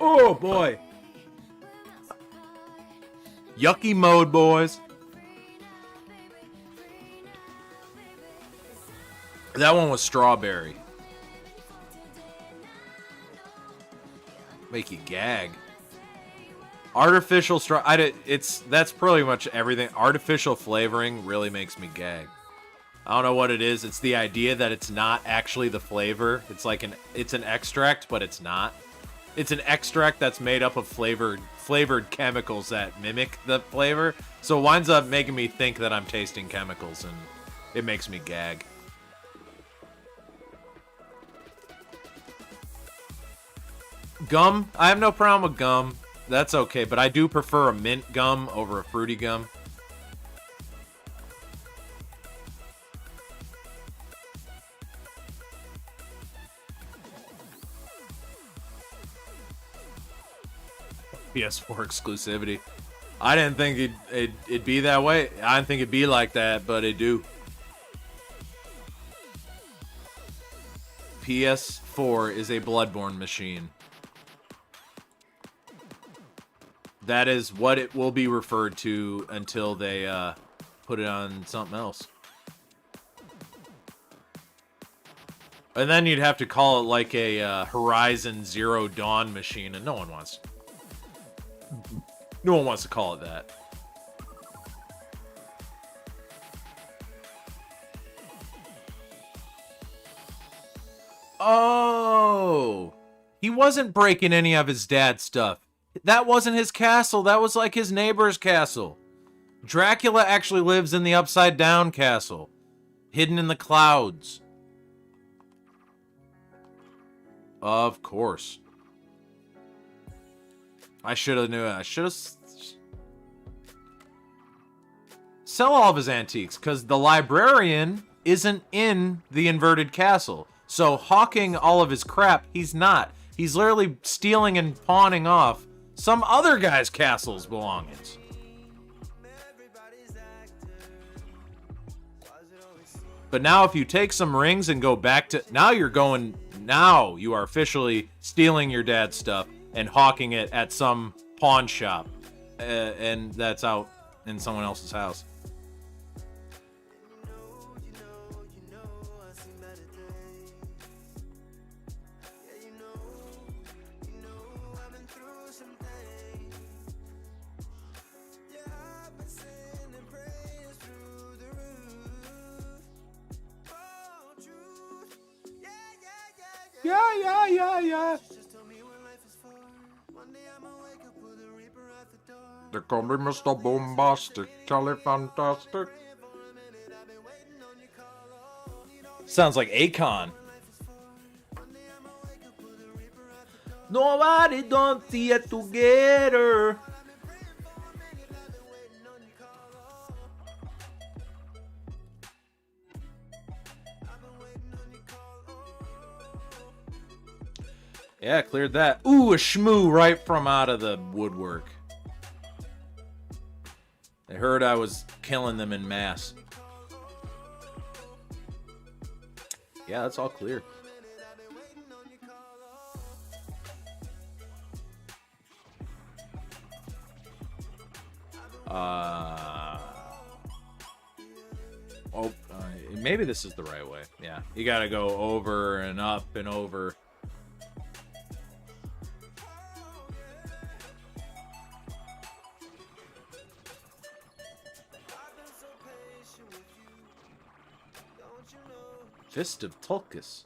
Oh boy. Yucky mode, boys. That one was strawberry. Make you gag. Artificial that's pretty much everything. Artificial flavoring really makes me gag. I don't know what it is. It's the idea that it's not actually the flavor. It's like it's an extract, but it's not. It's an extract that's made up of flavored chemicals that mimic the flavor. So it winds up making me think that I'm tasting chemicals, and it makes me gag. Gum? I have no problem with gum. That's okay, but I do prefer a mint gum over a fruity gum. PS4 exclusivity. I didn't think it'd be that way. I didn't think it'd be like that, but it do. PS4 is a Bloodborne machine. That is what it will be referred to until they put it on something else. And then you'd have to call it like a Horizon Zero Dawn machine, and no one wants to call it that. Oh, he wasn't breaking any of his dad's stuff. That wasn't his castle. That was like his neighbor's castle. Dracula actually lives in the upside down castle, hidden in the clouds. Of course. I should have knew it. I should have sell all of his antiques, because the librarian isn't in the inverted castle. So hawking all of his crap, he's not. He's literally stealing and pawning off some other guy's castle's belongings. But now if you take some rings and go back to... Now you are officially stealing your dad's stuff and hawking it at some pawn shop. And that's out in someone else's house. Yeah. They call me Mr. Bombastic, Charlie Fantastic. Sounds like Akon. Nobody don't see it together. Yeah, cleared that. Ooh, a shmoo right from out of the woodwork. They heard I was killing them in mass. Yeah, that's all clear. Maybe this is the right way. Yeah, you gotta go over and up and over. Fist of Tulkas.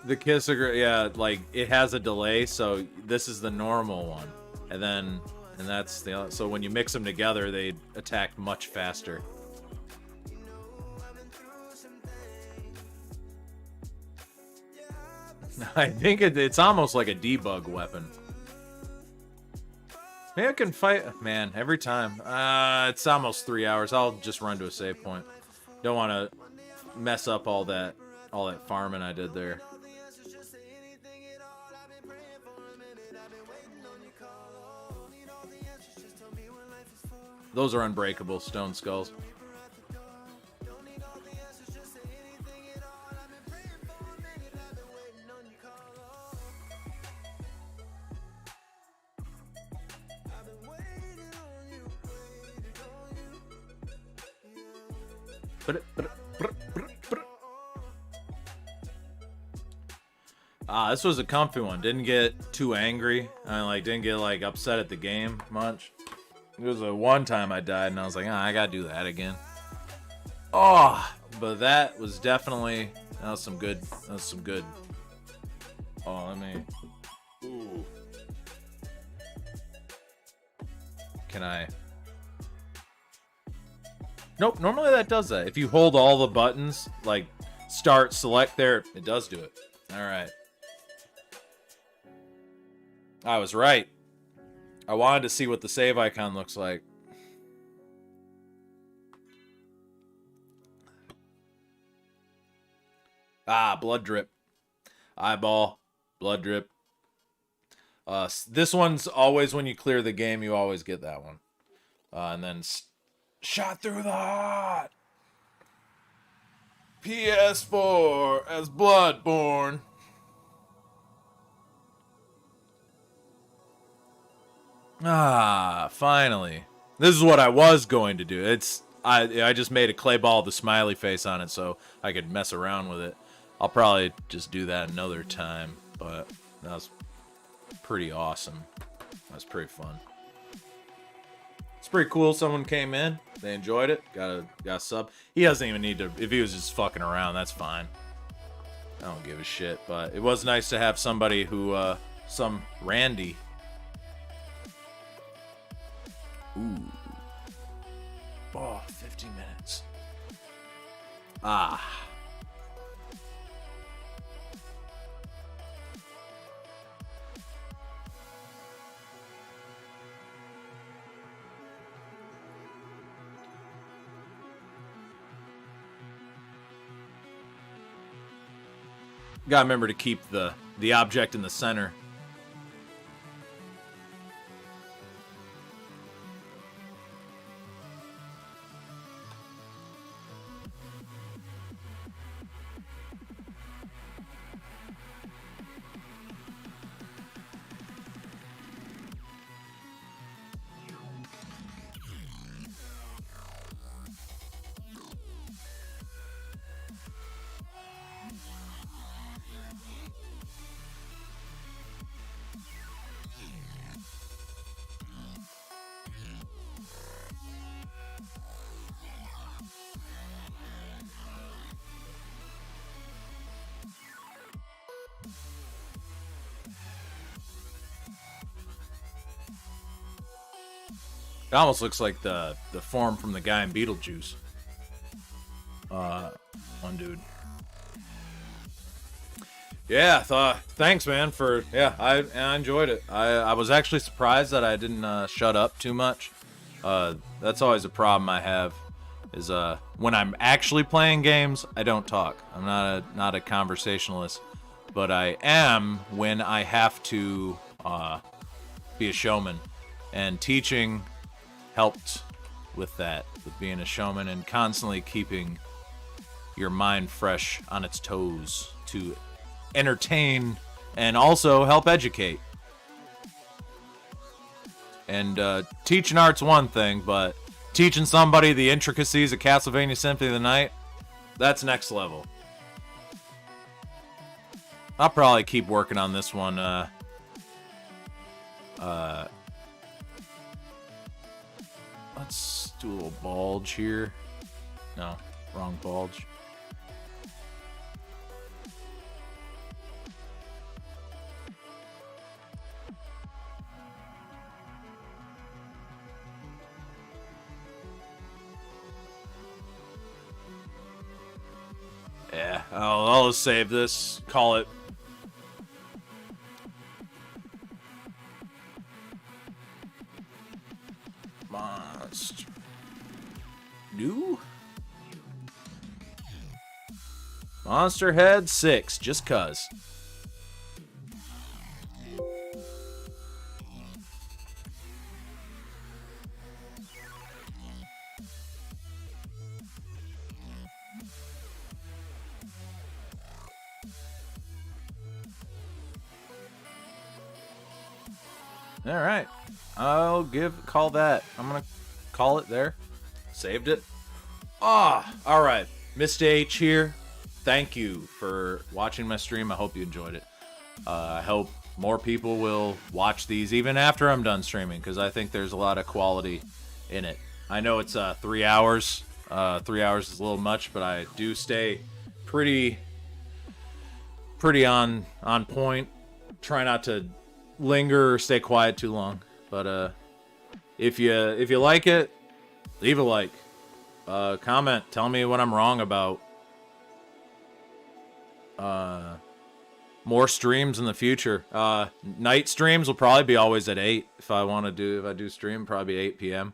The kiss, yeah, like it has a delay, so this is the normal one, and that's the, so when you mix them together, they attack much faster. I think it's almost like a debug weapon. Maybe I can fight, man, every time. It's almost 3 hours. I'll just run to a save point. Don't want to mess up all that farming I did there. Those are unbreakable stone skulls. This was a comfy one. Didn't get too angry. I didn't get upset at the game much. It was a one time I died and I was like, I gotta do that again. Oh, but that was definitely some good. Oh, let me. Ooh. Can I? Nope. Normally that does that. If you hold all the buttons, like start, select there, it does do it. All right. I was right. I wanted to see what the save icon looks like. Blood drip. Eyeball. Blood drip. This one's always when you clear the game, you always get that one. And then shot through the heart. PS4 as Bloodborne. Finally. This is what I was going to do. I just made a clay ball with a smiley face on it so I could mess around with it. I'll probably just do that another time, but that was pretty awesome. That was pretty fun. It's pretty cool. Someone came in, they enjoyed it, got a sub. He doesn't even need to, if he was just fucking around, that's fine. I don't give a shit, but it was nice to have somebody who, some Randy. Ooh. Oh, 50 minutes. Gotta remember to keep the object in the center. It almost looks like the form from the guy in Beetlejuice. One dude. Yeah, thanks, man, for, I enjoyed it. I was actually surprised that I didn't shut up too much. That's always a problem I have, is when I'm actually playing games, I don't talk. I'm not a conversationalist, but I am when I have to be a showman. And teaching helped with that, with being a showman and constantly keeping your mind fresh on its toes to entertain and also help educate. And teaching art's one thing, but teaching somebody the intricacies of Castlevania Symphony of the Night, that's next level. I'll probably keep working on this one. Let's do a little bulge here. No, wrong bulge. Yeah, I'll just save this. Call it. Monster. New? Monster Head 6, just cuz. All right, call that. I'm gonna call it there. Saved it. All right, Mr.H here. Thank you for watching my stream. I hope you enjoyed it. I hope more people will watch these even after I'm done streaming, because I think there's a lot of quality in it. I know it's 3 hours. 3 hours is a little much, but I do stay pretty on point. Try not to linger or stay quiet too long. But if you like it, leave a like. Comment. Tell me what I'm wrong about. More streams in the future. Night streams will probably be always at 8. If I do stream, probably 8 p.m.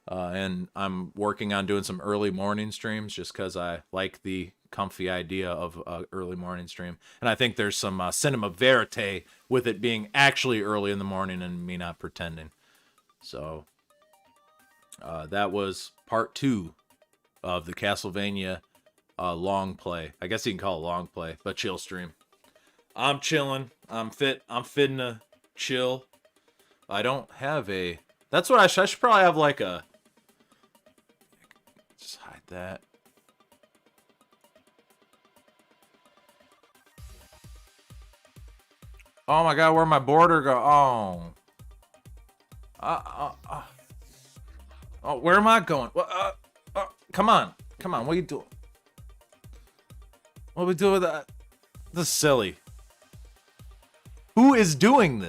And I'm working on doing some early morning streams just because I like the comfy idea of early morning stream. And I think there's some cinema verite with it being actually early in the morning and me not pretending. So that was part 2 of the Castlevania long play. I guess you can call it long play, but chill stream. I'm chilling. I'm fitting to chill. I don't have a... That's what I should probably have, like a... Just hide that. Oh my god, where'd my border go? Oh. Oh, where am I going? Come on. Come on, what are you doing? What are we doing with that? This is silly. Who is doing this?